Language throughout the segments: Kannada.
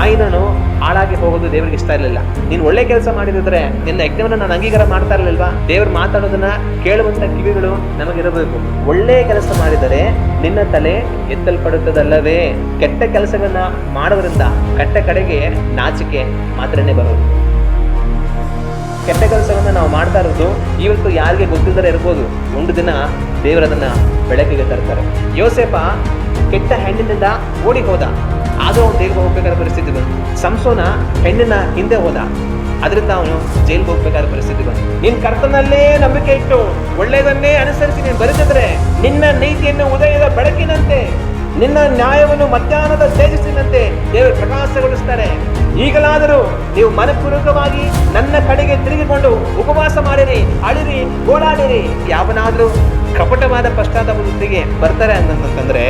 ಕಾಯಿನನು ಹಾಳಾಗಿ ಹೋಗೋದು ದೇವರಿಗೆ ಇಷ್ಟ ಇರಲಿಲ್ಲ. ನೀನು ಒಳ್ಳೆ ಕೆಲಸ ಮಾಡಿದ್ರೆ ನಿನ್ನ ಯಜ್ಞವನ್ನು ನಾನು ಅಂಗೀಕಾರ ಮಾಡ್ತಾ ಇರಲಿಲ್ವಾ? ದೇವರು ಮಾತಾಡೋದನ್ನ ಕೇಳುವಂತ ಕಿವಿಗಳು ನಮಗಿರಬೇಕು. ಒಳ್ಳೆ ಕೆಲಸ ಮಾಡಿದರೆ ನಿನ್ನ ತಲೆ ಎತ್ತಲ್ಪಡುತ್ತದಲ್ಲವೇ? ಕೆಟ್ಟ ಕೆಲಸಗಳನ್ನ ಮಾಡೋದ್ರಿಂದ ಕಟ್ಟ ಕಡೆಗೆ ನಾಚಿಕೆ ಮಾತ್ರನೇ ಬರೋದು. ಕೆಟ್ಟ ಕೆಲಸವನ್ನ ನಾವು ಮಾಡ್ತಾ ಇರೋದು ಇವತ್ತು ಯಾರಿಗೆ ಗೊತ್ತಿಲ್ಲದೆ ಇರ್ಬೋದು, ಒಂದು ದಿನ ದೇವರದನ್ನ ಬೆಳಕಿಗೆ ತರ್ತಾರೆ. ಯೋಸೇಫ ಕೆಟ್ಟ ಹೆಣ್ಣಿನಿಂದ ಓಡಿ ಹೋದ, ಆದರೂ ಅವನು ಜೈಲಿಗೆ ಹೋಗ್ಬೇಕಾದ ಪರಿಸ್ಥಿತಿ ಬಂತು. ಸಂಸೋನ ಹೆಣ್ಣಿನ ಹಿಂದೆ ಹೋದ, ಅದರಿಂದ ಅವನು ಜೈಲಿಗೆ ಹೋಗ್ಬೇಕಾದ ಪರಿಸ್ಥಿತಿ ಬಂತು. ನಿನ್ ಕರ್ತನಲ್ಲೇ ನಂಬಿಕೆ ಇಟ್ಟು ಒಳ್ಳೆಯದನ್ನೇ ಅನುಸರಿಸಿ ನೀನು ಬರೆದಿದ್ರೆ ನಿನ್ನ ನೀತಿಯನ್ನು ಉದಯದ ಬೆಳಕಿನಂತೆ, ನಿನ್ನ ನ್ಯಾಯವನ್ನು ಮಧ್ಯಾಹ್ನದ ತೇಜಸ್ಸಿನಂತೆ ದೇವರು ಪ್ರಕಾಶಗೊಳಿಸ್ತಾರೆ. ಈಗಲಾದರೂ ನೀವು ಮನಪೂರ್ವಕವಾಗಿ ನನ್ನ ಕಡೆಗೆ ತಿರುಗಿಕೊಂಡು ಉಪವಾಸ ಮಾಡಿರಿ, ಅಳಿರಿ, ಓಡಾಡಿರಿ. ಯಾವನಾದ್ರೂ ಕಪಟವಾದ ಪಶ್ಚಾತ್ತಾಪದೊಂದಿಗೆ ಬರ್ತಾರೆ ಅಂತಂದ್ರೆ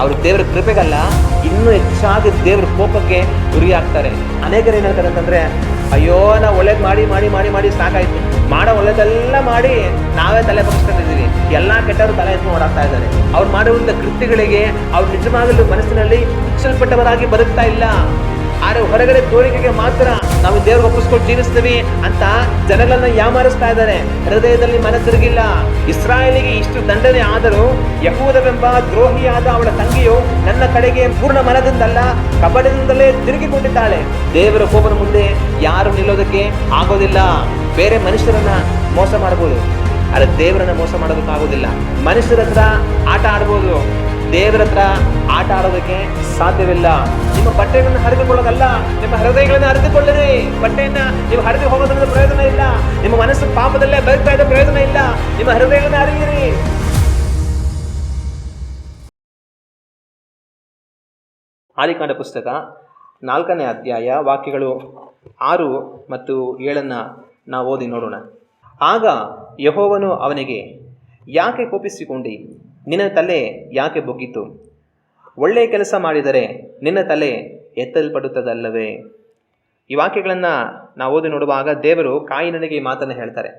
ಅವರು ದೇವರ ಕೃಪೆಗಲ್ಲ, ಇನ್ನೂ ಹೆಚ್ಚಾಗಿ ದೇವರ ಕೋಪಕ್ಕೆ ಗುರಿಯಾಗ್ತಾರೆ. ಅನೇಕರು ಏನಾಗ್ತಾರೆ ಅಂತಂದ್ರೆ, ಅಯ್ಯೋ ನಾವು ಒಳ್ಳೇದು ಮಾಡಿ ಮಾಡಿ ಮಾಡಿ ಮಾಡಿ ಸಾಕಾಯ್ತು, ಮಾಡೋ ಒಳ್ಳೇದೆಲ್ಲ ಮಾಡಿ ನಾವೇ ತಲೆ ಬಗ್ಸ್ಕೊಂಡಿದ್ದೀವಿ, ಎಲ್ಲ ಕೆಟ್ಟವರು ತಲೆ ಎತ್ಕೊಂಡು ಓಡಾಡ್ತಾ ಇದ್ದಾರೆ. ಅವ್ರು ಮಾಡುವಂಥ ಕೃತ್ಯಗಳಿಗೆ ಅವ್ರು ನಿಜವಾಗಲೂ ಮನಸ್ಸಿನಲ್ಲಿ ಹುಚ್ಚಲ್ಪಟ್ಟವರಾಗಿ ಬದುಕ್ತಾ ಇಲ್ಲ. ಆದರೆ ಹೊರಗಡೆ ತೋರಿಕೆಗೆ ಮಾತ್ರ ನಾವು ದೇವ್ರಿಗೆ ಒಪ್ಪಿಸ್ಕೊಂಡು ಜೀವಿಸ್ತೀವಿ ಅಂತ ಜನಗಳನ್ನ ಯಾಮಾರಿಸ್ತಾ ಇದ್ದಾರೆ. ಹೃದಯದಲ್ಲಿ ಮನ ತಿರುಗಿಲ್ಲ. ಇಸ್ರಾಯೇಲಿಗೆ ಇಷ್ಟು ದಂಡನೆ ಆದರೂ ಯಹೂದವೆಂಬ ದ್ರೋಹಿಯಾದ ಅವಳ ತಂಗಿಯು ನನ್ನ ಕಡೆಗೆ ಪೂರ್ಣ ಮನದಿಂದಲ್ಲ ಕಪಟದಿಂದಲೇ ತಿರುಗಿಕೊಂಡಿದ್ದಾಳೆ. ದೇವರ ಕೋಪದ ಮುಂದೆ ಯಾರು ನಿಲ್ಲೋದಕ್ಕೆ ಆಗೋದಿಲ್ಲ. ಬೇರೆ ಮನುಷ್ಯರನ್ನ ಮೋಸ ಮಾಡಬಹುದು, ಆದರೆ ದೇವರನ್ನ ಮೋಸ ಮಾಡೋದಕ್ಕಾಗೋದಿಲ್ಲ. ಮನುಷ್ಯರ ಹತ್ರ ಆಟ ಆಡ್ಬೋದು, ದೇವರ ಹತ್ರ ಆಟ ಆಡೋದಕ್ಕೆ ಸಾಧ್ಯವಿಲ್ಲ. ನಿಮ್ಮ ಬಟ್ಟೆಗಳನ್ನು ಹರಿದುಕೊಳ್ಳೋದಲ್ಲ, ನಿಮ್ಮ ಹೃದಯಗಳನ್ನು ಹರಿದುಕೊಳ್ಳಿರಿ. ಬಟ್ಟೆಯನ್ನ ನೀವು ಹರಿದು ಹೋಗೋದ್ರಿಂದ ಪ್ರಯೋಜನ ಇಲ್ಲ. ನಿಮ್ಮ ಮನಸ್ಸು ಪಾಪದಲ್ಲೇ ಬದುಕ್ತಾ ಇದ್ದ ಪ್ರಯೋಜನ ಇಲ್ಲ. ನಿಮ್ಮ ಹೃದಯಗಳನ್ನು ಹರಿಯಿರಿ. ಆದಿಕಾಂಡ ಪುಸ್ತಕ 4ನೇ ಅಧ್ಯಾಯ ವಾಕ್ಯಗಳು 6 ಮತ್ತು 7 ನಾವು ಓದಿ ನೋಡೋಣ. ಆಗ ಯೆಹೋವನು ಅವನಿಗೆ, ಯಾಕೆ ಕೋಪಿಸಿಕೊಂಡಿ? ನಿನ್ನ ತಲೆ ಯಾಕೆ ಬೊಗ್ಗಿತು? ಒಳ್ಳೆಯ ಕೆಲಸ ಮಾಡಿದರೆ ನಿನ್ನ ತಲೆ ಎತ್ತಲ್ಪಡುತ್ತದಲ್ಲವೇ? ಈ ವಾಕ್ಯಗಳನ್ನು ನಾವು ಓದಿ ನೋಡುವಾಗ ದೇವರು ಕಾಯಿನನಿಗೆ ಈ ಮಾತನ್ನು ಹೇಳ್ತಾರೆ.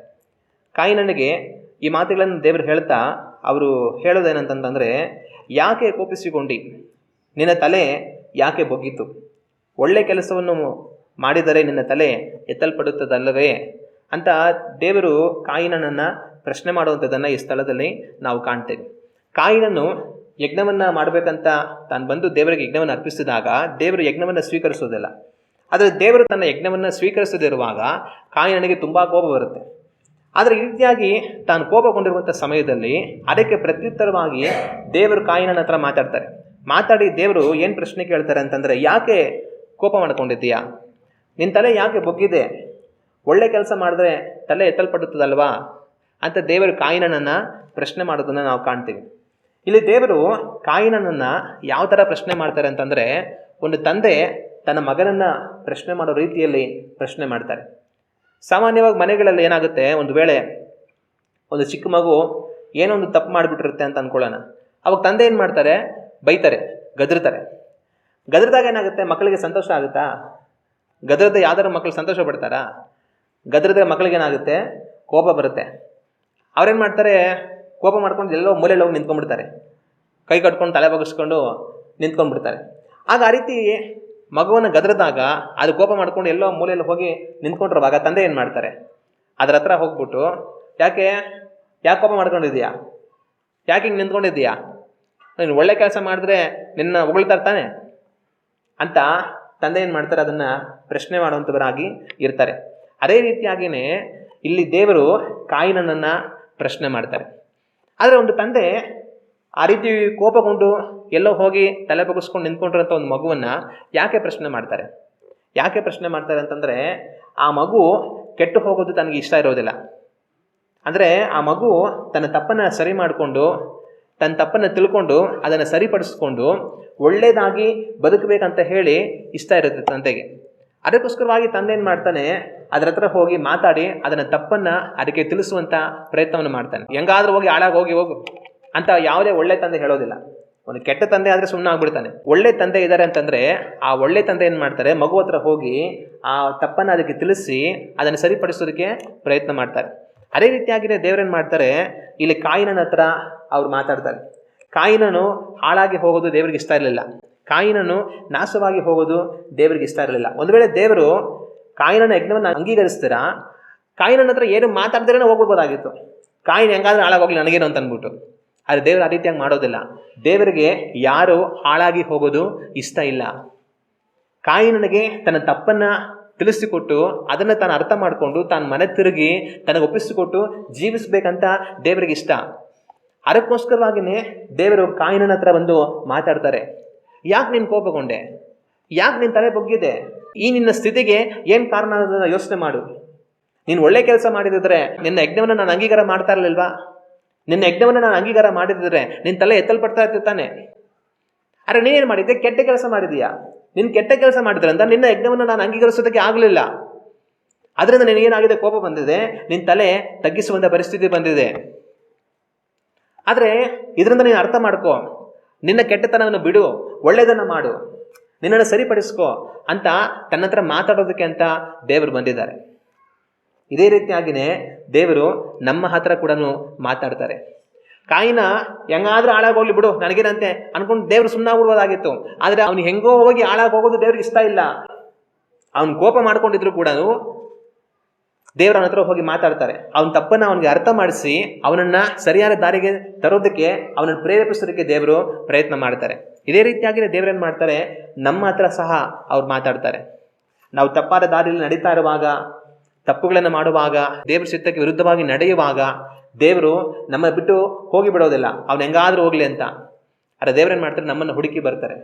ಕಾಯಿನನಿಗೆ ಈ ಮಾತುಗಳನ್ನು ದೇವರು ಹೇಳ್ತಾ ಅವರು ಹೇಳೋದೇನಂತಂದರೆ, ಯಾಕೆ ಕೋಪಿಸಿಕೊಂಡಿ? ನಿನ್ನ ತಲೆ ಯಾಕೆ ಬೊಗ್ಗಿತು? ಒಳ್ಳೆಯ ಕೆಲಸವನ್ನು ಮಾಡಿದರೆ ನಿನ್ನ ತಲೆ ಎತ್ತಲ್ಪಡುತ್ತದಲ್ಲವೇ ಅಂತ ದೇವರು ಕಾಯಿನನನ್ನು ಪ್ರಶ್ನೆ ಮಾಡುವಂಥದ್ದನ್ನು ಈ ಸ್ಥಳದಲ್ಲಿ ನಾವು ಕಾಣ್ತೇವೆ. ಕಾಯಿನನು ಯಜ್ಞವನ್ನು ಮಾಡಬೇಕಂತ ತಾನು ಬಂದು ದೇವರಿಗೆ ಯಜ್ಞವನ್ನು ಅರ್ಪಿಸಿದಾಗ ದೇವರು ಯಜ್ಞವನ್ನು ಸ್ವೀಕರಿಸೋದಿಲ್ಲ. ಆದರೆ ದೇವರು ತನ್ನ ಯಜ್ಞವನ್ನು ಸ್ವೀಕರಿಸದಿರುವಾಗ ಕಾಯಿನನಿಗೆ ತುಂಬ ಕೋಪ ಬರುತ್ತೆ. ಆದರೆ ಈ ರೀತಿಯಾಗಿ ತಾನು ಕೋಪಗೊಂಡಿರುವಂಥ ಸಮಯದಲ್ಲಿ ಅದಕ್ಕೆ ಪ್ರತ್ಯುತ್ತರವಾಗಿ ದೇವರು ಕಾಯಿನನ ಹತ್ರ ಮಾತಾಡಿ ದೇವರು ಏನು ಪ್ರಶ್ನೆ ಕೇಳ್ತಾರೆ ಅಂತಂದರೆ, ಯಾಕೆ ಕೋಪ ಮಾಡ್ಕೊಂಡಿದ್ದೀಯಾ? ನಿನ್ನ ತಲೆ ಯಾಕೆ ಬೊಗ್ಗಿದೆ? ಒಳ್ಳೆ ಕೆಲಸ ಮಾಡಿದ್ರೆ ತಲೆ ಎತ್ತಲ್ಪಡುತ್ತದಲ್ವಾ ಅಂತ ದೇವರು ಕಾಯಿನನನ್ನು ಪ್ರಶ್ನೆ ಮಾಡೋದನ್ನು ನಾವು ಕಾಣ್ತೀವಿ. ಇಲ್ಲಿ ದೇವರು ಕಾಯಿನನನ್ನು ಯಾವ ಥರ ಪ್ರಶ್ನೆ ಮಾಡ್ತಾರೆ ಅಂತಂದರೆ, ಒಂದು ತಂದೆ ತನ್ನ ಮಗನನ್ನು ಪ್ರಶ್ನೆ ಮಾಡೋ ರೀತಿಯಲ್ಲಿ ಪ್ರಶ್ನೆ ಮಾಡ್ತಾರೆ. ಸಾಮಾನ್ಯವಾಗಿ ಮನೆಗಳಲ್ಲಿ ಏನಾಗುತ್ತೆ, ಒಂದು ವೇಳೆ ಒಂದು ಚಿಕ್ಕ ಮಗು ಏನೋ ಒಂದು ತಪ್ಪು ಮಾಡಿಬಿಟ್ಟಿರುತ್ತೆ ಅಂತ ಅಂದ್ಕೊಳ್ಳೋಣ. ಅವಾಗ ತಂದೆ ಏನು ಮಾಡ್ತಾರೆ? ಬೈತಾರೆ, ಗದರಿದಾಗ ಏನಾಗುತ್ತೆ? ಮಕ್ಕಳಿಗೆ ಸಂತೋಷ ಆಗುತ್ತಾ? ಗದರದ ಯಾವ್ದಾರು ಮಕ್ಕಳು ಸಂತೋಷ ಪಡ್ತಾರಾ? ಗದರಿದ್ರೆ ಮಕ್ಕಳಿಗೆ ಏನಾಗುತ್ತೆ? ಕೋಪ ಬರುತ್ತೆ. ಅವ್ರೇನು ಮಾಡ್ತಾರೆ? ಕೋಪ ಮಾಡ್ಕೊಂಡು ಎಲ್ಲೋ ಮೂಲೆಯಲ್ಲಿ ಹೋಗಿ ನಿಂತ್ಕೊಂಡ್ಬಿಡ್ತಾರೆ, ಕೈ ಕಟ್ಕೊಂಡು ತಲೆ ಬಗ್ಗಿಸ್ಕೊಂಡು ನಿಂತ್ಕೊಂಡ್ಬಿಡ್ತಾರೆ. ಆಗ ಆ ರೀತಿ ಮಗುವನ್ನು ಗದರಿದಾಗ ಅದು ಕೋಪ ಮಾಡ್ಕೊಂಡು ಎಲ್ಲೋ ಮೂಲೆಯಲ್ಲಿ ಹೋಗಿ ನಿಂತ್ಕೊಂಡಿರುವಾಗ ತಂದೆ ಏನು ಮಾಡ್ತಾರೆ? ಅದರ ಹತ್ರ ಹೋಗ್ಬಿಟ್ಟು, ಯಾಕೆ ಕೋಪ ಮಾಡ್ಕೊಂಡಿದ್ದೀಯಾ? ಯಾಕೆ ಹಿಂಗೆ ನಿಂತ್ಕೊಂಡಿದ್ದೀಯಾ? ನೀನು ಒಳ್ಳೆ ಕೆಲಸ ಮಾಡಿದ್ರೆ ನಿನ್ನ ಹೊಗಳ್ತಾರೆ ತಾನೆ ಅಂತ ತಂದೆ ಏನು ಮಾಡ್ತಾರೆ? ಅದನ್ನು ಪ್ರಶ್ನೆ ಮಾಡುವಂಥವರಾಗಿ ಇರ್ತಾರೆ. ಅದೇ ರೀತಿಯಾಗಿಯೇ ಇಲ್ಲಿ ದೇವರು ಕಾಯಿನನನ್ನು ಪ್ರಶ್ನೆ ಮಾಡ್ತಾರೆ. ಆದರೆ ಒಂದು ತಂದೆ ಆ ರೀತಿ ಕೋಪಗೊಂಡು ಎಲ್ಲೋ ಹೋಗಿ ತಲೆ ಬಗ್ಗಿಸ್ಕೊಂಡು ನಿಂತ್ಕೊಂಡಿರೋಂಥ ಒಂದು ಮಗುವನ್ನು ಯಾಕೆ ಪ್ರಶ್ನೆ ಮಾಡ್ತಾರೆ ಅಂತಂದರೆ, ಆ ಮಗು ಕೆಟ್ಟು ಹೋಗೋದು ತನಗೆ ಇಷ್ಟ ಇರೋದಿಲ್ಲ. ಅಂದರೆ ಆ ಮಗು ತನ್ನ ತಪ್ಪನ್ನು ಸರಿ ಮಾಡಿಕೊಂಡು, ತನ್ನ ತಪ್ಪನ್ನು ತಿಳ್ಕೊಂಡು ಅದನ್ನು ಸರಿಪಡಿಸ್ಕೊಂಡು ಒಳ್ಳೆಯದಾಗಿ ಬದುಕಬೇಕಂತ ಹೇಳಿ ಇಷ್ಟ ಇರುತ್ತೆ ತಂದೆಗೆ. ಅದಕ್ಕೋಸ್ಕರವಾಗಿ ತಂದೆ ಏನು ಮಾಡ್ತಾನೆ? ಅದರ ಹತ್ರ ಹೋಗಿ ಮಾತಾಡಿ ಅದನ್ನು ತಪ್ಪನ್ನು ಅದಕ್ಕೆ ತಿಳಿಸುವಂಥ ಪ್ರಯತ್ನವನ್ನು ಮಾಡ್ತಾನೆ. ಹೆಂಗಾದ್ರೂ ಹೋಗಿ ಹಾಳಾಗಿ ಹೋಗು ಅಂತ ಯಾವುದೇ ಒಳ್ಳೆ ತಂದೆ ಹೇಳೋದಿಲ್ಲ. ಒಂದು ಕೆಟ್ಟ ತಂದೆ ಆದರೆ ಸುಮ್ಮನೆ ಆಗ್ಬಿಡ್ತಾನೆ. ಒಳ್ಳೆ ತಂದೆ ಇದ್ದಾರೆ ಅಂತಂದರೆ ಆ ಒಳ್ಳೆ ತಂದೆ ಏನು ಮಾಡ್ತಾರೆ? ಮಗು ಹತ್ರ ಹೋಗಿ ಆ ತಪ್ಪನ್ನು ಅದಕ್ಕೆ ತಿಳಿಸಿ ಅದನ್ನು ಸರಿಪಡಿಸೋದಕ್ಕೆ ಪ್ರಯತ್ನ ಮಾಡ್ತಾರೆ. ಅದೇ ರೀತಿಯಾಗಿಯೇ ದೇವರೇನು ಮಾಡ್ತಾರೆ? ಇಲ್ಲಿ ಕಾಯಿನನ ಹತ್ರ ಅವ್ರು ಮಾತಾಡ್ತಾರೆ. ಕಾಯಿನನು ಹಾಳಾಗಿ ಹೋಗೋದು ದೇವರಿಗೆ ಇಷ್ಟ ಇರಲಿಲ್ಲ. ಕಾಯಿನನು ನಾಶವಾಗಿ ಹೋಗೋದು ದೇವರಿಗೆ ಇಷ್ಟ ಇರಲಿಲ್ಲ. ಒಂದು ವೇಳೆ ದೇವರು ಕಾಯಿನನ ಯಜ್ಞವನ್ನು ಅಂಗೀಕರಿಸ್ತೀರಾ, ಕಾಯಿನನ ಹತ್ರ ಏನು ಮಾತಾಡ್ದಿರೇ ಹೋಗ್ಬೋದಾಗಿತ್ತು. ಕಾಯಿನ ಹೆಂಗಾದ್ರೂ ಹಾಳಾಗೋಗ್ಲಿ ನನಗೇನು ಅಂತ ಅಂದ್ಬಿಟ್ಟು. ಆದರೆ ದೇವರು ಆ ರೀತಿಯಾಗಿ ಮಾಡೋದಿಲ್ಲ. ದೇವರಿಗೆ ಯಾರು ಹಾಳಾಗಿ ಹೋಗೋದು ಇಷ್ಟ ಇಲ್ಲ. ಕಾಯಿನನಿಗೆ ತನ್ನ ತಪ್ಪನ್ನು ತಿಳಿಸಿಕೊಟ್ಟು ಅದನ್ನು ತಾನು ಅರ್ಥ ಮಾಡಿಕೊಂಡು ತಾನು ಮನೆ ತಿರುಗಿ ತನಗೆ ಒಪ್ಪಿಸಿಕೊಟ್ಟು ಜೀವಿಸ್ಬೇಕಂತ ದೇವರಿಗೆ ಇಷ್ಟ. ಅದಕ್ಕೋಸ್ಕರವಾಗಿಯೇ ದೇವರು ಕಾಯಿನನ ಹತ್ರ ಬಂದು ಮಾತಾಡ್ತಾರೆ. ಯಾಕೆ ನೀನು ಕೋಪಗೊಂಡೆ? ಯಾಕೆ ನಿನ್ನ ತಲೆ ಬೊಗ್ಗಿದೆ? ಈ ನಿನ್ನ ಸ್ಥಿತಿಗೆ ಏನು ಕಾರಣ ಅನ್ನೋದನ್ನು ಯೋಚನೆ ಮಾಡು. ನೀನು ಒಳ್ಳೆ ಕೆಲಸ ಮಾಡಿದಿದ್ರೆ ನಿನ್ನ ಯಜ್ಞವನ್ನು ನಾನು ಅಂಗೀಕಾರ ಮಾಡ್ತಾ ಇರಲಿಲ್ವಾ? ನಿನ್ನ ಯಜ್ಞವನ್ನು ನಾನು ಅಂಗೀಕಾರ ಮಾಡಿದ್ರೆ ನಿನ್ನ ತಲೆ ಎತ್ತಲ್ಪಡ್ತಾ ಇರ್ತಾನೆ. ಅರೆ ನೀನೇನು ಮಾಡಿದ್ದೆ? ಕೆಟ್ಟ ಕೆಲಸ ಮಾಡಿದೀಯಾ? ನಿನ್ನ ಕೆಟ್ಟ ಕೆಲಸ ಮಾಡಿದ್ರಂತ ನಿನ್ನ ಯಜ್ಞವನ್ನು ನಾನು ಅಂಗೀಕರಿಸೋದಕ್ಕೆ ಆಗಲಿಲ್ಲ. ಅದರಿಂದ ನಿನಗೇನಾಗಿದೆ? ಕೋಪ ಬಂದಿದೆ, ನಿನ್ನ ತಲೆ ತಗ್ಗಿಸುವಂಥ ಪರಿಸ್ಥಿತಿ ಬಂದಿದೆ. ಆದರೆ ಇದರಿಂದ ನೀನು ಅರ್ಥ ಮಾಡ್ಕೋ, ನಿನ್ನ ಕೆಟ್ಟತನವನ್ನು ಬಿಡು, ಒಳ್ಳೆಯದನ್ನು ಮಾಡು, ನಿನ್ನನ್ನು ಸರಿಪಡಿಸ್ಕೋ ಅಂತ ತನ್ನ ಹತ್ರ ಮಾತಾಡೋದಕ್ಕೆ ಅಂತ ದೇವರು ಬಂದಿದ್ದಾರೆ. ಇದೇ ರೀತಿಯಾಗಿಯೇ ದೇವರು ನಮ್ಮ ಹತ್ರ ಕೂಡ ಮಾತಾಡ್ತಾರೆ. ಕಾಯಿನ ಹೆಂಗಾದ್ರೂ ಹಾಳಾಗೋಗ್ಲಿ ಬಿಡು ನನಗೇನಂತೆ ಅನ್ಕೊಂಡು ದೇವ್ರು ಸುಮ್ಮನಾಗ್ಬಿಡ್ಬೋದಾಗಿತ್ತು. ಆದರೆ ಅವ್ನು ಹೆಂಗೋ ಹೋಗಿ ಹಾಳಾಗಿ ಹೋಗೋದು ದೇವ್ರಿಗೆ ಇಷ್ಟ ಇಲ್ಲ. ಅವನು ಕೋಪ ಮಾಡ್ಕೊಂಡಿದ್ರು ಕೂಡ ದೇವ್ರ ಅವನ ಹತ್ರ ಹೋಗಿ ಮಾತಾಡ್ತಾರೆ. ಅವನ ತಪ್ಪನ್ನು ಅವನಿಗೆ ಅರ್ಥ ಮಾಡಿಸಿ ಅವನನ್ನು ಸರಿಯಾದ ದಾರಿಗೆ ತರೋದಕ್ಕೆ, ಅವನನ್ನು ಪ್ರೇರೇಪಿಸೋದಕ್ಕೆ ದೇವರು ಪ್ರಯತ್ನ ಮಾಡ್ತಾರೆ. ಇದೇ ರೀತಿಯಾಗಿ ದೇವರೇನು ಮಾಡ್ತಾರೆ, ನಮ್ಮ ಹತ್ರ ಸಹ ಅವ್ರು ಮಾತಾಡ್ತಾರೆ. ನಾವು ತಪ್ಪಾದ ದಾರಿಯಲ್ಲಿ ನಡೀತಾ ಇರುವಾಗ, ತಪ್ಪುಗಳನ್ನು ಮಾಡುವಾಗ, ದೇವ್ರ ಚಿತ್ತಕ್ಕೆ ವಿರುದ್ಧವಾಗಿ ನಡೆಯುವಾಗ ದೇವರು ನಮ್ಮ ಬಿಟ್ಟು ಹೋಗಿ ಬಿಡೋದಿಲ್ಲ, ಅವ್ನು ಹೆಂಗಾದ್ರೂ ಹೋಗ್ಲಿ ಅಂತ. ಆದರೆ ದೇವರೇನು ಮಾಡ್ತಾರೆ, ನಮ್ಮನ್ನು ಹುಡುಕಿ ಬರ್ತಾರೆ.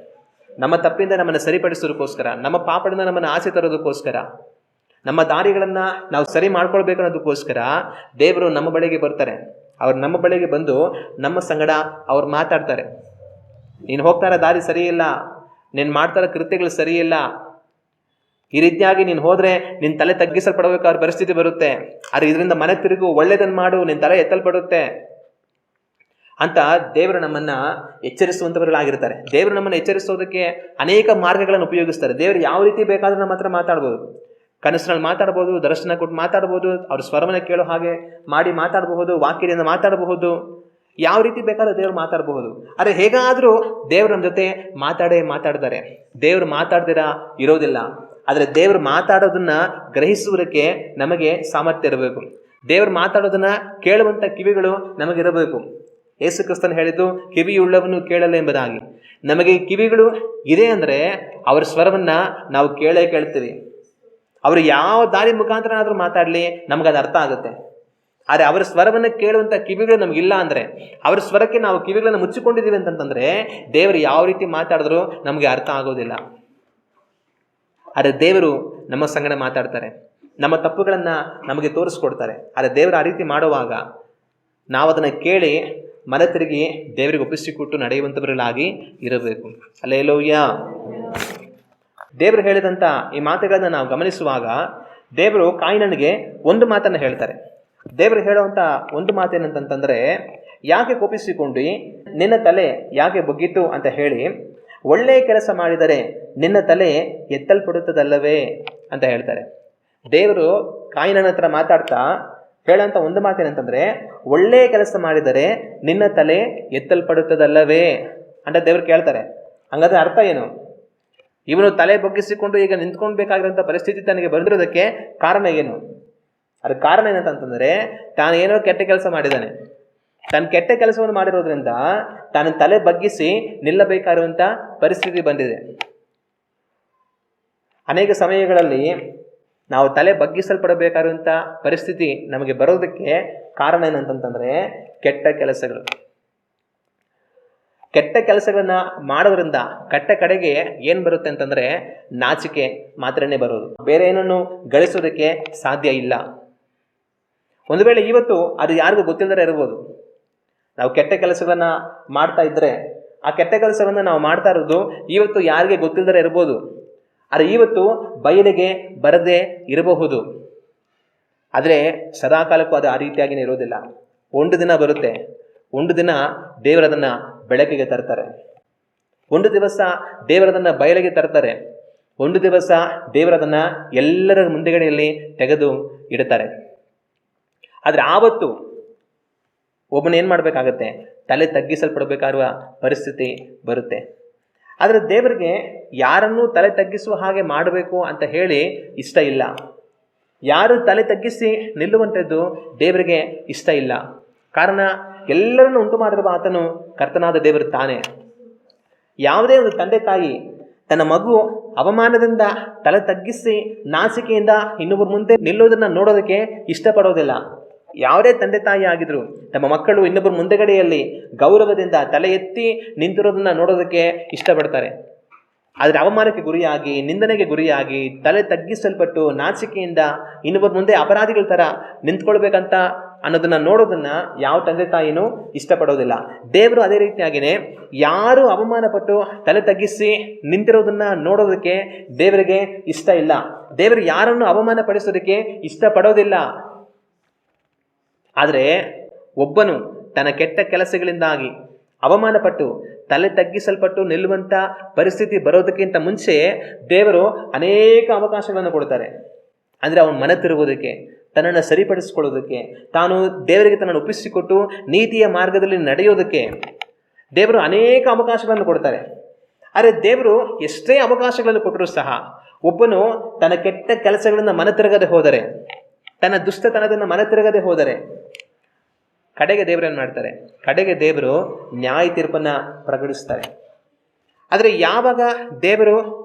ನಮ್ಮ ತಪ್ಪಿಂದ ನಮ್ಮನ್ನು ಸರಿಪಡಿಸೋದಕ್ಕೋಸ್ಕರ, ನಮ್ಮ ಪಾಪದಿಂದ ನಮ್ಮನ್ನು ಆಸೆ ತರೋದಕ್ಕೋಸ್ಕರ, ನಮ್ಮ ದಾರಿಗಳನ್ನು ನಾವು ಸರಿ ಮಾಡ್ಕೊಳ್ಬೇಕು ಅನ್ನೋದಕ್ಕೋಸ್ಕರ ದೇವರು ನಮ್ಮ ಬಳಿಗೆ ಬರ್ತಾರೆ. ಅವ್ರು ನಮ್ಮ ಬಳಿಗೆ ಬಂದು ನಮ್ಮ ಸಂಗಡ ಅವ್ರು ಮಾತಾಡ್ತಾರೆ. ನೀನು ಹೋಗ್ತಾರ ದಾರಿ ಸರಿ ಇಲ್ಲ, ನೀನು ಮಾಡ್ತಾರ ಕೃತ್ಯಗಳು ಸರಿ ಇಲ್ಲ, ಈ ರೀತಿಯಾಗಿ ನೀನು ಹೋದರೆ ನಿನ್ನ ತಲೆ ತಗ್ಗಿಸಲ್ಪಡಬೇಕಾದ ಪರಿಸ್ಥಿತಿ ಬರುತ್ತೆ. ಆದರೆ ಇದರಿಂದ ಮನೆ ತಿರುಗು, ಒಳ್ಳೆಯದನ್ನು ಮಾಡು, ನಿನ್ನ ತಲೆ ಎತ್ತಲ್ಪಡುತ್ತೆ ಅಂತ ದೇವರು ನಮ್ಮನ್ನು ಎಚ್ಚರಿಸುವಂಥವர்களಾಗಿರ್ತಾರೆ. ದೇವರು ನಮ್ಮನ್ನು ಎಚ್ಚರಿಸೋದಕ್ಕೆ ಅನೇಕ ಮಾರ್ಗಗಳನ್ನು ಉಪಯೋಗಿಸ್ತಾರೆ. ದೇವರು ಯಾವ ರೀತಿ ಬೇಕಾದರೂ ನಮ್ಮ ಹತ್ರ ಮಾತಾಡ್ಬೋದು. ಕನಸಿನಲ್ಲಿ ಮಾತಾಡ್ಬೋದು, ದರ್ಶನ ಕೊಟ್ಟು ಮಾತಾಡ್ಬೋದು, ಅವ್ರ ಸ್ವರವನ್ನು ಕೇಳೋ ಹಾಗೆ ಮಾಡಿ ಮಾತಾಡಬಹುದು, ವಾಕ್ಯದಿಂದ ಮಾತಾಡಬಹುದು, ಯಾವ ರೀತಿ ಬೇಕಾದ್ರೂ ದೇವರು ಮಾತಾಡಬಹುದು. ಆದರೆ ಹೇಗಾದರೂ ದೇವರು ನಮ್ಮ ಜೊತೆ ಮಾತಾಡ್ತಾರೆ. ದೇವರು ಮಾತಾಡ್ದಿರಾ ಇರೋದಿಲ್ಲ. ಆದರೆ ದೇವರು ಮಾತಾಡೋದನ್ನ ಗ್ರಹಿಸುವುದಕ್ಕೆ ನಮಗೆ ಸಾಮರ್ಥ್ಯ ಇರಬೇಕು. ದೇವರು ಮಾತಾಡೋದನ್ನ ಕೇಳುವಂಥ ಕಿವಿಗಳು ನಮಗಿರಬೇಕು. ಯೇಸು ಕ್ರಿಸ್ತನು ಹೇಳಿದ್ದು, ಕಿವಿಯುಳ್ಳವನು ಕೇಳಲ್ಲ ಎಂಬುದಾಗಿ. ನಮಗೆ ಕಿವಿಗಳು ಇದೆ ಅಂದರೆ ಅವರ ಸ್ವರವನ್ನು ನಾವು ಕೇಳ್ತೀವಿ. ಅವರು ಯಾವ ದಾರಿ ಮುಖಾಂತರನಾದರೂ ಮಾತಾಡಲಿ, ನಮಗದು ಅರ್ಥ ಆಗುತ್ತೆ. ಆದರೆ ಅವರ ಸ್ವರವನ್ನು ಕೇಳುವಂಥ ಕಿವಿಗಳು ನಮಗಿಲ್ಲ ಅಂದರೆ, ಅವರ ಸ್ವರಕ್ಕೆ ನಾವು ಕಿವಿಗಳನ್ನು ಮುಚ್ಚಿಕೊಂಡಿದ್ದೀವಿ ಅಂತಂತಂದರೆ ದೇವರು ಯಾವ ರೀತಿ ಮಾತಾಡಿದ್ರೂ ನಮಗೆ ಅರ್ಥ ಆಗೋದಿಲ್ಲ. ಆದರೆ ದೇವರು ನಮ್ಮ ಸಂಗಡ ಮಾತಾಡ್ತಾರೆ, ನಮ್ಮ ತಪ್ಪುಗಳನ್ನು ನಮಗೆ ತೋರಿಸ್ಕೊಡ್ತಾರೆ. ಆದರೆ ದೇವರು ಆ ರೀತಿ ಮಾಡುವಾಗ ನಾವು ಅದನ್ನು ಕೇಳಿ ಮನ ತಿರುಗಿ ದೇವರಿಗೆ ಒಪ್ಪಿಸಿಕೊಟ್ಟು ನಡೆಯುವಂಥವர்களಾಗಿ ಇರಬೇಕು. ಹಲ್ಲೆಲೂಯ. ದೇವರು ಹೇಳಿದಂಥ ಈ ಮಾತುಗಳನ್ನು ನಾವು ಗಮನಿಸುವಾಗ ದೇವರು ಕಾಯಿನನಿಗೆ ಒಂದು ಮಾತನ್ನು ಹೇಳ್ತಾರೆ. ದೇವರು ಹೇಳುವಂಥ ಒಂದು ಮಾತೇನಂತಂದರೆ, ಯಾಕೆ ಕೋಪಿಸಿಕೊಂಡು ನಿನ್ನ ತಲೆ ಯಾಕೆ ಬೊಗ್ಗಿತು ಅಂತ ಹೇಳಿ, ಒಳ್ಳೆಯ ಕೆಲಸ ಮಾಡಿದರೆ ನಿನ್ನ ತಲೆ ಎತ್ತಲ್ಪಡುತ್ತದಲ್ಲವೇ ಅಂತ ಹೇಳ್ತಾರೆ. ದೇವರು ಕಾಯಿನನ ಹತ್ರ ಮಾತಾಡ್ತಾ ಹೇಳೋಂಥ ಒಂದು ಮಾತೇನಂತಂದರೆ, ಒಳ್ಳೆಯ ಕೆಲಸ ಮಾಡಿದರೆ ನಿನ್ನ ತಲೆ ಎತ್ತಲ್ಪಡುತ್ತದಲ್ಲವೇ ಅಂತ ದೇವರು ಕೇಳ್ತಾರೆ. ಹಂಗಾದ್ರೆ ಅರ್ಥ ಏನು? ಇವನು ತಲೆ ಬೊಗ್ಗಿಸಿಕೊಂಡು ಈಗ ನಿಂತ್ಕೊಳ್ಬೇಕಾಗಿರೋಂಥ ಪರಿಸ್ಥಿತಿ ತನಗೆ ಬಂದಿರೋದಕ್ಕೆ ಕಾರಣ ಏನು? ಅದಕ್ಕೆ ಕಾರಣ ಏನಂತಂತಂದರೆ, ತಾನು ಏನೋ ಕೆಟ್ಟ ಕೆಲಸ ಮಾಡಿದ್ದಾನೆ. ತಾನು ಕೆಟ್ಟ ಕೆಲಸವನ್ನು ಮಾಡಿರೋದ್ರಿಂದ ತಾನು ತಲೆ ಬಗ್ಗಿಸಿ ನಿಲ್ಲಬೇಕಾಗಿರುವಂಥ ಪರಿಸ್ಥಿತಿ ಬಂದಿದೆ. ಅನೇಕ ಸಮಯಗಳಲ್ಲಿ ನಾವು ತಲೆ ಬಗ್ಗಿಸಲ್ಪಡಬೇಕಾಗಿರುವಂಥ ಪರಿಸ್ಥಿತಿ ನಮಗೆ ಬರೋದಕ್ಕೆ ಕಾರಣ ಏನಂತಂತಂದರೆ, ಕೆಟ್ಟ ಕೆಲಸಗಳು. ಕೆಟ್ಟ ಕೆಲಸಗಳನ್ನು ಮಾಡೋದ್ರಿಂದ ಕಟ್ಟ ಕಡೆಗೆ ಏನು ಬರುತ್ತೆ ಅಂತಂದರೆ, ನಾಚಿಕೆ ಮಾತ್ರನೇ ಬರೋದು. ಬೇರೆ ಏನನ್ನು ಗಳಿಸೋದಕ್ಕೆ ಸಾಧ್ಯ ಇಲ್ಲ. ಒಂದು ವೇಳೆ ಇವತ್ತು ಅದು ಯಾರಿಗೂ ಗೊತ್ತಿಲ್ಲದೇ ಇರ್ಬೋದು. ನಾವು ಕೆಟ್ಟ ಕೆಲಸಗಳನ್ನು ಮಾಡ್ತಾ ಇದ್ದರೆ ಆ ಕೆಟ್ಟ ಕೆಲಸವನ್ನು ನಾವು ಮಾಡ್ತಾ ಇರೋದು ಇವತ್ತು ಯಾರಿಗೆ ಗೊತ್ತಿಲ್ಲದೇ ಇರ್ಬೋದು. ಆದರೆ ಇವತ್ತು ಬಯಲಿಗೆ ಬರದೇ ಇರಬಹುದು. ಆದರೆ ಸದಾಕಾಲಕ್ಕೂ ಅದು ಆ ರೀತಿಯಾಗಿಯೇ ಇರೋದಿಲ್ಲ. ಒಂದು ದಿನ ಬರುತ್ತೆ, ಒಂದು ದಿನ ದೇವರದನ್ನು ಬೆಳಕಿಗೆ ತರ್ತಾರೆ, ಒಂದು ದಿವಸ ದೇವರದನ್ನು ಬಯಲಿಗೆ ತರ್ತಾರೆ, ಒಂದು ದಿವಸ ದೇವರದನ್ನು ಎಲ್ಲರ ಮುಂದೆಗಡೆಯಲ್ಲಿ ತೆಗೆದು ಇಡುತ್ತಾರೆ. ಆದರೆ ಆವತ್ತು ಒಬ್ಬನು ಏನು ಮಾಡಬೇಕಾಗತ್ತೆ? ತಲೆ ತಗ್ಗಿಸಲ್ಪಡಬೇಕಾಗಿರುವ ಪರಿಸ್ಥಿತಿ ಬರುತ್ತೆ. ಆದರೆ ದೇವರಿಗೆ ಯಾರನ್ನೂ ತಲೆ ತಗ್ಗಿಸುವ ಹಾಗೆ ಮಾಡಬೇಕು ಅಂತ ಹೇಳಿ ಇಷ್ಟ ಇಲ್ಲ. ಯಾರು ತಲೆ ತಗ್ಗಿಸಿ ನಿಲ್ಲುವಂಥದ್ದು ದೇವರಿಗೆ ಇಷ್ಟ ಇಲ್ಲ. ಕಾರಣ ಎಲ್ಲರನ್ನು ಉಂಟು ಮಾಡಿರುವ ಆತನು ಕರ್ತನಾದ ದೇವರು ತಾನೇ. ಯಾವುದೇ ಒಂದು ತಂದೆ ತಾಯಿ ತನ್ನ ಮಗು ಅವಮಾನದಿಂದ ತಲೆ ತಗ್ಗಿಸಿ ನಾಚಿಕೆಯಿಂದ ಇನ್ನೊಬ್ಬರ ಮುಂದೆ ನಿಲ್ಲೋದನ್ನು ನೋಡೋದಕ್ಕೆ ಇಷ್ಟಪಡೋದಿಲ್ಲ. ಯಾವುದೇ ತಂದೆ ತಾಯಿ ಆಗಿದ್ರು ತಮ್ಮ ಮಕ್ಕಳು ಇನ್ನೊಬ್ಬರ ಮುಂದೆಗಡೆಯಲ್ಲಿ ಗೌರವದಿಂದ ತಲೆ ಎತ್ತಿ ನಿಂತಿರೋದನ್ನು ನೋಡೋದಕ್ಕೆ ಇಷ್ಟಪಡ್ತಾರೆ. ಆದರೆ ಅವಮಾನಕ್ಕೆ ಗುರಿಯಾಗಿ, ನಿಂದನೆಗೆ ಗುರಿಯಾಗಿ, ತಲೆ ತಗ್ಗಿಸಲ್ಪಟ್ಟು ನಾಚಿಕೆಯಿಂದ ಇನ್ನೊಬ್ಬರ ಮುಂದೆ ಅಪರಾಧಿಗಳ ಥರ ನಿಂತ್ಕೊಳ್ಬೇಕಂತ ಅನ್ನೋದನ್ನು ನೋಡೋದನ್ನು ಯಾವ ತಂದೆ ತಾಯಿನೂ ಇಷ್ಟಪಡೋದಿಲ್ಲ. ದೇವರು ಅದೇ ರೀತಿಯಾಗಿಯೇ ಯಾರು ಅವಮಾನಪಟ್ಟು ತಲೆ ತಗ್ಗಿಸಿ ನಿಂತಿರೋದನ್ನು ನೋಡೋದಕ್ಕೆ ದೇವರಿಗೆ ಇಷ್ಟ ಇಲ್ಲ. ದೇವರು ಯಾರನ್ನು ಅವಮಾನ ಪಡಿಸೋದಕ್ಕೆ ಇಷ್ಟಪಡೋದಿಲ್ಲ. ಆದರೆ ಒಬ್ಬನು ತನ್ನ ಕೆಟ್ಟ ಕೆಲಸಗಳಿಂದಾಗಿ ಅವಮಾನಪಟ್ಟು ತಲೆ ತಗ್ಗಿಸಲ್ಪಟ್ಟು ನಿಲ್ಲುವಂಥ ಪರಿಸ್ಥಿತಿ ಬರೋದಕ್ಕಿಂತ ಮುಂಚೆ ದೇವರು ಅನೇಕ ಅವಕಾಶಗಳನ್ನು ಕೊಡ್ತಾರೆ. ಅಂದರೆ ಅವನ ಮನ ತಿರುಗೋದಕ್ಕೆ, ತನ್ನನ್ನು ಸರಿಪಡಿಸ್ಕೊಳ್ಳೋದಕ್ಕೆ, ತಾನು ದೇವರಿಗೆ ತನ್ನನ್ನು ಒಪ್ಪಿಸಿಕೊಟ್ಟು ನೀತಿಯ ಮಾರ್ಗದಲ್ಲಿ ನಡೆಯೋದಕ್ಕೆ ದೇವರು ಅನೇಕ ಅವಕಾಶಗಳನ್ನು ಕೊಡ್ತಾರೆ. ಆದರೆ ದೇವರು ಎಷ್ಟೇ ಅವಕಾಶಗಳನ್ನು ಕೊಟ್ಟರೂ ಸಹ ಒಬ್ಬನು ತನ್ನ ಕೆಟ್ಟ ಕೆಲಸಗಳನ್ನು ಮನ ತಿರುಗದೆ ಹೋದರೆ, ತನ್ನ ದುಷ್ಟತನದಿಂದ ಮನ ತಿರುಗದೆ ಹೋದರೆ ಕಡೆಗೆ ದೇವರು ಏನು ಮಾಡ್ತಾರೆ? ಕಡೆಗೆ ದೇವರು ನ್ಯಾಯ ತೀರ್ಪನ್ನು ಪ್ರಕಟಿಸ್ತಾರೆ. ಆದರೆ ಯಾವಾಗ ದೇವರು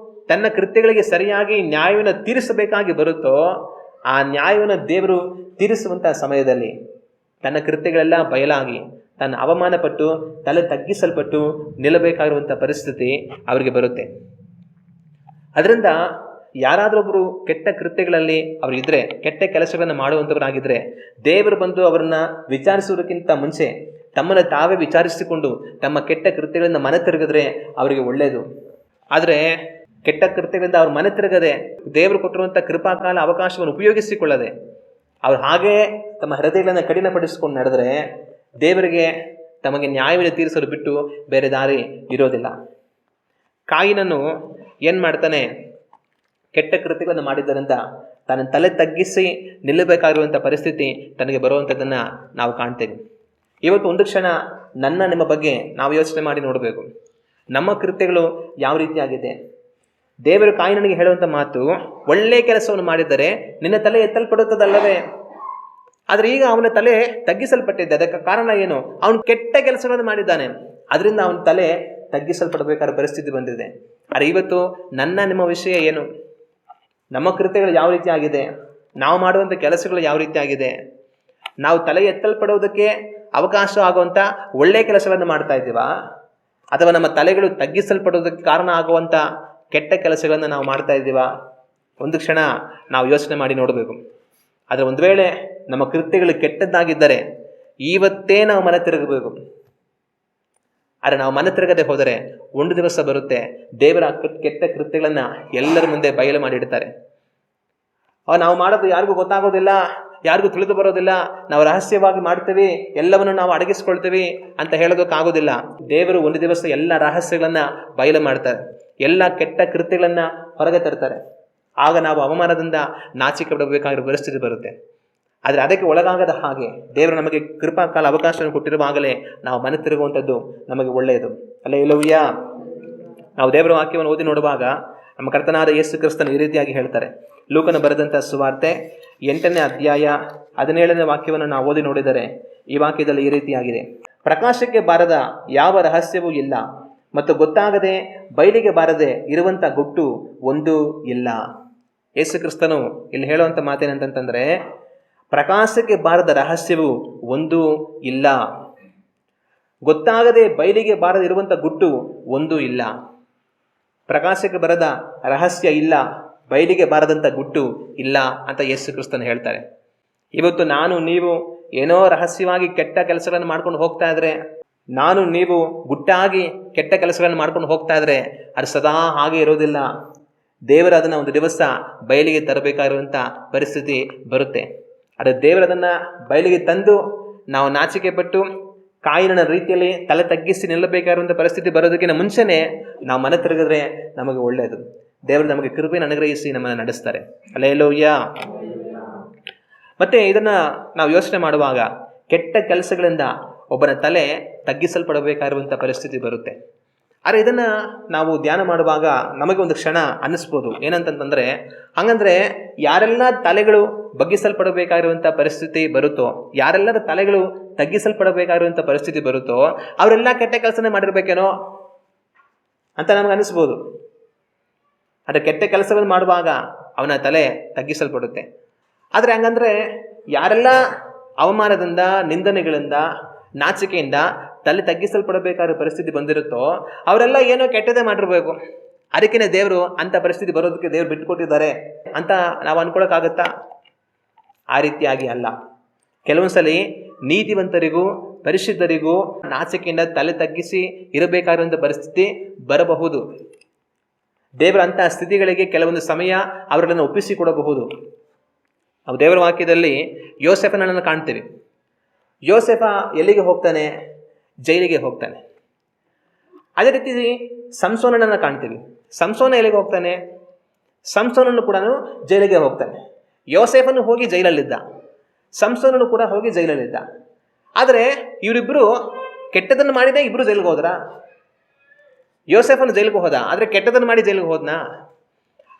ತನ್ನ ಕೃತ್ಯಗಳಿಗೆ ಸರಿಯಾಗಿ ನ್ಯಾಯವನ್ನು ತೀರಿಸಬೇಕಾಗಿ ಬರುತ್ತೋ, ಆ ನ್ಯಾಯವನ್ನು ದೇವರು ತೀರಿಸುವಂಥ ಸಮಯದಲ್ಲಿ ತನ್ನ ಕೃತ್ಯಗಳೆಲ್ಲ ಬಯಲಾಗಿ ತನ್ನ ಅವಮಾನಪಟ್ಟು ತಲೆ ತಗ್ಗಿಸಲ್ಪಟ್ಟು ನಿಲ್ಲಬೇಕಾಗಿರುವಂಥ ಪರಿಸ್ಥಿತಿ ಅವರಿಗೆ ಬರುತ್ತೆ. ಅದರಿಂದ ಯಾರಾದರೊಬ್ಬರು ಕೆಟ್ಟ ಕೃತ್ಯಗಳಲ್ಲಿ ಅವರಿದ್ದರೆ, ಕೆಟ್ಟ ಕೆಲಸಗಳನ್ನು ಮಾಡುವಂಥವರಾಗಿದ್ದರೆ, ದೇವರು ಬಂದು ಅವರನ್ನು ವಿಚಾರಿಸುವುದಕ್ಕಿಂತ ಮುಂಚೆ ತಮ್ಮನ್ನು ತಾವೇ ವಿಚಾರಿಸಿಕೊಂಡು ತಮ್ಮ ಕೆಟ್ಟ ಕೃತ್ಯಗಳಿಂದ ಮನ ತಿರುಗಿದ್ರೆ ಅವರಿಗೆ ಒಳ್ಳೆಯದು. ಆದರೆ ಕೆಟ್ಟ ಕೃತ್ಯಗಳಿಂದ ಅವ್ರ ಮನ ತಿರುಗದೆ ದೇವರು ಕೊಟ್ಟಿರುವಂಥ ಕೃಪಾಕಾಲ ಅವಕಾಶವನ್ನು ಉಪಯೋಗಿಸಿಕೊಳ್ಳದೆ ಅವ್ರು ಹಾಗೇ ತಮ್ಮ ಹೃದಯಗಳನ್ನು ಕಠಿಣಪಡಿಸಿಕೊಂಡು ನಡೆದರೆ ದೇವರಿಗೆ ತಮಗೆ ನ್ಯಾಯವನ್ನು ತೀರಿಸಲು ಬಿಟ್ಟು ಬೇರೆ ದಾರಿ ಇರೋದಿಲ್ಲ. ಕಾಯಿನನ್ನು ಏನು ಮಾಡ್ತಾನೆ? ಕೆಟ್ಟ ಕೃತ್ಯಗಳನ್ನು ಮಾಡಿದ್ದರಿಂದ ತನ್ನ ತಲೆ ತಗ್ಗಿಸಿ ನಿಲ್ಲಬೇಕಾಗಿರುವಂಥ ಪರಿಸ್ಥಿತಿ ತನಗೆ ಬರುವಂಥದ್ದನ್ನು ನಾವು ಕಾಣ್ತೇವೆ. ಇವತ್ತು ಒಂದು ಕ್ಷಣ ನಿಮ್ಮ ಬಗ್ಗೆ ನಾವು ಯೋಚನೆ ಮಾಡಿ ನೋಡಬೇಕು. ನಮ್ಮ ಕೃತ್ಯಗಳು ಯಾವ ರೀತಿಯಾಗಿದೆ? ದೇವರು ಕಾಯಿನನಿಗೆ ಹೇಳುವಂಥ ಮಾತು, ಒಳ್ಳೆಯ ಕೆಲಸವನ್ನು ಮಾಡಿದರೆ ನಿನ್ನ ತಲೆ ಎತ್ತಲ್ಪಡುತ್ತದಲ್ಲವೇ? ಆದರೆ ಈಗ ಅವನ ತಲೆ ತಗ್ಗಿಸಲ್ಪಟ್ಟಿದೆ. ಅದಕ್ಕೆ ಕಾರಣ ಏನು? ಅವನು ಕೆಟ್ಟ ಕೆಲಸಗಳನ್ನು ಮಾಡಿದ್ದಾನೆ, ಅದರಿಂದ ಅವನ ತಲೆ ತಗ್ಗಿಸಲ್ಪಡಬೇಕಾದ ಪರಿಸ್ಥಿತಿ ಬಂದಿದೆ. ಆದರೆ ಇವತ್ತು ನಿಮ್ಮ ವಿಷಯ ಏನು? ನಮ್ಮ ಕೃತ್ಯಗಳು ಯಾವ ರೀತಿ ಆಗಿದೆ? ನಾವು ಮಾಡುವಂಥ ಕೆಲಸಗಳು ಯಾವ ರೀತಿ ಆಗಿದೆ? ನಾವು ತಲೆ ಎತ್ತಲ್ಪಡೋದಕ್ಕೆ ಅವಕಾಶ ಆಗುವಂಥ ಒಳ್ಳೆಯ ಕೆಲಸಗಳನ್ನು ಮಾಡ್ತಾ ಇದ್ದೀವಾ, ಅಥವಾ ನಮ್ಮ ತಲೆಗಳು ತಗ್ಗಿಸಲ್ಪಡೋದಕ್ಕೆ ಕಾರಣ ಆಗುವಂಥ ಕೆಟ್ಟ ಕೆಲಸಗಳನ್ನು ನಾವು ಮಾಡ್ತಾ ಇದ್ದೀವಾ? ಒಂದು ಕ್ಷಣ ನಾವು ಯೋಚನೆ ಮಾಡಿ ನೋಡಬೇಕು. ಆದರೆ ಒಂದು ವೇಳೆ ನಮ್ಮ ಕೃತ್ಯಗಳು ಕೆಟ್ಟದ್ದಾಗಿದ್ದರೆ ಇವತ್ತೇ ನಾವು ಮನ ತಿರುಗಬೇಕು. ಆದರೆ ನಾವು ಮನ ತಿರುಗದೆ ಹೋದರೆ ಒಂದು ದಿವಸ ಬರುತ್ತೆ, ದೇವರ ಕೆಟ್ಟ ಕೃತ್ಯಗಳನ್ನು ಎಲ್ಲರ ಮುಂದೆ ಬಯಲು ಮಾಡಿಡ್ತಾರೆ. ನಾವು ಮಾಡೋದು ಯಾರಿಗೂ ಗೊತ್ತಾಗೋದಿಲ್ಲ, ಯಾರಿಗೂ ತಿಳಿದು ಬರೋದಿಲ್ಲ, ನಾವು ರಹಸ್ಯವಾಗಿ ಮಾಡ್ತೀವಿ, ಎಲ್ಲವನ್ನು ನಾವು ಅಡಗಿಸ್ಕೊಳ್ತೀವಿ ಅಂತ ಹೇಳೋದಕ್ಕಾಗೋದಿಲ್ಲ. ದೇವರು ಒಂದು ದಿವಸ ಎಲ್ಲ ರಹಸ್ಯಗಳನ್ನು ಬಯಲು ಮಾಡ್ತಾರೆ, ಎಲ್ಲ ಕೆಟ್ಟ ಕೃತ್ಯಗಳನ್ನು ಹೊರಗೆ ತರ್ತಾರೆ. ಆಗ ನಾವು ಅವಮಾನದಿಂದ ನಾಚಿಕೆ ಬಿಡಬೇಕಾಗಿರೋ ಪರಿಸ್ಥಿತಿ ಬರುತ್ತೆ. ಆದರೆ ಅದಕ್ಕೆ ಒಳಗಾಗದ ಹಾಗೆ ದೇವರು ನಮಗೆ ಕೃಪಾಕಾಲ ಅವಕಾಶವನ್ನು ಕೊಟ್ಟಿರುವಾಗಲೇ ನಾವು ಮನೆ ತಿರುಗುವಂಥದ್ದು ನಮಗೆ ಒಳ್ಳೆಯದು. ಹಲ್ಲೆಲೂಯಾ. ನಾವು ದೇವರ ವಾಕ್ಯವನ್ನು ಓದಿ ನೋಡುವಾಗ ನಮ್ಮ ಕರ್ತನಾದ ಯೇಸು ಕ್ರಿಸ್ತನು ಈ ರೀತಿಯಾಗಿ ಹೇಳ್ತಾರೆ. ಲೂಕನ ಬರೆದಂಥ ಸುವಾರ್ತೆ 8ನೇ ಅಧ್ಯಾಯ 17ನೇ ವಾಕ್ಯವನ್ನು ನಾವು ಓದಿ ನೋಡಿದರೆ ಈ ವಾಕ್ಯದಲ್ಲಿ ಈ ರೀತಿಯಾಗಿದೆ: ಪ್ರಕಾಶಕ್ಕೆ ಬಾರದ ಯಾವ ರಹಸ್ಯವೂ ಇಲ್ಲ, ಮತ್ತು ಗೊತ್ತಾಗದೆ ಬಯಲಿಗೆ ಬಾರದೆ ಇರುವಂಥ ಗುಟ್ಟು ಒಂದೂ ಇಲ್ಲ. ಯೇಸು ಕ್ರಿಸ್ತನು ಇಲ್ಲಿ ಹೇಳುವಂಥ ಮಾತೇನಂತಂದರೆ, ಪ್ರಕಾಶಕ್ಕೆ ಬಾರದ ರಹಸ್ಯವು ಒಂದೂ ಇಲ್ಲ, ಗೊತ್ತಾಗದೆ ಬಯಲಿಗೆ ಬಾರದೆ ಇರುವಂಥ ಗುಟ್ಟು ಒಂದೂ ಇಲ್ಲ. ಪ್ರಕಾಶಕ್ಕೆ ಬರದ ರಹಸ್ಯ ಇಲ್ಲ, ಬಯಲಿಗೆ ಬಾರದಂಥ ಗುಟ್ಟು ಇಲ್ಲ ಅಂತ ಯೇಸು ಕ್ರಿಸ್ತನು ಹೇಳ್ತಾರೆ. ಇವತ್ತು ನಾನು ನೀವು ಏನೋ ರಹಸ್ಯವಾಗಿ ಕೆಟ್ಟ ಕೆಲಸಗಳನ್ನು ಮಾಡ್ಕೊಂಡು ಹೋಗ್ತಾ ಇದ್ರೆ, ನಾನು ನೀವು ಗುಟ್ಟಾಗಿ ಕೆಟ್ಟ ಕೆಲಸಗಳನ್ನು ಮಾಡ್ಕೊಂಡು ಹೋಗ್ತಾ ಇದ್ರೆ ಅದು ಸದಾ ಹಾಗೆ ಇರೋದಿಲ್ಲ. ದೇವರು ಅದನ್ನು ಒಂದು ದಿವಸ ಬಯಲಿಗೆ ತರಬೇಕಾಗಿರುವಂಥ ಪರಿಸ್ಥಿತಿ ಬರುತ್ತೆ. ಆದರೆ ದೇವರು ಅದನ್ನು ಬಯಲಿಗೆ ತಂದು ನಾವು ನಾಚಿಕೆ ಪಟ್ಟು ಕಾಯಿನ ರೀತಿಯಲ್ಲಿ ತಲೆ ತಗ್ಗಿಸಿ ನಿಲ್ಲಬೇಕಾಗಿರುವಂಥ ಪರಿಸ್ಥಿತಿ ಬರೋದಕ್ಕಿಂತ ಮುಂಚೆನೇ ನಾವು ಮನೆ ತಿರುಗಿದ್ರೆ ನಮಗೆ ಒಳ್ಳೆಯದು. ದೇವರು ನಮಗೆ ಕೃಪೆಯನ್ನು ಅನುಗ್ರಹಿಸಿ ನಮ್ಮನ್ನು ನಡೆಸ್ತಾರೆ. ಹಲ್ಲೆಲೂಯಾ. ಮತ್ತೆ ಇದನ್ನು ನಾವು ಯೋಚನೆ ಮಾಡುವಾಗ ಕೆಟ್ಟ ಕೆಲಸಗಳಿಂದ ಒಬ್ಬನ ತಲೆ ತಗ್ಗಿಸಲ್ಪಡಬೇಕಾಗಿರುವಂಥ ಪರಿಸ್ಥಿತಿ ಬರುತ್ತೆ. ಆದರೆ ಇದನ್ನು ನಾವು ಧ್ಯಾನ ಮಾಡುವಾಗ ನಮಗೆ ಒಂದು ಕ್ಷಣ ಅನ್ನಿಸ್ಬೋದು, ಏನಂತಂತಂದರೆ, ಹಂಗಂದರೆ ಯಾರೆಲ್ಲ ತಲೆಗಳು ಬಗ್ಗಿಸಲ್ಪಡಬೇಕಾಗಿರುವಂಥ ಪರಿಸ್ಥಿತಿ ಬರುತ್ತೋ, ಯಾರೆಲ್ಲರ ತಲೆಗಳು ತಗ್ಗಿಸಲ್ಪಡಬೇಕಾಗಿರುವಂಥ ಪರಿಸ್ಥಿತಿ ಬರುತ್ತೋ ಅವರೆಲ್ಲ ಕೆಟ್ಟ ಕೆಲಸನೇ ಮಾಡಿರ್ಬೇಕೇನೋ ಅಂತ ನಮಗೆ ಅನ್ನಿಸ್ಬೋದು. ಆದರೆ ಕೆಟ್ಟ ಕೆಲಸವನ್ನು ಮಾಡುವಾಗ ಅವನ ತಲೆ ತಗ್ಗಿಸಲ್ಪಡುತ್ತೆ. ಆದರೆ ಹಂಗಂದರೆ ಯಾರೆಲ್ಲ ಅವಮಾನದಿಂದ, ನಿಂದನೆಗಳಿಂದ, ನಾಚಿಕೆಯಿಂದ ತಲೆ ತಗ್ಗಿಸಲ್ಪಡಬೇಕಾದ ಪರಿಸ್ಥಿತಿ ಬಂದಿರುತ್ತೋ ಅವರೆಲ್ಲ ಏನೋ ಕೆಟ್ಟದೇ ಮಾಡಿರ್ಬೇಕು, ಅದಕ್ಕೇ ದೇವರು ಅಂಥ ಪರಿಸ್ಥಿತಿ ಬರೋದಕ್ಕೆ ದೇವರು ಬಿಟ್ಟುಕೊಟ್ಟಿದ್ದಾರೆ ಅಂತ ನಾವು ಅನ್ಕೊಳಕ್ಕಾಗತ್ತಾ? ಆ ರೀತಿಯಾಗಿ ಅಲ್ಲ. ಕೆಲವೊಂದ್ಸಲ ನೀತಿವಂತರಿಗೂ ಪರಿಶುದ್ಧರಿಗೂ ನಾಚಿಕೆಯಿಂದ ತಲೆ ತಗ್ಗಿಸಿ ಇರಬೇಕಾಗಿರುವಂಥ ಪರಿಸ್ಥಿತಿ ಬರಬಹುದು. ದೇವರ ಅಂತಹ ಸ್ಥಿತಿಗಳಿಗೆ ಕೆಲವೊಂದು ಸಮಯ ಅವರನ್ನು ಒಪ್ಪಿಸಿಕೊಡಬಹುದು. ನಾವು ದೇವರ ವಾಕ್ಯದಲ್ಲಿ ಯೋಸೇಫನನ್ನು ಕಾಣ್ತೀವಿ. ಯೋಸೇಫ ಎಲ್ಲಿಗೆ ಹೋಗ್ತಾನೆ? ಜೈಲಿಗೆ ಹೋಗ್ತಾನೆ. ಅದೇ ರೀತಿ ಸಂಸೋನನನ್ನು ಕಾಣ್ತೀವಿ. ಸಂಸೋನ ಎಲ್ಲಿಗೆ ಹೋಗ್ತಾನೆ? ಸಂಸೋನನ್ನು ಕೂಡ ಜೈಲಿಗೆ ಹೋಗ್ತಾನೆ. ಯೋಸೇಫನು ಹೋಗಿ ಜೈಲಲ್ಲಿದ್ದ, ಸಂಸೋನನು ಕೂಡ ಹೋಗಿ ಜೈಲಲ್ಲಿದ್ದ. ಆದರೆ ಇವರಿಬ್ಬರು ಕೆಟ್ಟದನ್ನು ಮಾಡಿದೆ, ಇಬ್ಬರು ಜೈಲಿಗೆ ಹೋದ್ರ? ಯೋಸೇಫನು ಜೈಲಿಗೆ ಹೋದ, ಆದರೆ ಕೆಟ್ಟದನ್ನು ಮಾಡಿ ಜೈಲಿಗೆ ಹೋದ್ನಾ?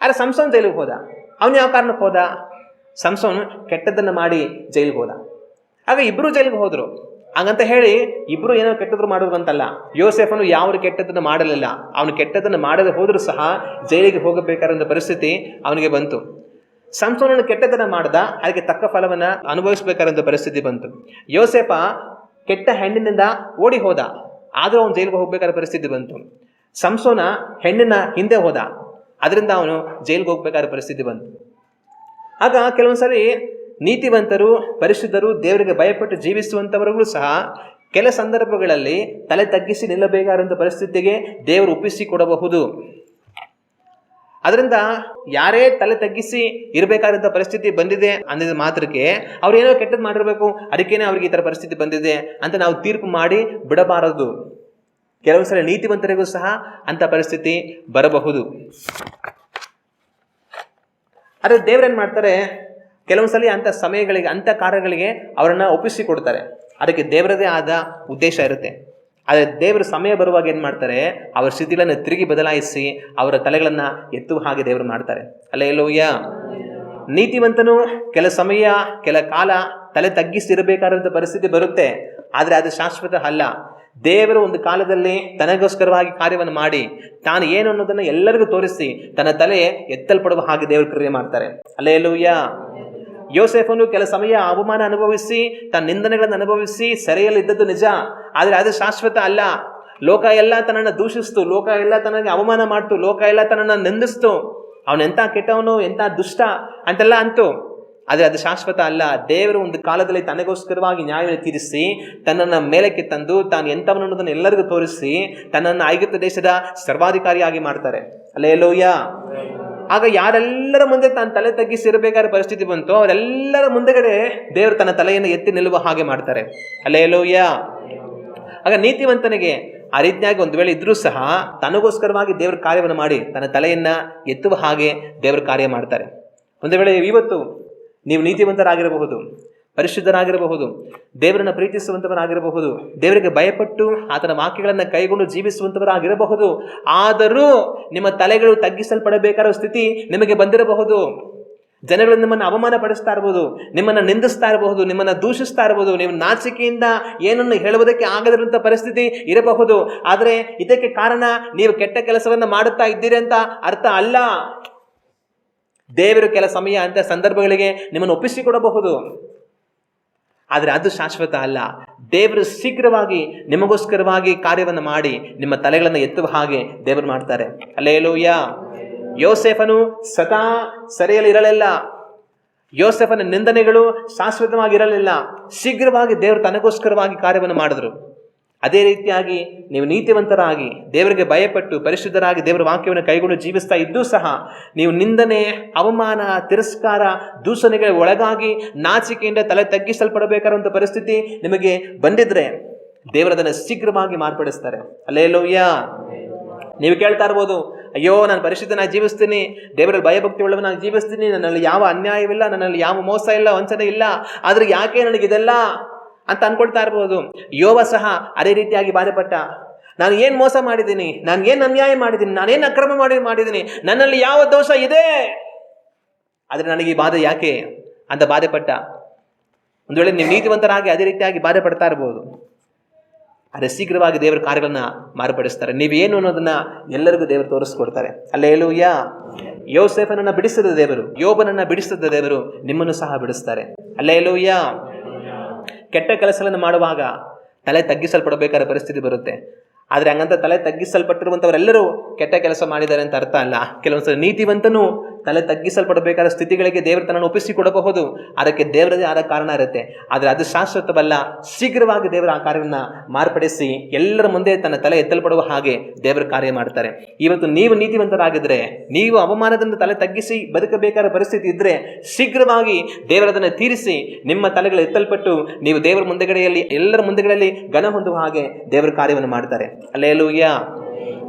ಆದರೆ ಸಂಸೋನ್ ಜೈಲಿಗೆ ಹೋದ. ಅವನು ಯಾವ ಕಾರಣಕ್ಕೆ ಹೋದ? ಸಂಸೋನ್ ಕೆಟ್ಟದ್ದನ್ನು ಮಾಡಿ ಜೈಲಿಗೆ ಹೋದ. ಆಗ ಇಬ್ಬರು ಜೈಲಿಗೆ ಹೋದರು. ಹಾಗಂತ ಹೇಳಿ ಇಬ್ಬರು ಏನೋ ಕೆಟ್ಟದ್ರು ಮಾಡಿದ್ರು ಅಂತಲ್ಲ. ಯೋಸೇಫನು ಯಾವ ಕೆಟ್ಟದ್ದನ್ನು ಮಾಡಲಿಲ್ಲ. ಅವನು ಕೆಟ್ಟದ್ದನ್ನು ಮಾಡದೆ ಹೋದರೂ ಸಹ ಜೈಲಿಗೆ ಹೋಗಬೇಕಾದ ಪರಿಸ್ಥಿತಿ ಅವನಿಗೆ ಬಂತು. ಸಂಸೋನನ್ನು ಕೆಟ್ಟದ್ದನ್ನು ಮಾಡ್ದ, ಅದಕ್ಕೆ ತಕ್ಕ ಫಲವನ್ನು ಅನುಭವಿಸಬೇಕಾದ ಪರಿಸ್ಥಿತಿ ಬಂತು. ಯೋಸೇಫ ಕೆಟ್ಟ ಹೆಣ್ಣಿನಿಂದ ಓಡಿ ಹೋದ, ಆದರೂ ಅವನು ಜೈಲಿಗೆ ಹೋಗಬೇಕಾದ ಪರಿಸ್ಥಿತಿ ಬಂತು. ಸಂಸೋನ ಹೆಣ್ಣಿನ ಹಿಂದೆ ಹೋದ, ಅದರಿಂದ ಅವನು ಜೈಲಿಗೆ ಹೋಗಬೇಕಾದ ಪರಿಸ್ಥಿತಿ ಬಂತು. ಆಗ ಕೆಲವೊಂದ್ಸರಿ ನೀತಿವಂತರು, ಪರಿಶುದ್ಧರು, ದೇವರಿಗೆ ಭಯಪಟ್ಟು ಜೀವಿಸುವಂಥವರುಗಳು ಸಹ ಕೆಲ ಸಂದರ್ಭಗಳಲ್ಲಿ ತಲೆ ತಗ್ಗಿಸಿ ನಿಲ್ಲಬೇಕಾದಂಥ ಪರಿಸ್ಥಿತಿಗೆ ದೇವರು ಒಪ್ಪಿಸಿಕೊಡಬಹುದು. ಅದರಿಂದ ಯಾರೇ ತಲೆ ತಗ್ಗಿಸಿ ಇರಬೇಕಾದಂಥ ಪರಿಸ್ಥಿತಿ ಬಂದಿದೆ ಅಂದಿದ ಮಾತ್ರಕ್ಕೆ ಅವ್ರೇನೋ ಕೆಟ್ಟದ್ದು ಮಾಡಿರಬೇಕು, ಅದಕ್ಕೇನೆ ಅವ್ರಿಗೆ ಈ ಥರ ಪರಿಸ್ಥಿತಿ ಬಂದಿದೆ ಅಂತ ನಾವು ತೀರ್ಪು ಮಾಡಿ ಬಿಡಬಾರದು. ಕೆಲವು ಸಲ ನೀತಿವಂತರಿಗೂ ಸಹ ಅಂಥ ಪರಿಸ್ಥಿತಿ ಬರಬಹುದು. ಆದರೆ ದೇವರೇನು ಮಾಡ್ತಾರೆ? ಕೆಲವೊಂದು ಸಲ ಅಂಥ ಸಮಯಗಳಿಗೆ, ಅಂಥ ಕಾರ್ಯಗಳಿಗೆ ಅವರನ್ನು ಒಪ್ಪಿಸಿಕೊಡ್ತಾರೆ. ಅದಕ್ಕೆ ದೇವರದೇ ಆದ ಉದ್ದೇಶ ಇರುತ್ತೆ. ಆದರೆ ದೇವರು ಸಮಯ ಬರುವಾಗ ಏನು ಮಾಡ್ತಾರೆ? ಅವರ ಸ್ಥಿತಿಗಳನ್ನು ತಿರುಗಿ ಬದಲಾಯಿಸಿ ಅವರ ತಲೆಗಳನ್ನು ಎತ್ತುವ ಹಾಗೆ ದೇವರು ಮಾಡ್ತಾರೆ. ಹಲ್ಲೆಲೂಯಾ. ನೀತಿವಂತನು ಕೆಲ ಸಮಯ, ಕೆಲ ಕಾಲ ತಲೆ ತಗ್ಗಿಸಿರಬೇಕಾದಂಥ ಪರಿಸ್ಥಿತಿ ಬರುತ್ತೆ, ಆದರೆ ಅದು ಶಾಶ್ವತ ಅಲ್ಲ. ದೇವರು ಒಂದು ಕಾಲದಲ್ಲಿ ತನಗೋಸ್ಕರವಾಗಿ ಕಾರ್ಯವನ್ನು ಮಾಡಿ ತಾನು ಏನು ಅನ್ನೋದನ್ನು ಎಲ್ಲರಿಗೂ ತೋರಿಸಿ ತನ್ನ ತಲೆ ಎತ್ತಲ್ಪಡುವ ಹಾಗೆ ದೇವರು ಕ್ರಿಯೆ ಮಾಡ್ತಾರೆ. ಹಲ್ಲೆಲೂಯಾ. ಯೋಸೇಫನು ಕೆಲ ಸಮಯ ಅವಮಾನ ಅನುಭವಿಸಿ, ತನ್ನ ನಿಂದನೆಗಳನ್ನು ಅನುಭವಿಸಿ ಸೆರೆಯಲ್ಲಿದ್ದದ್ದು ನಿಜ, ಆದರೆ ಅದು ಶಾಶ್ವತ ಅಲ್ಲ. ಲೋಕ ಎಲ್ಲ ತನ್ನನ್ನು ದೂಷಿಸ್ತು, ಲೋಕ ಎಲ್ಲ ತನಗೆ ಅವಮಾನ ಮಾಡ್ತು, ಲೋಕ ಎಲ್ಲ ತನ್ನನ್ನು ನಿಂದಿಸ್ತು, ಅವನೆಂಥ ಕೆಟ್ಟವನು, ಎಂಥ ದುಷ್ಟ ಅಂತೆಲ್ಲ ಅಂತು, ಆದರೆ ಅದು ಶಾಶ್ವತ ಅಲ್ಲ. ದೇವರು ಒಂದು ಕಾಲದಲ್ಲಿ ತನಗೋಸ್ಕರವಾಗಿ ನ್ಯಾಯವನ್ನು ತೀರಿಸಿ ತನ್ನನ್ನು ಮೇಲಕ್ಕೆ ತಂದು ತಾನು ಎಂಥವನು ಅನ್ನೋದನ್ನು ಎಲ್ಲರಿಗೂ ತೋರಿಸಿ ತನ್ನನ್ನು ಐಗುಪ್ತ ದೇಶದ ಸರ್ವಾಧಿಕಾರಿಯಾಗಿ ಮಾಡ್ತಾರೆ. ಹಲ್ಲೆಲೂಯಾ. ಆಗ ಯಾರೆಲ್ಲರ ಮುಂದೆ ತಾನು ತಲೆ ತಗ್ಗಿಸಿರಬೇಕಾದ ಪರಿಸ್ಥಿತಿ ಬಂತು, ಅವರೆಲ್ಲರ ಮುಂದೆಗಡೆ ದೇವರು ತನ್ನ ತಲೆಯನ್ನು ಎತ್ತಿ ನಿಲ್ಲುವ ಹಾಗೆ ಮಾಡ್ತಾರೆ. ಹಲ್ಲೆಲೂಯಾ. ಆಗ ನೀತಿವಂತನಿಗೆ ಆ ರೀತಿಯಾಗಿ ಒಂದು ವೇಳೆ ಇದ್ರೂ ಸಹ ತನಗೋಸ್ಕರವಾಗಿ ದೇವರ ಕಾರ್ಯವನ್ನು ಮಾಡಿ ತನ್ನ ತಲೆಯನ್ನು ಎತ್ತುವ ಹಾಗೆ ದೇವರ ಕಾರ್ಯ ಮಾಡ್ತಾರೆ. ಒಂದು ವೇಳೆ ಇವತ್ತು ನೀವು ನೀತಿವಂತರಾಗಿರಬಹುದು, ಪರಿಶುದ್ಧರಾಗಿರಬಹುದು, ದೇವರನ್ನು ಪ್ರೀತಿಸುವಂಥವರಾಗಿರಬಹುದು, ದೇವರಿಗೆ ಭಯಪಟ್ಟು ಆತನ ವಾಕ್ಯಗಳನ್ನು ಕೈಗೊಂಡು ಜೀವಿಸುವಂಥವರಾಗಿರಬಹುದು. ಆದರೂ ನಿಮ್ಮ ತಲೆಗಳು ತಗ್ಗಿಸಲ್ಪಡಬೇಕಾದ ಸ್ಥಿತಿ ನಿಮಗೆ ಬಂದಿರಬಹುದು. ಜನಗಳು ನಿಮ್ಮನ್ನು ಅವಮಾನ ಪಡಿಸ್ತಾ ಇರಬಹುದು, ನಿಮ್ಮನ್ನು ನಿಂದಿಸ್ತಾ ಇರಬಹುದು, ನಿಮ್ಮನ್ನು ದೂಷಿಸ್ತಾ ಇರಬಹುದು, ನೀವು ನಾಚಿಕೆಯಿಂದ ಏನನ್ನು ಹೇಳುವುದಕ್ಕೆ ಆಗದಿರುವಂಥ ಪರಿಸ್ಥಿತಿ ಇರಬಹುದು. ಆದರೆ ಇದಕ್ಕೆ ಕಾರಣ ನೀವು ಕೆಟ್ಟ ಕೆಲಸವನ್ನು ಮಾಡುತ್ತಾ ಇದ್ದೀರಿ ಅಂತ ಅರ್ಥ ಅಲ್ಲ. ದೇವರು ಕೆಲ ಸಮಯ ಅಂತ ಸಂದರ್ಭಗಳಿಗೆ ನಿಮ್ಮನ್ನು ಒಪ್ಪಿಸಿಕೊಡಬಹುದು, ಆದರೆ ಅದು ಶಾಶ್ವತ ಅಲ್ಲ. ದೇವರು ಶೀಘ್ರವಾಗಿ ನಿಮಗೋಸ್ಕರವಾಗಿ ಕಾರ್ಯವನ್ನು ಮಾಡಿ ನಿಮ್ಮ ತಲೆಗಳನ್ನು ಎತ್ತುವ ಹಾಗೆ ದೇವರು ಮಾಡ್ತಾರೆ. ಹಲ್ಲೆಲೂಯಾ. ಯೋಸೇಫನು ಸದಾ ಸೆರೆಯಲ್ಲಿರಲಿಲ್ಲ. ಯೋಸೇಫನ ನಿಂದನೆಗಳು ಶಾಶ್ವತವಾಗಿರಲಿಲ್ಲ. ಶೀಘ್ರವಾಗಿ ದೇವರು ತನಗೋಸ್ಕರವಾಗಿ ಕಾರ್ಯವನ್ನು ಮಾಡಿದ್ರು. ಅದೇ ರೀತಿಯಾಗಿ ನೀವು ನೀತಿವಂತರಾಗಿ ದೇವರಿಗೆ ಭಯಪಟ್ಟು ಪರಿಶುದ್ಧರಾಗಿ ದೇವರ ವಾಕ್ಯವನ್ನು ಕೈಗೊಂಡು ಜೀವಿಸ್ತಾ ಇದ್ದೂ ಸಹ ನೀವು ನಿಂದನೆ, ಅವಮಾನ, ತಿರಸ್ಕಾರ, ದೂಷಣೆಗೆ ಒಳಗಾಗಿ ನಾಚಿಕೆಯಿಂದ ತಲೆ ತಗ್ಗಿಸಲ್ಪಡಬೇಕಾದಂಥ ಪರಿಸ್ಥಿತಿ ನಿಮಗೆ ಬಂದಿದ್ರೆ ದೇವರದನ್ನು ಶೀಘ್ರವಾಗಿ ಮಾರ್ಪಡಿಸ್ತಾರೆ. ಹಲ್ಲೆಲೂಯಾ. ನೀವು ಕೇಳ್ತಾ ಇರ್ಬೋದು, ಅಯ್ಯೋ ನಾನು ಪರಿಶುದ್ಧನಾಗಿ ಜೀವಿಸ್ತೀನಿ, ದೇವರಲ್ಲಿ ಭಯಭಕ್ತಿ ಉಳ್ಳವನಾಗಿ ಜೀವಿಸ್ತೀನಿ, ನನ್ನಲ್ಲಿ ಯಾವ ಅನ್ಯಾಯವಿಲ್ಲ, ನನ್ನಲ್ಲಿ ಯಾವ ಮೋಸ ಇಲ್ಲ, ವಂಚನೆ ಇಲ್ಲ, ಆದರೆ ಯಾಕೆ ನನಗಿದೆಲ್ಲ ಅಂತ ಅನ್ಕೊಳ್ತಾ ಇರ್ಬೋದು. ಯೋಬ ಸಹ ಅದೇ ರೀತಿಯಾಗಿ ಬಾಧೆಪಟ್ಟ. ನಾನು ಏನು ಮೋಸ ಮಾಡಿದ್ದೀನಿ, ನಾನು ಏನು ಅನ್ಯಾಯ ಮಾಡಿದ್ದೀನಿ, ನಾನೇನು ಅಕ್ರಮ ಮಾಡಿದ್ದೀನಿ, ನನ್ನಲ್ಲಿ ಯಾವ ದೋಷ ಇದೆ, ಆದರೆ ನನಗೆ ಈ ಬಾಧೆ ಯಾಕೆ ಅಂತ ಬಾಧೆ ಪಟ್ಟ. ಒಂದು ವೇಳೆ ನೀವು ನೀತಿವಂತರಾಗಿ ಅದೇ ರೀತಿಯಾಗಿ ಬಾಧೆ ಪಡ್ತಾ ಇರ್ಬೋದು. ಆದರೆ ಶೀಘ್ರವಾಗಿ ದೇವರ ಕಾರ್ಯಗಳನ್ನ ಮಾರ್ಪಡಿಸ್ತಾರೆ. ನೀವೇನು ಅನ್ನೋದನ್ನ ಎಲ್ಲರಿಗೂ ದೇವರು ತೋರಿಸ್ಕೊಡ್ತಾರೆ. ಹಲ್ಲೆಲೂಯಾ. ಯೋಸೇಫನನ್ನ ಬಿಡಿಸಿದ ದೇವರು, ಯೋಬನನ್ನ ಬಿಡಿಸಿದ ದೇವರು ನಿಮ್ಮನ್ನು ಸಹ ಬಿಡಿಸ್ತಾರೆ. ಹಲ್ಲೆಲೂಯಾ. ಕೆಟ್ಟ ಕೆಲಸಗಳನ್ನು ಮಾಡುವಾಗ ತಲೆ ತಗ್ಗಿಸಲ್ಪಡಬೇಕಾದ ಪರಿಸ್ಥಿತಿ ಬರುತ್ತೆ. ಆದರೆ ಹಂಗಂತ ತಲೆ ತಗ್ಗಿಸಲ್ಪಟ್ಟಿರುವಂಥವರೆಲ್ಲರೂ ಕೆಟ್ಟ ಕೆಲಸ ಮಾಡಿದ್ದಾರೆ ಅಂತ ಅರ್ಥ ಅಲ್ಲ. ಕೆಲವೊಂದ್ಸಲ ನೀತಿವಂತನು ತಲೆ ತಗ್ಗಿಸಲ್ಪಡಬೇಕಾದ ಸ್ಥಿತಿಗಳಿಗೆ ದೇವರು ತನ್ನನ್ನು ಒಪ್ಪಿಸಿಕೊಡಬಹುದು. ಅದಕ್ಕೆ ದೇವರದೇ ಆದ ಕಾರಣ ಇರುತ್ತೆ. ಆದರೆ ಅದು ಶಾಶ್ವತವಲ್ಲ. ಶೀಘ್ರವಾಗಿ ದೇವರ ಆ ಕಾರ್ಯವನ್ನು ಮಾರ್ಪಡಿಸಿ ಎಲ್ಲರ ಮುಂದೆ ತನ್ನ ತಲೆ ಎತ್ತಲ್ಪಡುವ ಹಾಗೆ ದೇವರ ಕಾರ್ಯ ಮಾಡ್ತಾರೆ. ಇವತ್ತು ನೀವು ನೀತಿವಂತರಾಗಿದ್ದರೆ, ನೀವು ಅವಮಾನದಿಂದ ತಲೆ ತಗ್ಗಿಸಿ ಬದುಕಬೇಕಾದ ಪರಿಸ್ಥಿತಿ ಇದ್ದರೆ, ಶೀಘ್ರವಾಗಿ ದೇವರದನ್ನು ತೀರಿಸಿ ನಿಮ್ಮ ತಲೆಗಳು ಎತ್ತಲ್ಪಟ್ಟು ನೀವು ದೇವರ ಮುಂದೆಗಡೆಯಲ್ಲಿ ಎಲ್ಲರ ಮುಂದೆಗಳಲ್ಲಿ ಘನ ಹೊಂದುವ ಹಾಗೆ ದೇವರ ಕಾರ್ಯವನ್ನು ಮಾಡ್ತಾರೆ. ಹಲ್ಲೆಲೂಯಾ.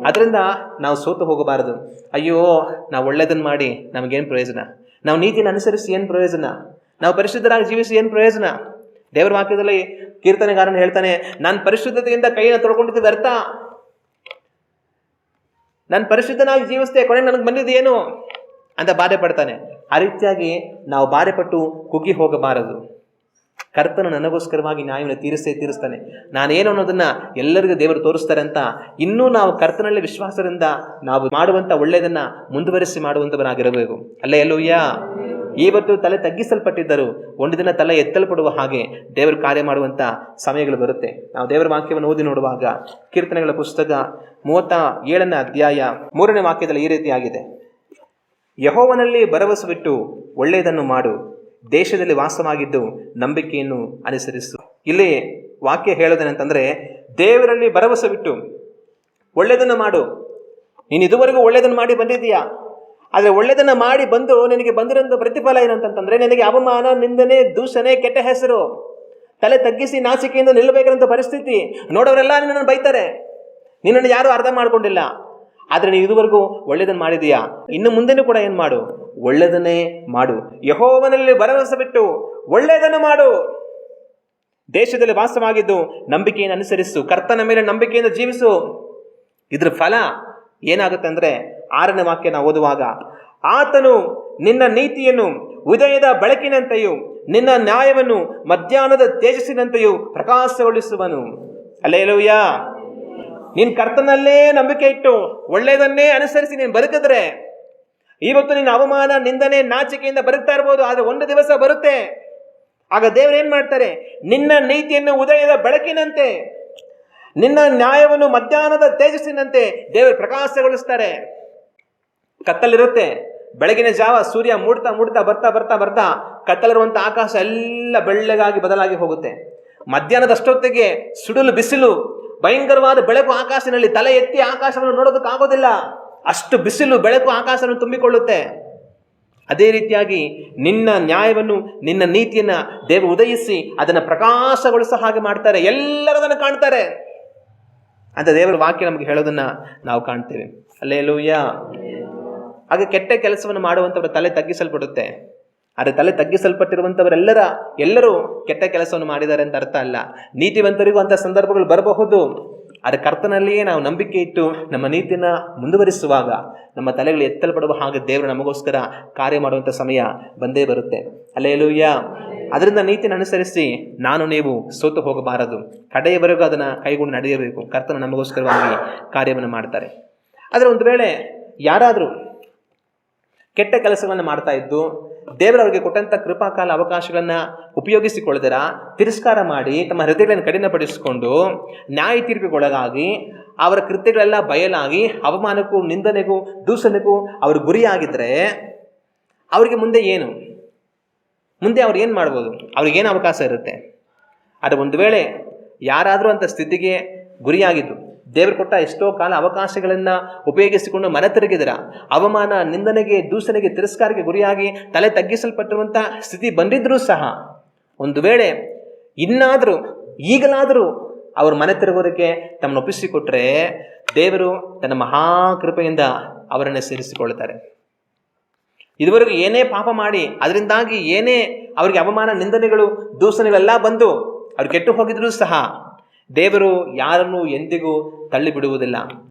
ಅದರಿಂದ ನಾವು ಸೋತು ಹೋಗಬಾರದು. ಅಯ್ಯೋ, ನಾವು ಒಳ್ಳೆಯದನ್ನು ಮಾಡಿ ನಮಗೇನು ಪ್ರಯೋಜನ, ನಾವು ನೀತಿಯನ್ನು ಅನುಸರಿಸಿ ಏನು ಪ್ರಯೋಜನ, ನಾವು ಪರಿಶುದ್ಧರಾಗಿ ಜೀವಿಸಿ ಏನು ಪ್ರಯೋಜನ. ದೇವರ ವಾಕ್ಯದಲ್ಲಿ ಕೀರ್ತನೆಗಾರನು ಹೇಳ್ತಾನೆ, ನಾನು ಪರಿಶುದ್ಧತೆಯಿಂದ ಕೈಯನ್ನು ತೊಳ್ಕೊಂಡಿದ್ದು ವ್ಯರ್ಥ, ನಾನು ಪರಿಶುದ್ಧನಾಗಿ ಜೀವಿಸ್ತೆ, ಕೊನೆ ನನಗೆ ಬಂದಿದ್ದೇನು ಅಂತ ಬಾಧೆ ಪಡ್ತಾನೆ. ಆ ರೀತಿಯಾಗಿ ನಾವು ಬಾಧೆ ಪಟ್ಟು ಕುಗ್ಗಿ ಹೋಗಬಾರದು. ಕರ್ತನು ನನಗೋಸ್ಕರವಾಗಿ ನ್ಯಾಯವನ್ನು ತೀರಿಸ್ತಾನೆ, ನಾನೇನು ಅನ್ನೋದನ್ನ ಎಲ್ಲರಿಗೂ ದೇವರು ತೋರಿಸ್ತಾರೆ ಅಂತ ಇನ್ನೂ ನಾವು ಕರ್ತನಲ್ಲಿ ವಿಶ್ವಾಸದಿಂದ ನಾವು ಮಾಡುವಂಥ ಒಳ್ಳೆಯದನ್ನ ಮುಂದುವರಿಸಿ ಮಾಡುವಂಥವರಾಗಿರಬೇಕು. ಹಲ್ಲೆಲೂಯಾ. ಇವತ್ತು ತಲೆ ತಗ್ಗಿಸಲ್ಪಟ್ಟಿದ್ದರು, ಒಂದು ದಿನ ತಲೆ ಎತ್ತಲ್ಪಡುವ ಹಾಗೆ ದೇವರು ಕಾರ್ಯ ಮಾಡುವಂಥ ಸಮಯಗಳು ಬರುತ್ತೆ. ನಾವು ದೇವರ ವಾಕ್ಯವನ್ನು ಓದಿ ನೋಡುವಾಗ ಕೀರ್ತನೆಗಳ ಪುಸ್ತಕ 37ನೇ ಅಧ್ಯಾಯ 3ನೇ ವಾಕ್ಯದಲ್ಲಿ ಈ ರೀತಿಯಾಗಿದೆ, ಯೆಹೋವನಲ್ಲಿ ಭರವಸವಿಟ್ಟು ಒಳ್ಳೆಯದನ್ನು ಮಾಡು, ದೇಶದಲ್ಲಿ ವಾಸವಾಗಿದ್ದು ನಂಬಿಕೆಯನ್ನು ಅನುಸರಿಸು. ಇಲ್ಲಿ ವಾಕ್ಯ ಹೇಳೋದೇನಂತಂದ್ರೆ, ದೇವರಲ್ಲಿ ಭರವಸವಿಟ್ಟು ಒಳ್ಳೆಯದನ್ನು ಮಾಡು. ನೀನು ಇದುವರೆಗೂ ಒಳ್ಳೆಯದನ್ನು ಮಾಡಿ ಬಂದಿದ್ದೀಯಾ, ಆದರೆ ಒಳ್ಳೆಯದನ್ನು ಮಾಡಿ ಬಂದು ನಿನಗೆ ಬಂದಿರೋಂಥ ಪ್ರತಿಫಲ ಏನಂತಂತಂದ್ರೆ ನಿನಗೆ ಅವಮಾನ, ನಿಂದನೆ, ದೂಷಣೆ, ಕೆಟ್ಟ ಹೆಸರು, ತಲೆ ತಗ್ಗಿಸಿ ನಾಚಿಕೆಯಿಂದ ನಿಲ್ಲಬೇಕಂತ ಪರಿಸ್ಥಿತಿ. ನೋಡೋರೆಲ್ಲ ನಿನ್ನನ್ನು ಬೈತಾರೆ, ನಿನ್ನನ್ನು ಯಾರೂ ಅರ್ಥ ಮಾಡ್ಕೊಂಡಿಲ್ಲ. ಆದರೆ ನೀವು ಇದುವರೆಗೂ ಒಳ್ಳೆಯದನ್ನು ಮಾಡಿದೀಯಾ, ಇನ್ನು ಮುಂದೆನೂ ಕೂಡ ಏನು ಮಾಡು, ಒಳ್ಳೆಯದನ್ನೇ ಮಾಡು. ಯೆಹೋವನಲ್ಲಿ ಭರವಸೆ ಬಿಟ್ಟು ಒಳ್ಳೆಯದನ್ನು ಮಾಡು, ದೇಶದಲ್ಲಿ ವಾಸವಾಗಿದ್ದು ನಂಬಿಕೆಯನ್ನು ಅನುಸರಿಸು, ಕರ್ತನ ಮೇಲೆ ನಂಬಿಕೆಯಿಂದ ಜೀವಿಸು. ಇದ್ರ ಫಲ ಏನಾಗುತ್ತೆ ಅಂದರೆ 6ನೇ ವಾಕ್ಯ ನಾವು ಓದುವಾಗ, ಆತನು ನಿನ್ನ ನೀತಿಯನ್ನು ಉದಯದ ಬೆಳಕಿನಂತೆಯೂ ನಿನ್ನ ನ್ಯಾಯವನ್ನು ಮಧ್ಯಾಹ್ನದ ತೇಜಸ್ಸಿನಂತೆಯೂ ಪ್ರಕಾಶಗೊಳಿಸುವನು. ಹಲ್ಲೆಲೂಯಾ. ನೀನು ಕರ್ತನಲ್ಲೇ ನಂಬಿಕೆ ಇಟ್ಟು ಒಳ್ಳೆಯದನ್ನೇ ಅನುಸರಿಸಿ ನೀನು ಬದುಕಿದ್ರೆ, ಇವತ್ತು ನಿನ್ನ ಅವಮಾನ, ನಿಂದನೆ, ನಾಚಿಕೆಯಿಂದ ಬದುಕ್ತಾ ಇರ್ಬೋದು, ಆದರೆ ಒಂದು ದಿವಸ ಬರುತ್ತೆ, ಆಗ ದೇವರು ಏನು ಮಾಡ್ತಾರೆ, ನಿನ್ನ ನೀತಿಯನ್ನು ಉದಯದ ಬೆಳಕಿನಂತೆ, ನಿನ್ನ ನ್ಯಾಯವನ್ನು ಮಧ್ಯಾಹ್ನದ ತೇಜಸ್ಸಿನಂತೆ ದೇವರು ಪ್ರಕಾಶಗೊಳಿಸ್ತಾರೆ. ಕತ್ತಲಿರುತ್ತೆ, ಬೆಳಗಿನ ಜಾವ ಸೂರ್ಯ ಮೂಡ್ತಾ ಮೂಡ್ತಾ ಬರ್ತಾ ಬರ್ತಾ ಬರ್ತಾ ಕತ್ತಲಿರುವಂಥ ಆಕಾಶ ಎಲ್ಲ ಬೆಳ್ಳಗಾಗಿ ಬದಲಾಗಿ ಹೋಗುತ್ತೆ. ಮಧ್ಯಾಹ್ನದಷ್ಟೊತ್ತಿಗೆ ಸುಡಲು ಬಿಸಿಲು, ಭಯಂಕರವಾದ ಬೆಳಕು ಆಕಾಶದಲ್ಲಿ, ತಲೆ ಎತ್ತಿ ಆಕಾಶವನ್ನು ನೋಡೋದಕ್ಕಾಗೋದಿಲ್ಲ, ಅಷ್ಟು ಬಿಸಿಲು ಬೆಳಕು ಆಕಾಶವನ್ನು ತುಂಬಿಕೊಳ್ಳುತ್ತೆ. ಅದೇ ರೀತಿಯಾಗಿ ನಿನ್ನ ನ್ಯಾಯವನ್ನು, ನಿನ್ನ ನೀತಿಯನ್ನು ದೇವರು ಉದಯಿಸಿ ಅದನ್ನು ಪ್ರಕಾಶಗೊಳಿಸೋ ಹಾಗೆ ಮಾಡ್ತಾರೆ, ಎಲ್ಲರದನ್ನು ಕಾಣ್ತಾರೆ ಅಂತ ದೇವರ ವಾಕ್ಯ ನಮಗೆ ಹೇಳೋದನ್ನ ನಾವು ಕಾಣ್ತೇವೆ. ಹಲ್ಲೆಲೂಯಾ. ಹಾಗೆ ಕೆಟ್ಟ ಕೆಲಸವನ್ನು ಮಾಡುವಂಥವ್ರ ತಲೆ ತಗ್ಗಿಸಲ್ಪಡುತ್ತೆ. ಆದರೆ ತಲೆ ತಗ್ಗಿಸಲ್ಪಟ್ಟಿರುವಂಥವರೆಲ್ಲರೂ ಕೆಟ್ಟ ಕೆಲಸವನ್ನು ಮಾಡಿದ್ದಾರೆ ಅಂತ ಅರ್ಥ ಅಲ್ಲ. ನೀತಿವಂತರಿಗೂ ಅಂಥ ಸಂದರ್ಭಗಳು ಬರಬಹುದು. ಆದರೆ ಕರ್ತನಲ್ಲಿಯೇ ನಾವು ನಂಬಿಕೆ ಇಟ್ಟು ನಮ್ಮ ನೀತಿಯನ್ನು ಮುಂದುವರಿಸುವಾಗ ನಮ್ಮ ತಲೆಗಳು ಎತ್ತಲ್ಪಡುವ ಹಾಗೆ ದೇವರು ನಮಗೋಸ್ಕರ ಕಾರ್ಯ ಮಾಡುವಂಥ ಸಮಯ ಬಂದೇ ಬರುತ್ತೆ. ಹಲ್ಲೆಲೂಯಾ. ಅದರಿಂದ ನೀತಿಯನ್ನು ಅನುಸರಿಸಿ ನಾನು ನೀವು ಸೋತು ಹೋಗಬಾರದು, ಕಡೆಯವರೆಗೂ ಅದನ್ನು ಕೈಗೊಂಡು ನಡೆಯಬೇಕು. ಕರ್ತನ ನಮಗೋಸ್ಕರವಾಗಿ ಕಾರ್ಯವನ್ನು ಮಾಡ್ತಾರೆ. ಆದರೆ ಒಂದು ವೇಳೆ ಯಾರಾದರೂ ಕೆಟ್ಟ ಕೆಲಸಗಳನ್ನು ಮಾಡ್ತಾ ಇದ್ದು ದೇವರವರಿಗೆ ಕೊಟ್ಟಂಥ ಕೃಪಾಕಾಲ ಅವಕಾಶಗಳನ್ನು ಉಪಯೋಗಿಸಿಕೊಳ್ಳದಿರ ತಿರಸ್ಕಾರ ಮಾಡಿ ತಮ್ಮ ಹೃದಯಗಳನ್ನು ಕಠಿಣಪಡಿಸಿಕೊಂಡು ನ್ಯಾಯ ತೀರ್ಪಿಗೊಳಗಾಗಿ ಅವರ ಕೃತ್ಯಗಳೆಲ್ಲ ಬಯಲಾಗಿ ಅವಮಾನಕ್ಕೂ, ನಿಂದನೆಗೂ, ದೂಷಣೆಗೂ ಅವರು ಗುರಿಯಾಗಿದ್ದರೆ ಅವರಿಗೆ ಮುಂದೆ ಏನು, ಮುಂದೆ ಅವ್ರು ಏನು ಮಾಡ್ಬೋದು, ಅವ್ರಿಗೇನು ಅವಕಾಶ ಇರುತ್ತೆ? ಆದರೆ ಒಂದು ವೇಳೆ ಯಾರಾದರೂ ಅಂಥ ಸ್ಥಿತಿಗೆ ಗುರಿಯಾಗಿದ್ದು ದೇವರು ಕೊಟ್ಟ ಎಷ್ಟೋ ಕಾಲ ಅವಕಾಶಗಳನ್ನು ಉಪಯೋಗಿಸಿಕೊಂಡು ಮನ ತಿರುಗಿದರ ಅವಮಾನ, ನಿಂದನೆಗೆ, ದೂಷಣೆಗೆ, ತಿರಸ್ಕಾರಕ್ಕೆ ಗುರಿಯಾಗಿ ತಲೆ ತಗ್ಗಿಸಲ್ಪಟ್ಟಿರುವಂಥ ಸ್ಥಿತಿ ಬಂದಿದ್ರೂ ಸಹ ಒಂದು ವೇಳೆ ಇನ್ನಾದರೂ ಈಗಲಾದರೂ ಅವರು ಮನೆ ತಿರುಗೋದಕ್ಕೆ ತಮ್ಮನ್ನು ಒಪ್ಪಿಸಿಕೊಟ್ರೆ ದೇವರು ತನ್ನ ಮಹಾಕೃಪೆಯಿಂದ ಅವರನ್ನು ಸೇರಿಸಿಕೊಳ್ತಾರೆ. ಇದುವರೆಗೂ ಏನೇ ಪಾಪ ಮಾಡಿ ಅದರಿಂದಾಗಿ ಏನೇ ಅವರಿಗೆ ಅವಮಾನ, ನಿಂದನೆಗಳು, ದೂಷಣೆಗಳೆಲ್ಲ ಬಂದು ಅವ್ರು ಕೆಟ್ಟು ಹೋಗಿದ್ರೂ ಸಹ ದೇವರು ಯಾರನ್ನು ಎಂದಿಗೂ ತಳ್ಳಿ ಬಿಡುವುದಿಲ್ಲ.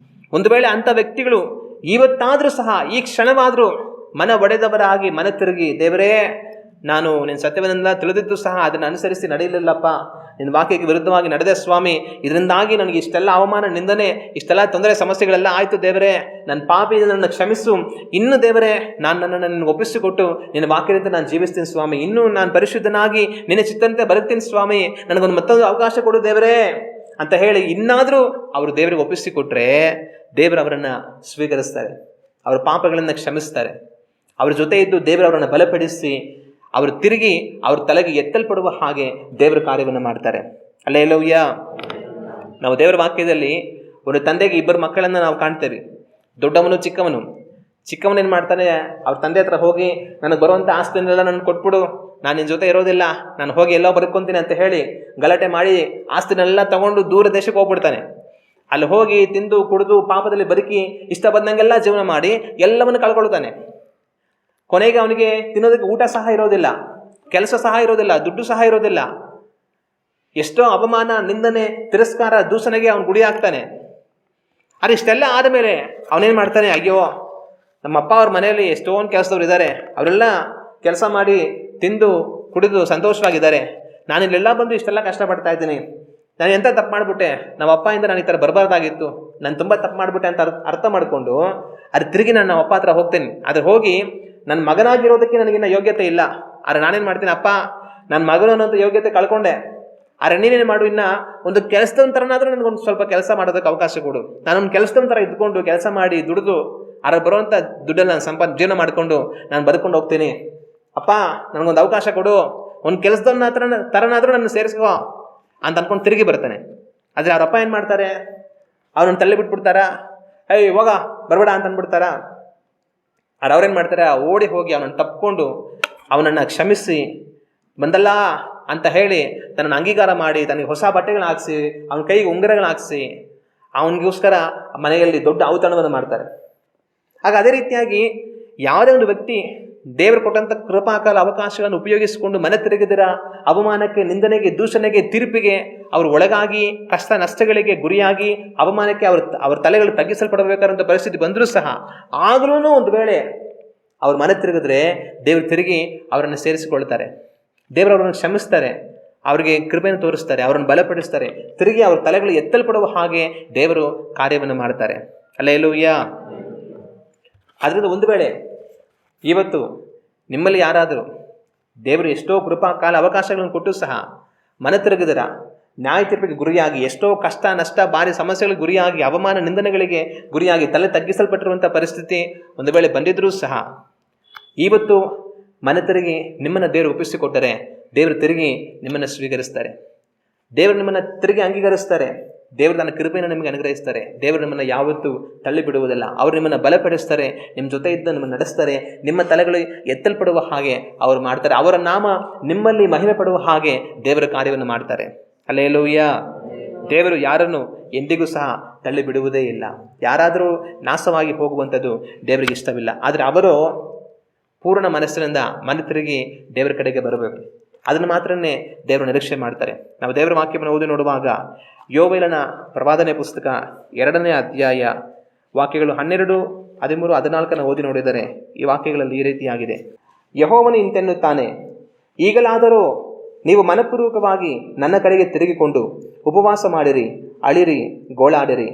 ಒಂದು ವೇಳೆ ಅಂಥ ವ್ಯಕ್ತಿಗಳು ಇವತ್ತಾದರೂ ಸಹ ಈ ಕ್ಷಣವಾದರೂ ಮನ ಒಡೆದವರಾಗಿ ಮನ ತಿರುಗಿ, ದೇವರೇ ನಾನು ನಿನ್ನ ಸತ್ಯವನ್ನೆಲ್ಲ ತಿಳಿದಿದ್ದು ಸಹ ಅದನ್ನು ಅನುಸರಿಸಿ ನಡೆಯಲಿಲ್ಲಪ್ಪ, ನಿನ್ನ ವಾಕ್ಯಕ್ಕೆ ವಿರುದ್ಧವಾಗಿ ನಡೆದೆ ಸ್ವಾಮಿ, ಇದರಿಂದಾಗಿ ನನಗೆ ಇಷ್ಟೆಲ್ಲ ಅವಮಾನ, ನಿಂದನೆ, ಇಷ್ಟೆಲ್ಲ ತೊಂದರೆ ಸಮಸ್ಯೆಗಳೆಲ್ಲ ಆಯಿತು ದೇವರೇ, ನನ್ನ ಪಾಪಿ ನನ್ನ ಕ್ಷಮಿಸು, ಇನ್ನು ದೇವರೇ ನನ್ನನ್ನು ಒಪ್ಪಿಸಿಕೊಟ್ಟು ನಿನ್ನ ವಾಕ್ಯದಿಂದ ನಾನು ಜೀವಿಸ್ತೀನಿ ಸ್ವಾಮಿ, ಇನ್ನೂ ನಾನು ಪರಿಶುದ್ಧನಾಗಿ ನಿನ್ನ ಚಿತ್ತಂತೆ ಬರುತ್ತೀನಿ ಸ್ವಾಮಿ, ನನಗೊಂದು ಮತ್ತೊಂದು ಅವಕಾಶ ಕೊಡು ದೇವರೇ ಅಂತ ಹೇಳಿ ಇನ್ನಾದರೂ ಅವರು ದೇವರಿಗೆ ಒಪ್ಪಿಸಿಕೊಟ್ರೆ ದೇವರು ಅವರನ್ನು ಸ್ವೀಕರಿಸ್ತಾರೆ, ಅವರ ಪಾಪಗಳನ್ನು ಕ್ಷಮಿಸ್ತಾರೆ. ಅವ್ರ ಜೊತೆ ಇದ್ದು ದೇವರು ಅವರನ್ನು ಬಲಪಡಿಸಿ ಅವರು ತಿರುಗಿ ಅವ್ರ ತಲೆಗೆ ಎತ್ತಲ್ಪಡುವ ಹಾಗೆ ದೇವರ ಕಾರ್ಯವನ್ನು ಮಾಡ್ತಾರೆ. ಹಲ್ಲೆಲೂಯಾ. ನಾವು ದೇವರ ವಾಕ್ಯದಲ್ಲಿ ಒಂದು ತಂದೆಗೆ ಇಬ್ಬರು ಮಕ್ಕಳನ್ನು ನಾವು ಕಾಣ್ತೇವೆ, ದೊಡ್ಡವನು ಚಿಕ್ಕವನು. ಚಿಕ್ಕವನು ಏನು ಮಾಡ್ತಾನೆ, ಅವ್ರ ತಂದೆ ಹತ್ರ ಹೋಗಿ ನನಗೆ ಬರುವಂಥ ಆಸ್ತಿನೆಲ್ಲ ನನ್ನ ಕೊಟ್ಬಿಡು, ನಾನು ನಿನ್ನ ಜೊತೆ ಇರೋದಿಲ್ಲ, ನಾನು ಹೋಗಿ ಎಲ್ಲೋ ಬರ್ಕೊತೀನಿ ಅಂತ ಹೇಳಿ ಗಲಾಟೆ ಮಾಡಿ ಆಸ್ತಿನೆಲ್ಲ ತಗೊಂಡು ದೂರ ದೇಶಕ್ಕೆ ಹೋಗ್ಬಿಡ್ತಾನೆ. ಅಲ್ಲಿ ಹೋಗಿ ತಿಂದು ಕುಡಿದು ಪಾಪದಲ್ಲಿ ಬದುಕಿ ಇಷ್ಟ ಬಂದಂಗೆಲ್ಲ ಜೀವನ ಮಾಡಿ ಎಲ್ಲವನ್ನು ಕಳ್ಕೊಳ್ತಾನೆ. ಕೊನೆಗೆ ಅವನಿಗೆ ತಿನ್ನೋದಕ್ಕೆ ಊಟ ಸಹ ಇರೋದಿಲ್ಲ, ಕೆಲಸ ಸಹ ಇರೋದಿಲ್ಲ, ದುಡ್ಡು ಸಹ ಇರೋದಿಲ್ಲ. ಎಷ್ಟೋ ಅವಮಾನ, ನಿಂದನೆ, ತಿರಸ್ಕಾರ, ದೂಷಣೆಗೆ ಅವನು ಗುಡಿ ಆಗ್ತಾನೆ. ಆದರೆ ಇಷ್ಟೆಲ್ಲ ಆದಮೇಲೆ ಅವನೇನು ಮಾಡ್ತಾನೆ, ಅಯ್ಯೋ ನಮ್ಮ ಅಪ್ಪ ಅವ್ರ ಮನೆಯಲ್ಲಿ ಎಷ್ಟೊಂದು ಕೆಲಸದವ್ರು ಇದ್ದಾರೆ, ಅವರೆಲ್ಲ ಕೆಲಸ ಮಾಡಿ ತಿಂದು ಕುಡಿದು ಸಂತೋಷವಾಗಿದ್ದಾರೆ, ನಾನು ಇಲ್ಲೆಲ್ಲ ಬಂದು ಇಷ್ಟೆಲ್ಲ ಕಷ್ಟಪಡ್ತಾ ಇದ್ದೀನಿ, ನಾನು ಎಂಥ ತಪ್ಪು ಮಾಡಿಬಿಟ್ಟೆ, ನಮ್ಮ ಅಪ್ಪಯಿಂದ ನಾನು ಈ ಥರ ಬರಬಾರ್ದಾಗಿತ್ತು, ನಾನು ತುಂಬ ತಪ್ಪು ಮಾಡಿಬಿಟ್ಟೆ ಅಂತ ಅರ್ಥ ಮಾಡಿಕೊಂಡು ಅದು ತಿರುಗಿ ನಾನು ನಮ್ಮ ಅಪ್ಪ ಹತ್ರ ಹೋಗ್ತೇನೆ. ಆದರೆ ಹೋಗಿ ನನ್ನ ಮಗನಾಗಿರೋದಕ್ಕೆ ನನಗಿನ್ನ ಯೋಗ್ಯತೆ ಇಲ್ಲ, ಆದರೆ ನಾನೇನು ಮಾಡ್ತೀನಿ, ಅಪ್ಪ ನನ್ನ ಮಗನು ಅನ್ನೋಂಥ ಯೋಗ್ಯತೆ ಕಳ್ಕೊಂಡೆ, ಆದರೆ ನೀನೇನು ಮಾಡು, ಇನ್ನು ಒಂದು ಕೆಲಸದವನ ಥರನಾದರೂ ನನಗೊಂದು ಸ್ವಲ್ಪ ಕೆಲಸ ಮಾಡೋದಕ್ಕೆ ಅವಕಾಶ ಕೊಡು, ನಾನೊಂದು ಕೆಲಸದವನ ಥರ ಇದ್ಕೊಂಡು ಕೆಲಸ ಮಾಡಿ ದುಡಿದು ಅದ್ರ ಬರುವಂಥ ದುಡ್ಡನ್ನು ನಾನು ಜೀವನ ಮಾಡಿಕೊಂಡು ನಾನು ಬದುಕೊಂಡು ಹೋಗ್ತೀನಿ, ಅಪ್ಪ ನನಗೊಂದು ಅವಕಾಶ ಕೊಡು, ಒಂದು ಕೆಲಸದವನ ಥರನಾದರೂ ನನ್ನ ಸೇರಿಸ್ಕೋ ಅಂತ ಅಂದ್ಕೊಂಡು ತಿರುಗಿ ಬರ್ತಾನೆ. ಆದರೆ ಅವರಪ್ಪ ಏನು ಮಾಡ್ತಾರೆ, ಅವನನ್ನು ತಳ್ಳಿ ಬಿಟ್ಬಿಡ್ತಾರಾ, ಏಯ್ ಹೋಗ ಬರಬೇಡ ಅಂತ ಅಂದ್ಬಿಡ್ತಾರಾ. ಆದರೆ ಅವ್ರೇನು ಮಾಡ್ತಾರೆ, ಓಡಿ ಹೋಗಿ ಅವನನ್ನು ತಪ್ಪಿಕೊಂಡು ಅವನನ್ನು ಕ್ಷಮಿಸಿ ಬಂದಲ್ಲ ಅಂತ ಹೇಳಿ ತನ್ನನ್ನು ಅಂಗೀಕಾರ ಮಾಡಿ ತನಗೆ ಹೊಸ ಬಟ್ಟೆಗಳನ್ನ ಹಾಕಿಸಿ ಅವನ ಕೈಗೆ ಉಂಗುರಗಳನ್ನ ಹಾಕಿಸಿ ಅವನಿಗೋಸ್ಕರ ಮನೆಯಲ್ಲಿ ದೊಡ್ಡ ಔತಣವನ್ನು ಮಾಡ್ತಾರೆ. ಆಗ ಅದೇ ರೀತಿಯಾಗಿ ಯಾವುದೇ ಒಂದು ವ್ಯಕ್ತಿ ದೇವರು ಕೊಟ್ಟಂಥ ಕೃಪಾಕಾಲ ಅವಕಾಶಗಳನ್ನು ಉಪಯೋಗಿಸಿಕೊಂಡು ಮನೆ ತಿರುಗಿದಿರ ಅವಮಾನಕ್ಕೆ, ನಿಂದನೆಗೆ, ದೂಷಣೆಗೆ, ತೀರ್ಪಿಗೆ ಅವರು ಒಳಗಾಗಿ ಕಷ್ಟ ನಷ್ಟಗಳಿಗೆ ಗುರಿಯಾಗಿ ಅವಮಾನಕ್ಕೆ ಅವ್ರ ತಲೆಗಳು ತಗ್ಗಿಸಲ್ಪಡಬೇಕಾದಂಥ ಪರಿಸ್ಥಿತಿ ಬಂದರೂ ಸಹ ಆಗಲೂ ಒಂದು ವೇಳೆ ಅವ್ರ ಮನೆ ತಿರುಗಿದ್ರೆ ದೇವರು ತಿರುಗಿ ಅವರನ್ನು ಸೇರಿಸಿಕೊಳ್ತಾರೆ, ದೇವರು ಅವರನ್ನು ಕ್ಷಮಿಸ್ತಾರೆ, ಅವರಿಗೆ ಕೃಪೆಯನ್ನು ತೋರಿಸ್ತಾರೆ, ಅವರನ್ನು ಬಲಪಡಿಸ್ತಾರೆ, ತಿರುಗಿ ಅವ್ರ ತಲೆಗಳು ಎತ್ತಲ್ಪಡುವ ಹಾಗೆ ದೇವರು ಕಾರ್ಯವನ್ನು ಮಾಡ್ತಾರೆ. ಹಲ್ಲೆಲೂಯಾ. ಅದರಿಂದ ಒಂದು ವೇಳೆ ಇವತ್ತು ನಿಮ್ಮಲ್ಲಿ ಯಾರಾದರೂ ದೇವರು ಎಷ್ಟೋ ಕೃಪಾ ಕಾಲ ಅವಕಾಶಗಳನ್ನು ಕೊಟ್ಟು ಸಹ ಮನೆ ತಿರುಗಿದರ ನ್ಯಾಯ ತೀರ್ಪಿಗೆ ಗುರಿಯಾಗಿ ಎಷ್ಟೋ ಕಷ್ಟ ನಷ್ಟ ಭಾರಿ ಸಮಸ್ಯೆಗಳಿಗೆ ಗುರಿಯಾಗಿ ಅವಮಾನ ನಿಂದನೆಗಳಿಗೆ ಗುರಿಯಾಗಿ ತಲೆ ತಗ್ಗಿಸಲ್ಪಟ್ಟಿರುವಂಥ ಪರಿಸ್ಥಿತಿ ಒಂದು ವೇಳೆ ಬಂದಿದ್ದರೂ ಸಹ ಇವತ್ತು ಮನೆ ತಿರುಗಿ ನಿಮ್ಮನ್ನು ದೇವರು ಒಪ್ಪಿಸಿಕೊಟ್ಟರೆ ದೇವರು ತಿರುಗಿ ನಿಮ್ಮನ್ನು ಸ್ವೀಕರಿಸ್ತಾರೆ, ದೇವರು ನಿಮ್ಮನ್ನು ತಿರುಗಿ ಅಂಗೀಕರಿಸ್ತಾರೆ, ದೇವರು ತನ್ನ ಕೃಪೆಯನ್ನು ನಿಮಗೆ ಅನುಗ್ರಹಿಸ್ತಾರೆ, ದೇವರು ನಿಮ್ಮನ್ನು ಯಾವತ್ತೂ ತಳ್ಳಿ ಬಿಡುವುದಿಲ್ಲ. ಅವರು ನಿಮ್ಮನ್ನು ಬಲಪಡಿಸ್ತಾರೆ, ನಿಮ್ಮ ಜೊತೆ ಇದ್ದು ನಿಮ್ಮನ್ನು ನಡೆಸ್ತಾರೆ, ನಿಮ್ಮ ತಲೆಗಳು ಎತ್ತಲ್ಪಡುವ ಹಾಗೆ ಅವರು ಮಾಡ್ತಾರೆ, ಅವರ ನಾಮ ನಿಮ್ಮಲ್ಲಿ ಮಹಿಮೆ ಪಡುವ ಹಾಗೆ ದೇವರ ಕಾರ್ಯವನ್ನು ಮಾಡ್ತಾರೆ. ಹಲ್ಲೆಲೂಯಾ. ದೇವರು ಯಾರನ್ನು ಎಂದಿಗೂ ಸಹ ತಳ್ಳಿ ಬಿಡುವುದೇ ಇಲ್ಲ. ಯಾರಾದರೂ ನಾಶವಾಗಿ ಹೋಗುವಂಥದ್ದು ದೇವರಿಗೆ ಇಷ್ಟವಿಲ್ಲ. ಆದರೆ ಅವರು ಪೂರ್ಣ ಮನಸ್ಸಿನಿಂದ ಮನೆ ತಿರುಗಿ ದೇವರ ಕಡೆಗೆ ಬರಬೇಕು, ಅದನ್ನು ಮಾತ್ರನೇ ದೇವರು ನಿರೀಕ್ಷೆ ಮಾಡ್ತಾರೆ. ನಾವು ದೇವರ ವಾಕ್ಯವನ್ನು ಓದಿ ನೋಡುವಾಗ ಯೋವೇಲನ ಪ್ರವಾದನೆ ಪುಸ್ತಕ 2ನೇ ಅಧ್ಯಾಯ ವಾಕ್ಯಗಳು 12, 13, 14 ಓದಿ ನೋಡಿದರೆ ಈ ವಾಕ್ಯಗಳಲ್ಲಿ ಈ ರೀತಿಯಾಗಿದೆ. ಯೆಹೋವನು ಇಂತೆನ್ನುತ್ತಾನೆ, ಈಗಲಾದರೂ ನೀವು ಮನಪೂರ್ವಕವಾಗಿ ನನ್ನ ಕಡೆಗೆ ತಿರುಗಿಕೊಂಡು ಉಪವಾಸ ಮಾಡಿರಿ, ಅಳಿರಿ, ಗೋಳಾಡಿರಿ.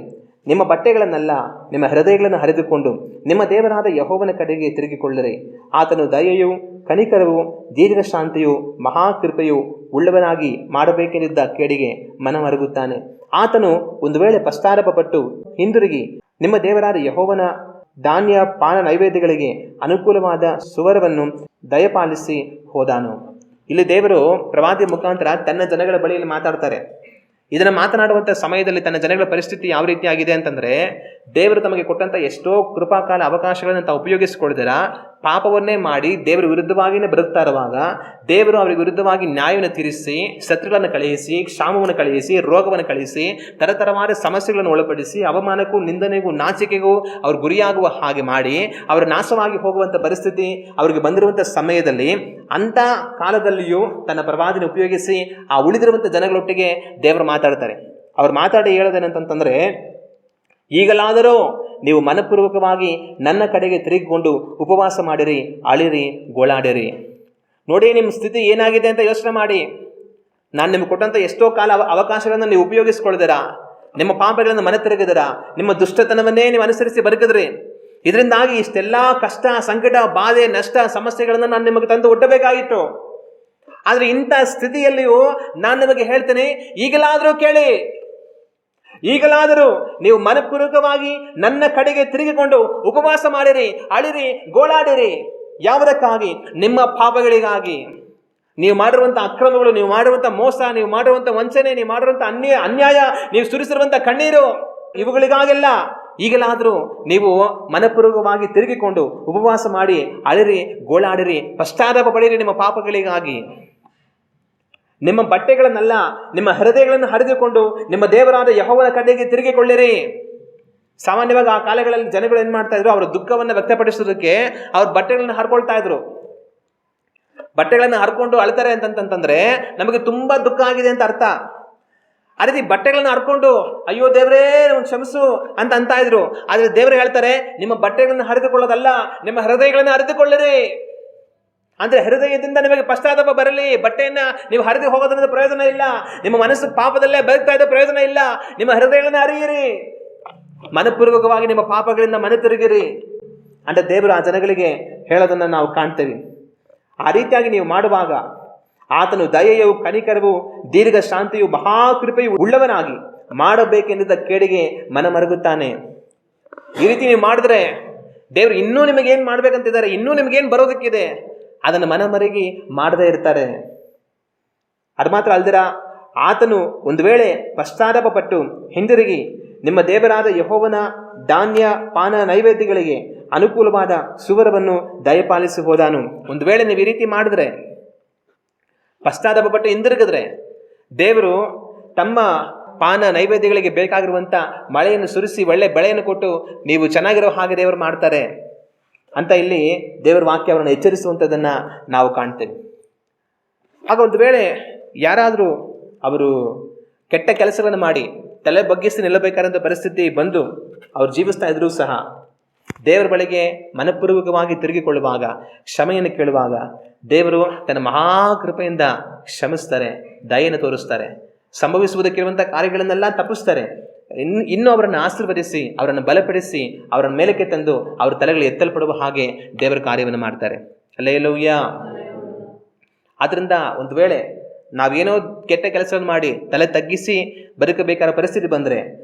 ನಿಮ್ಮ ಬಟ್ಟೆಗಳನ್ನೆಲ್ಲ ನಿಮ್ಮ ಹೃದಯಗಳನ್ನು ಹರಿದುಕೊಂಡು ನಿಮ್ಮ ದೇವರಾದ ಯೆಹೋವನ ಕಡೆಗೆ ತಿರುಗಿಕೊಳ್ಳಿರಿ. ಆತನು ದಯೆಯು, ಕನಿಕರವು, ದೀರ್ಘಶಾಂತಿಯು, ಮಹಾಕೃಪೆಯು ಉಳ್ಳವನಾಗಿ ಮಾಡಬೇಕೆಂದಿದ್ದ ಕೇಡಿಗೆ ಮನಮರುಗುತ್ತಾನೆ. ಆತನು ಒಂದು ವೇಳೆ ಪಶ್ಚಾತ್ತಾಪಪಟ್ಟು ಹಿಂದಿರುಗಿ ನಿಮ್ಮ ದೇವರಾದ ಯೆಹೋವನ ಧಾನ್ಯ ಪಾನ ನೈವೇದ್ಯಗಳಿಗೆ ಅನುಕೂಲವಾದ ಸುವರವನ್ನು ದಯಪಾಲಿಸಿ ಹೋದಾನು. ಇಲ್ಲಿ ದೇವರು ಪ್ರವಾದಿಯ ಮುಖಾಂತರ ತನ್ನ ಜನಗಳ ಬಳಿಯಲ್ಲಿ ಮಾತಾಡ್ತಾರೆ. ಇದನ್ನು ಮಾತನಾಡುವಂಥ ಸಮಯದಲ್ಲಿ ತನ್ನ ಜನಗಳ ಪರಿಸ್ಥಿತಿ ಯಾವ ರೀತಿಯಾಗಿದೆ ಅಂತಂದರೆ, ದೇವರು ತಮಗೆ ಕೊಟ್ಟಂಥ ಎಷ್ಟೋ ಕೃಪಾಕಾಲ ಅವಕಾಶಗಳನ್ನು ತಾವು ಉಪಯೋಗಿಸಿಕೊಳ್ಳದಿರ ಪಾಪವನ್ನೇ ಮಾಡಿ ದೇವರ ವಿರುದ್ಧವಾಗಿಯೇ ಬದುಕ್ತಾ ಇರುವಾಗ ದೇವರು ಅವರಿಗೆ ವಿರುದ್ಧವಾಗಿ ನ್ಯಾಯವನ್ನು ತೀರಿಸಿ, ಶತ್ರುಗಳನ್ನು ಕಳುಹಿಸಿ, ಕ್ಷಾಮವನ್ನು ಕಳುಹಿಸಿ, ರೋಗವನ್ನು ಕಳುಹಿಸಿ, ತರತರವಾದ ಸಮಸ್ಯೆಗಳನ್ನು ಒಳಪಡಿಸಿ ಅವಮಾನಕ್ಕೂ, ನಿಂದನೆಗೂ, ನಾಚಿಕೆಗೂ ಅವ್ರು ಗುರಿಯಾಗುವ ಹಾಗೆ ಮಾಡಿ ಅವರು ನಾಶವಾಗಿ ಹೋಗುವಂಥ ಪರಿಸ್ಥಿತಿ ಅವರಿಗೆ ಬಂದಿರುವಂಥ ಸಮಯದಲ್ಲಿ ಅಂಥ ಕಾಲದಲ್ಲಿಯೂ ತನ್ನ ಪ್ರವಾದಿನ ಉಪಯೋಗಿಸಿ ಆ ಉಳಿದಿರುವಂಥ ಜನಗಳೊಟ್ಟಿಗೆ ದೇವರು ಮಾತಾಡ್ತಾರೆ. ಅವ್ರು ಮಾತಾಡಿ ಹೇಳೋದೇನಂತಂದರೆ, ಈಗಲಾದರೂ ನೀವು ಮನಪೂರ್ವಕವಾಗಿ ನನ್ನ ಕಡೆಗೆ ತಿರುಗಿಕೊಂಡು ಉಪವಾಸ ಮಾಡಿರಿ, ಅಳಿರಿ, ಗೋಳಾಡಿರಿ. ನೋಡಿ ನಿಮ್ಮ ಸ್ಥಿತಿ ಏನಾಗಿದೆ ಅಂತ ಯೋಚನೆ ಮಾಡಿ. ನಾನು ನಿಮ್ಗೆ ಕೊಟ್ಟಂಥ ಎಷ್ಟೋ ಕಾಲ ಅವಕಾಶಗಳನ್ನು ನೀವು ಉಪಯೋಗಿಸ್ಕೊಳ್ದಿರಾ, ನಿಮ್ಮ ಪಾಪಗಳನ್ನು ಮನೆ ತಿರುಗಿದಿರಾ, ನಿಮ್ಮ ದುಷ್ಟತನವನ್ನೇ ನೀವು ಅನುಸರಿಸಿ ಬದುಕಿದ್ರಿ. ಇದರಿಂದಾಗಿ ಇಷ್ಟೆಲ್ಲ ಕಷ್ಟ, ಸಂಕಟ, ಬಾಧೆ, ನಷ್ಟ, ಸಮಸ್ಯೆಗಳನ್ನು ನಾನು ನಿಮಗೆ ತಂದು ಒಡ್ಡಬೇಕಾಗಿತ್ತು. ಆದರೆ ಇಂಥ ಸ್ಥಿತಿಯಲ್ಲಿಯೂ ನಾನು ನಿಮಗೆ ಹೇಳ್ತೇನೆ, ಈಗಲಾದರೂ ಕೇಳಿ, ಈಗಲಾದರೂ ನೀವು ಮನಪೂರ್ವಕವಾಗಿ ನನ್ನ ಕಡೆಗೆ ತಿರುಗಿಕೊಂಡು ಉಪವಾಸ ಮಾಡಿರಿ, ಅಳಿರಿ, ಗೋಳಾಡಿರಿ. ಯಾವುದಕ್ಕಾಗಿ? ನಿಮ್ಮ ಪಾಪಗಳಿಗಾಗಿ. ನೀವು ಮಾಡಿರುವಂಥ ಅಕ್ರಮಗಳು, ನೀವು ಮಾಡಿರುವಂಥ ಮೋಸ, ನೀವು ಮಾಡಿರುವಂಥ ವಂಚನೆ, ನೀವು ಮಾಡಿರುವಂಥ ಅನ್ಯಾಯ, ನೀವು ಸುರಿಸಿರುವಂಥ ಕಣ್ಣೀರು, ಇವುಗಳಿಗಾಗೆಲ್ಲ ಈಗಲಾದರೂ ನೀವು ಮನಪೂರ್ವಕವಾಗಿ ತಿರುಗಿಕೊಂಡು ಉಪವಾಸ ಮಾಡಿ ಅಳಿರಿ, ಗೋಳಾಡಿರಿ, ಪಶ್ಚಾತ್ತಾಪ ಪಡಿರಿ ನಿಮ್ಮ ಪಾಪಗಳಿಗಾಗಿ. ನಿಮ್ಮ ಬಟ್ಟೆಗಳನ್ನೆಲ್ಲ, ನಿಮ್ಮ ಹೃದಯಗಳನ್ನು ಹರಿದುಕೊಂಡು ನಿಮ್ಮ ದೇವರಾದ ಯೆಹೋವನ ಕಡೆಗೆ ತಿರುಗಿಕೊಳ್ಳಿರಿ. ಸಾಮಾನ್ಯವಾಗಿ ಆ ಕಾಲಗಳಲ್ಲಿ ಜನಗಳು ಏನು ಮಾಡ್ತಾ ಇದ್ರು, ಅವರ ದುಃಖವನ್ನು ವ್ಯಕ್ತಪಡಿಸೋದಕ್ಕೆ ಅವ್ರ ಬಟ್ಟೆಗಳನ್ನು ಹರ್ಕೊಳ್ತಾ ಇದ್ರು. ಬಟ್ಟೆಗಳನ್ನು ಹರ್ಕೊಂಡು ಅಳ್ತಾರೆ ಅಂತಂತಂದ್ರೆ ನಮಗೆ ತುಂಬಾ ದುಃಖ ಆಗಿದೆ ಅಂತ ಅರ್ಥ. ಆ ರೀತಿ ಬಟ್ಟೆಗಳನ್ನು ಹರ್ಕೊಂಡು ಅಯ್ಯೋ ದೇವರೇ ನಮ್ಗೆ ಕ್ಷಮಿಸು ಅಂತ ಇದ್ರು. ಆದ್ರೆ ದೇವರು ಹೇಳ್ತಾರೆ, ನಿಮ್ಮ ಬಟ್ಟೆಗಳನ್ನು ಹರಿದುಕೊಳ್ಳೋದಲ್ಲ, ನಿಮ್ಮ ಹೃದಯಗಳನ್ನು ಹರಿದುಕೊಳ್ಳಿರಿ. ಅಂದ್ರೆ ಹೃದಯದಿಂದ ನಿಮಗೆ ಪಶ್ಚಾತ್ತಾಪ ಬರಲಿ. ಬಟ್ಟೆಯನ್ನ ನೀವು ಹರಿದು ಹೋಗೋದ್ರಿಂದ ಪ್ರಯೋಜನ ಇಲ್ಲ. ನಿಮ್ಮ ಮನಸ್ಸು ಪಾಪದಲ್ಲೇ ಬದುಕ್ತಾ ಇದ್ದ ಪ್ರಯೋಜನ ಇಲ್ಲ. ನಿಮ್ಮ ಹೃದಯಗಳನ್ನು ಹರಿಯಿರಿ, ಮನಪೂರ್ವಕವಾಗಿ ನಿಮ್ಮ ಪಾಪಗಳಿಂದ ಮನೆ ತಿರುಗಿರಿ ಅಂತ ದೇವರು ಆ ಜನಗಳಿಗೆ ಹೇಳೋದನ್ನು ನಾವು ಕಾಣ್ತೇವೆ. ಆ ರೀತಿಯಾಗಿ ನೀವು ಮಾಡುವಾಗ ಆತನು ದಯೆಯು, ಕನಿಕರವು, ದೀರ್ಘ ಶಾಂತಿಯು, ಮಹಾಕೃಪೆಯು ಉಳ್ಳವನಾಗಿ ಮಾಡಬೇಕೆಂದಿದ್ದ ಕೇಡಿಗೆ ಮನ ಮರುಗುತ್ತಾನೆ. ಈ ರೀತಿ ನೀವು ಮಾಡಿದ್ರೆ ದೇವರು ಇನ್ನೂ ನಿಮಗೇನು ಮಾಡ್ಬೇಕಂತಿದ್ದಾರೆ, ಇನ್ನೂ ನಿಮಗೇನು ಬರೋದಕ್ಕಿದೆ ಅದನ್ನು ಮನ ಮರುಗಿ ಮಾಡದೇ ಇರ್ತಾರೆ. ಅದು ಮಾತ್ರ ಅಲ್ದಿರ, ಆತನು ಒಂದು ವೇಳೆ ಪಶ್ಚಾತ್ತಾಪ ಪಟ್ಟು ಹಿಂದಿರುಗಿ ನಿಮ್ಮ ದೇವರಾದ ಯೆಹೋವನ ಧಾನ್ಯ ಪಾನ ನೈವೇದ್ಯಗಳಿಗೆ ಅನುಕೂಲವಾದ ಸುವರವನ್ನು ದಯಪಾಲಿಸಿ ಹೋದಾನು. ಒಂದು ವೇಳೆ ನೀವು ಈ ರೀತಿ ಮಾಡಿದ್ರೆ, ಪಶ್ಚಾತ್ತಾಪ ಪಟ್ಟು ಹಿಂದಿರುಗಿದ್ರೆ, ದೇವರು ತಮ್ಮ ಪಾನ ನೈವೇದ್ಯಗಳಿಗೆ ಬೇಕಾಗಿರುವಂಥ ಮಳೆಯನ್ನು ಸುರಿಸಿ ಒಳ್ಳೆ ಬೆಳೆಯನ್ನು ಕೊಟ್ಟು ನೀವು ಚೆನ್ನಾಗಿರೋ ಹಾಗೆ ದೇವರು ಮಾಡ್ತಾರೆ ಅಂತ ಇಲ್ಲಿ ದೇವರ ವಾಕ್ಯ ಅವರನ್ನು ಎಚ್ಚರಿಸುವಂಥದ್ದನ್ನು ನಾವು ಕಾಣ್ತೇವೆ. ಆಗ ಒಂದು ವೇಳೆ ಯಾರಾದರೂ ಅವರು ಕೆಟ್ಟ ಕೆಲಸಗಳನ್ನು ಮಾಡಿ ತಲೆ ಬಗ್ಗಿಸಿ ನಿಲ್ಲಬೇಕಾದಂಥ ಪರಿಸ್ಥಿತಿ ಬಂದು ಅವ್ರು ಜೀವಿಸ್ತಾ ಇದ್ರೂ ಸಹ ದೇವರ ಬಳಿಗೆ ಮನಪೂರ್ವಕವಾಗಿ ತಿರುಗಿಕೊಳ್ಳುವಾಗ, ಕ್ಷಮೆಯನ್ನು ಕೇಳುವಾಗ ದೇವರು ತನ್ನ ಮಹಾಕೃಪೆಯಿಂದ ಕ್ಷಮಿಸ್ತಾರೆ, ದಯೆಯನ್ನು ತೋರಿಸ್ತಾರೆ, ಸಂಭವಿಸುವುದಕ್ಕಿರುವಂಥ ಕಾರ್ಯಗಳನ್ನೆಲ್ಲ ತಪ್ಪಿಸ್ತಾರೆ. ಇನ್ನು ಅವರನ್ನು ಆಶೀರ್ವದಿಸಿ, ಅವರನ್ನು ಬಲಪಡಿಸಿ, ಅವರನ್ನು ಮೇಲಕ್ಕೆ ತಂದು ಅವರ ತಲೆಗಳು ಎತ್ತಲ್ಪಡುವ ಹಾಗೆ ದೇವರ ಕಾರ್ಯವನ್ನು ಮಾಡ್ತಾರೆ. ಹಲ್ಲೆಲೂಯಾ. ಆದ್ದರಿಂದ ಒಂದು ವೇಳೆ ನಾವೇನೋ ಕೆಟ್ಟ ಕೆಲಸವನ್ನು ಮಾಡಿ ತಲೆ ತಗ್ಗಿಸಿ ಬದುಕಬೇಕಾದ ಪರಿಸ್ಥಿತಿ ಬಂದರೆ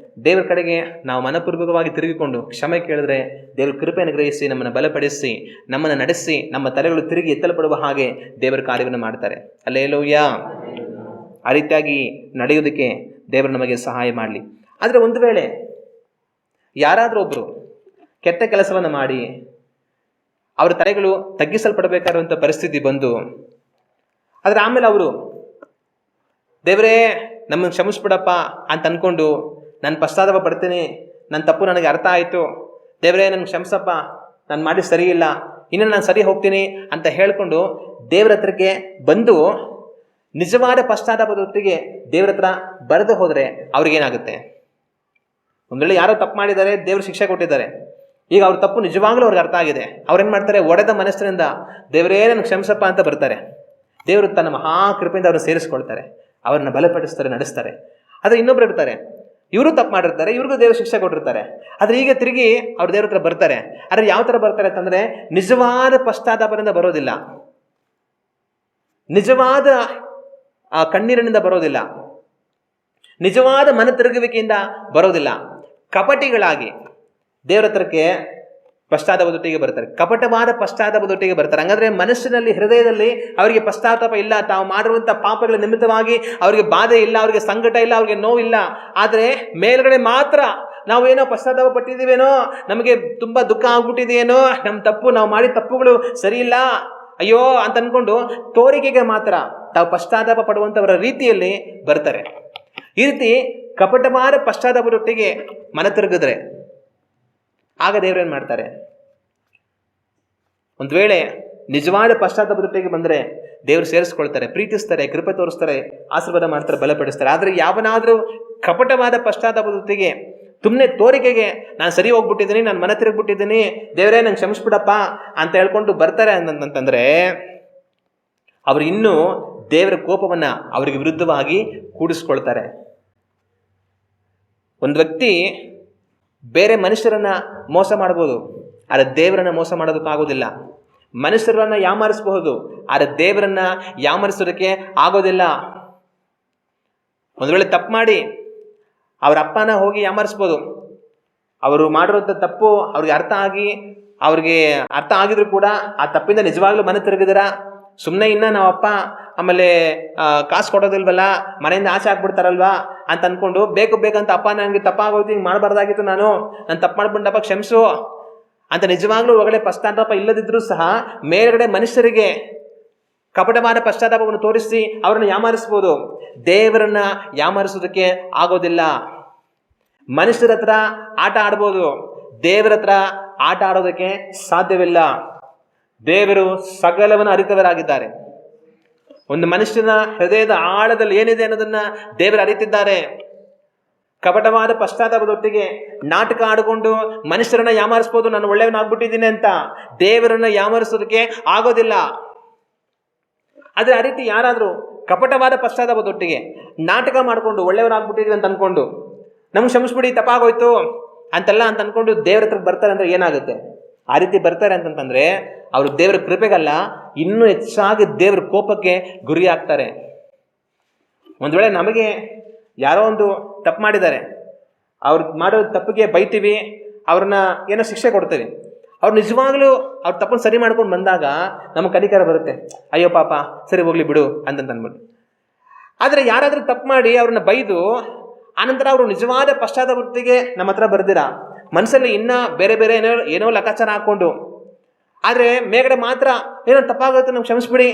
ದೇವರ ಕಡೆಗೆ ನಾವು ಮನಪೂರ್ವಕವಾಗಿ ತಿರುಗಿಕೊಂಡು ಕ್ಷಮೆ ಕೇಳಿದ್ರೆ ದೇವರ ಕೃಪೆಯನ್ನು ಗ್ರಹಿಸಿ ನಮ್ಮನ್ನು ಬಲಪಡಿಸಿ ನಮ್ಮನ್ನು ನಡೆಸಿ ನಮ್ಮ ತಲೆಗಳು ತಿರುಗಿ ಎತ್ತಲ್ಪಡುವ ಹಾಗೆ ದೇವರ ಕಾರ್ಯವನ್ನು ಮಾಡ್ತಾರೆ. ಹಲ್ಲೆಲೂಯಾ. ಆ ರೀತಿಯಾಗಿ ನಡೆಯೋದಕ್ಕೆ ದೇವರು ನಮಗೆ ಸಹಾಯ ಮಾಡಲಿ. ಆದರೆ ಒಂದು ವೇಳೆ ಯಾರಾದರೂ ಒಬ್ಬರು ಕೆಟ್ಟ ಕೆಲಸವನ್ನು ಮಾಡಿ ಅವರ ತಲೆಗಳು ತಗ್ಗಿಸಲ್ಪಡಬೇಕಾದಂಥ ಪರಿಸ್ಥಿತಿ ಬಂದು, ಆದರೆ ಆಮೇಲೆ ಅವರು ದೇವರೇ ನಮ್ಮನ್ನು ಕ್ಷಮಿಸ್ಬಿಡಪ್ಪ ಅಂತ ಅಂದ್ಕೊಂಡು ನಾನು ಪಶ್ಚಾತ್ತಾಪ ಪಡ್ತೀನಿ, ನನ್ನ ತಪ್ಪು ನನಗೆ ಅರ್ಥ ಆಯಿತು, ದೇವರೇ ನನಗೆ ಕ್ಷಮಿಸಪ್ಪ, ನಾನು ಮಾಡಿ ಸರಿ ಇಲ್ಲ, ಇನ್ನು ನಾನು ಸರಿ ಹೋಗ್ತೀನಿ ಅಂತ ಹೇಳ್ಕೊಂಡು ದೇವರ ಹತ್ರಕ್ಕೆ ಬಂದು ನಿಜವಾದ ಪಶ್ಚಾತ್ತಾಪದೊಟ್ಟಿಗೆ ದೇವರ ಹತ್ರ ಬರೆದು ಹೋದರೆ ಅವ್ರಿಗೇನಾಗುತ್ತೆ? ಒಂದು ವೇಳೆ ಯಾರೋ ತಪ್ಪು ಮಾಡಿದ್ದಾರೆ, ದೇವರು ಶಿಕ್ಷೆ ಕೊಟ್ಟಿದ್ದಾರೆ, ಈಗ ಅವ್ರ ತಪ್ಪು ನಿಜವಾಗ್ಲೂ ಅವ್ರಿಗೆ ಅರ್ಥ ಆಗಿದೆ, ಅವ್ರೇನು ಮಾಡ್ತಾರೆ, ಒಡೆದ ಮನಸ್ಸಿನಿಂದ ದೇವರೇ ನನಗೆ ಕ್ಷಮಿಸಪ್ಪ ಅಂತ ಬರ್ತಾರೆ. ದೇವರು ತನ್ನ ಮಹಾಕೃಪೆಯಿಂದ ಅವ್ರನ್ನ ಸೇರಿಸ್ಕೊಳ್ತಾರೆ, ಅವ್ರನ್ನ ಬಲಪಡಿಸ್ತಾರೆ, ನಡೆಸ್ತಾರೆ. ಆದರೆ ಇನ್ನೊಬ್ರು ಇರ್ತಾರೆ, ಇವರು ತಪ್ಪು ಮಾಡಿರ್ತಾರೆ, ಇವ್ರಿಗೂ ದೇವರು ಶಿಕ್ಷೆ ಕೊಟ್ಟಿರ್ತಾರೆ, ಆದರೆ ಈಗ ತಿರುಗಿ ಅವ್ರ ದೇವ್ರ ಹತ್ರ ಬರ್ತಾರೆ. ಆದರೆ ಯಾವ ಥರ ಬರ್ತಾರೆ ಅಂತಂದರೆ ನಿಜವಾದ ಪಶ್ಚಾತ್ತಾಪದಿಂದ ಬರೋದಿಲ್ಲ, ನಿಜವಾದ ಕಣ್ಣೀರಿನಿಂದ ಬರೋದಿಲ್ಲ, ನಿಜವಾದ ಮನ ತಿರುಗುವಿಕೆಯಿಂದ ಬರೋದಿಲ್ಲ. ಕಪಟಿಗಳಾಗಿ ದೇವರ ಹತ್ರಕ್ಕೆ ಪಶ್ಚಾತ್ತಾಪದೊಟ್ಟಿಗೆ ಬರ್ತಾರೆ, ಕಪಟವಾದ ಪಶ್ಚಾತ್ತಾಪದೊಟ್ಟಿಗೆ ಬರ್ತಾರೆ. ಹಾಗಾದರೆ ಮನಸ್ಸಿನಲ್ಲಿ, ಹೃದಯದಲ್ಲಿ ಅವರಿಗೆ ಪಶ್ಚಾತ್ತಾಪ ಇಲ್ಲ, ತಾವು ಮಾಡಿರುವಂಥ ಪಾಪಗಳ ನಿಮಿತ್ತವಾಗಿ ಅವರಿಗೆ ಬಾಧೆ ಇಲ್ಲ, ಅವರಿಗೆ ಸಂಕಟ ಇಲ್ಲ, ಅವರಿಗೆ ನೋವಿಲ್ಲ. ಆದರೆ ಮೇಲ್ಗಡೆ ಮಾತ್ರ ನಾವೇನೋ ಪಶ್ಚಾತ್ತಾಪ ಪಟ್ಟಿದ್ದೀವೇನೋ, ನಮಗೆ ತುಂಬ ದುಃಖ ಆಗ್ಬಿಟ್ಟಿದೆಯೇನೋ, ನಮ್ಮ ತಪ್ಪು, ನಾವು ಮಾಡಿದ ತಪ್ಪುಗಳು ಸರಿ ಇಲ್ಲ, ಅಯ್ಯೋ ಅಂತ ಅಂದ್ಕೊಂಡು ತೋರಿಕೆಗೆ ಮಾತ್ರ ತಾವು ಪಶ್ಚಾತ್ತಾಪ ಪಡುವಂಥವರ ರೀತಿಯಲ್ಲಿ ಬರ್ತಾರೆ. ಈ ರೀತಿ ಕಪಟವಾದ ಪಶ್ಚಾತ್ತಾಪದೊಟ್ಟಿಗೆ ಮನ ತಿರುಗಿದ್ರೆ ಆಗ ದೇವರೇನು ಮಾಡ್ತಾರೆ? ಒಂದು ವೇಳೆ ನಿಜವಾದ ಪಶ್ಚಾತ್ತಾಪದೊಟ್ಟಿಗೆ ಬಂದರೆ ದೇವರು ಸೇರಿಸ್ಕೊಳ್ತಾರೆ, ಪ್ರೀತಿಸ್ತಾರೆ, ಕೃಪೆ ತೋರಿಸ್ತಾರೆ, ಆಶೀರ್ವಾದ ಮಾಡ್ತಾರೆ, ಬಲಪಡಿಸ್ತಾರೆ. ಆದರೆ ಯಾವನಾದರೂ ಕಪಟವಾದ ಪಶ್ಚಾತ್ತಾಪದೊತ್ತಿಗೆ ಸುಮ್ಮನೆ ತೋರಿಕೆಗೆ ನಾನು ಸರಿ ಹೋಗ್ಬಿಟ್ಟಿದ್ದೀನಿ, ನಾನು ಮನೆ ತಿರುಗ್ಬಿಟ್ಟಿದ್ದೀನಿ, ದೇವರೇ ನಂಗೆ ಕ್ಷಮಿಸ್ಬಿಡಪ್ಪ ಅಂತ ಹೇಳ್ಕೊಂಡು ಬರ್ತಾರೆ ಅಂತಂತಂದರೆ ಅವರು ಇನ್ನೂ ದೇವರ ಕೋಪವನ್ನು ಅವರಿಗೆ ವಿರುದ್ಧವಾಗಿ ಕೂಡಿಸ್ಕೊಳ್ತಾರೆ. ಒಂದು ವ್ಯಕ್ತಿ ಬೇರೆ ಮನುಷ್ಯರನ್ನು ಮೋಸ ಮಾಡ್ಬೋದು, ಆದರೆ ದೇವರನ್ನು ಮೋಸ ಮಾಡೋದಕ್ಕಾಗೋದಿಲ್ಲ. ಮನುಷ್ಯರನ್ನು ಯಾಮಾರಿಸಬಹುದು, ಆದರೆ ದೇವರನ್ನು ಯಾಮಾರಿಸೋದಕ್ಕೆ ಆಗೋದಿಲ್ಲ. ಒಂದು ವೇಳೆ ತಪ್ಪು ಮಾಡಿ ಅವರ ಅಪ್ಪನ ಹೋಗಿ ಯಾಮಾರಿಸ್ಬೋದು. ಅವರು ಮಾಡಿರೋಂಥ ತಪ್ಪು ಅವ್ರಿಗೆ ಅರ್ಥ ಆಗಿದ್ರು ಕೂಡ ಆ ತಪ್ಪಿಂದ ನಿಜವಾಗ್ಲೂ ಮನೆ ತಿರುಗಿದಾರ, ಸುಮ್ಮನೆ ಇನ್ನು ನಾವು ಅಪ್ಪ ಆಮೇಲೆ ಕಾಸು ಕೊಡೋದಿಲ್ವಲ್ಲ, ಮನೆಯಿಂದ ಆಸೆ ಆಗ್ಬಿಡ್ತಾರಲ್ವಾ ಅಂತ ಅಂದ್ಕೊಂಡು ಬೇಕಂತ ಅಪ್ಪ ನನಗೆ ತಪ್ಪಾಗೋದು, ಹಿಂಗೆ ಮಾಡಬಾರ್ದಾಗಿತ್ತು, ನಾನು ತಪ್ಪು ಮಾಡ್ಬಿಟ್ಟಪ್ಪ ಕ್ಷಮಿಸು ಅಂತ ನಿಜವಾಗ್ಲೂ ಒಳಗಡೆ ಪಶ್ಚಾತ್ತಾಪ ಇಲ್ಲದಿದ್ದರೂ ಸಹ ಮೇಲ್ಗಡೆ ಮನುಷ್ಯರಿಗೆ ಕಪಟವಾದ ಪಶ್ಚಾತ್ತಾಪವನ್ನು ತೋರಿಸಿ ಅವರನ್ನು ಯಾಮಾರಿಸ್ಬೋದು. ದೇವರನ್ನ ಯಾಮಾರಿಸೋದಕ್ಕೆ ಆಗೋದಿಲ್ಲ. ಮನುಷ್ಯರ ಹತ್ರ ಆಟ ಆಡ್ಬೋದು, ದೇವರ ಹತ್ರ ಆಟ ಆಡೋದಕ್ಕೆ ಸಾಧ್ಯವಿಲ್ಲ. ದೇವರು ಸಕಲವನ್ನು ಅರಿತವರಾಗಿದ್ದಾರೆ. ಒಂದು ಮನುಷ್ಯನ ಹೃದಯದ ಆಳದಲ್ಲಿ ಏನಿದೆ ಅನ್ನೋದನ್ನ ದೇವರು ಅರಿತಿದ್ದಾರೆ. ಕಪಟವಾದ ಪಶ್ಚಾತ್ತಾಪದೊಟ್ಟಿಗೆ ನಾಟಕ ಆಡಿಕೊಂಡು ಮನುಷ್ಯರನ್ನ ಯಾಮಾರಿಸ್ಬೋದು, ನಾನು ಒಳ್ಳೆಯವನಾಗ್ಬಿಟ್ಟಿದ್ದೀನಿ ಅಂತ. ದೇವರನ್ನ ಯಾಮಾರಿಸೋದಕ್ಕೆ ಆಗೋದಿಲ್ಲ. ಆದರೆ ಆ ರೀತಿ ಯಾರಾದರೂ ಕಪಟವಾದ ಪಶ್ಚಾತ್ತಾಪದೊಟ್ಟಿಗೆ ನಾಟಕ ಮಾಡಿಕೊಂಡು ಒಳ್ಳೆಯವನಾಗ್ಬಿಟ್ಟಿದ್ವಿ ಅಂತ ಅಂದ್ಕೊಂಡು ನಮ್ಗೆ ಕ್ಷಮಿಸ್ಬಿಡಿ ತಪ್ಪಾಗೋಯ್ತು ಅಂತೆಲ್ಲ ಅಂತ ಅಂದ್ಕೊಂಡು ದೇವ್ರ ಹತ್ರಕ್ಕೆ ಬರ್ತಾರೆ ಅಂದರೆ ಏನಾಗುತ್ತೆ? ಆ ರೀತಿ ಬರ್ತಾರೆ ಅಂತಂತಂದರೆ ಅವರು ದೇವರ ಕೃಪೆಗಲ್ಲ, ಇನ್ನೂ ಹೆಚ್ಚಾಗಿ ದೇವರ ಕೋಪಕ್ಕೆ ಗುರಿ ಆಗ್ತಾರೆ. ಒಂದು ವೇಳೆ ನಮಗೆ ಯಾರೋ ಒಂದು ತಪ್ಪು ಮಾಡಿದ್ದಾರೆ, ಅವ್ರು ಮಾಡೋ ತಪ್ಪಿಗೆ ಬೈತೀವಿ, ಅವ್ರನ್ನ ಏನೋ ಶಿಕ್ಷೆ ಕೊಡ್ತೀವಿ. ಅವ್ರು ನಿಜವಾಗ್ಲೂ ಅವ್ರ ತಪ್ಪನ್ನು ಸರಿ ಮಾಡ್ಕೊಂಡು ಬಂದಾಗ ನಮಗೆ ಕನಿಕರ ಬರುತ್ತೆ, ಅಯ್ಯೋ ಪಾಪ ಸರಿ ಹೋಗ್ಲಿ ಬಿಡು ಅಂತಂದ್ಬಿಟ್ಟು. ಆದರೆ ಯಾರಾದರೂ ತಪ್ಪು ಮಾಡಿ ಅವ್ರನ್ನ ಬೈದು ಆನಂತರ ಅವರು ನಿಜವಾದ ಪಶ್ಚಾತ್ತಾಪಕ್ಕೆ ನಮ್ಮ ಹತ್ರ ಬರ್ದಿರ ಮನಸ್ಸಲ್ಲಿ ಇನ್ನೂ ಬೇರೆ ಏನೋ ಲೆಕ್ಕಾಚಾರ ಹಾಕ್ಕೊಂಡು, ಆದರೆ ಮೇಗಡೆ ಮಾತ್ರ ಏನೋ ತಪ್ಪಾಗುತ್ತೆ ನಮ್ಗೆ ಕ್ಷಮಿಸ್ಬಿಡಿ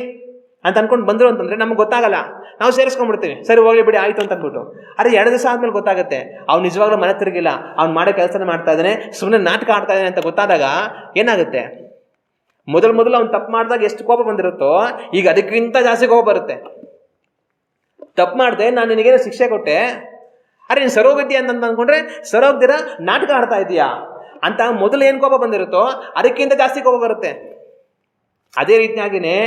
ಅಂತ ಅಂದ್ಕೊಂಡು ಬಂದರು ಅಂತಂದರೆ ನಮ್ಗೆ ಗೊತ್ತಾಗಲ್ಲ, ನಾವು ಸೇರಿಸ್ಕೊಂಡ್ಬಿಡ್ತೀವಿ, ಸರಿ ಹೋಗ್ಲಿ ಬಿಡಿ ಆಯಿತು ಅಂತ ಅಂದ್ಬಿಟ್ಟು. ಆದರೆ 2 ದಿವಸ ಆದಮೇಲೆ ಗೊತ್ತಾಗುತ್ತೆ ಅವ್ನು ನಿಜವಾಗ್ಲೂ ಮನೆ ತಿರುಗಿಲ್ಲ, ಅವ್ನು ಮಾಡೋ ಕೆಲಸನ ಮಾಡ್ತಾ ಇದ್ದಾನೆ, ಸುಮ್ಮನೆ ನಾಟಕ ಆಡ್ತಾ ಇದ್ದಾನೆ ಅಂತ ಗೊತ್ತಾದಾಗ ಏನಾಗುತ್ತೆ? ಮೊದಲು ಅವ್ನು ತಪ್ಪು ಮಾಡಿದಾಗ ಎಷ್ಟು ಕೋಪ ಬಂದಿರುತ್ತೋ ಈಗ ಅದಕ್ಕಿಂತ ಜಾಸ್ತಿ ಕೋಪ ಬರುತ್ತೆ. ತಪ್ಪು ಮಾಡಿದೆ, ನಾನು ನಿನಗೇನೋ ಶಿಕ್ಷೆ ಕೊಟ್ಟೆ, ಅರೆ ನೀನು ಸರೋಗಿದ್ದೀಯ ಅಂತ ಅಂದ್ಕೊಂಡ್ರೆ ಸರೋಗ್ದಿರ ನಾಟಕ ಆಡ್ತಾ ಇದೀಯಾ ಅಂತ ಮೊದಲು ಏನು ಕೋಪ ಬಂದಿರುತ್ತೋ ಅದಕ್ಕಿಂತ ಜಾಸ್ತಿ ಕೋಪ ಬರುತ್ತೆ. ಅದೇ ರೀತಿಯಾಗಿಯೇ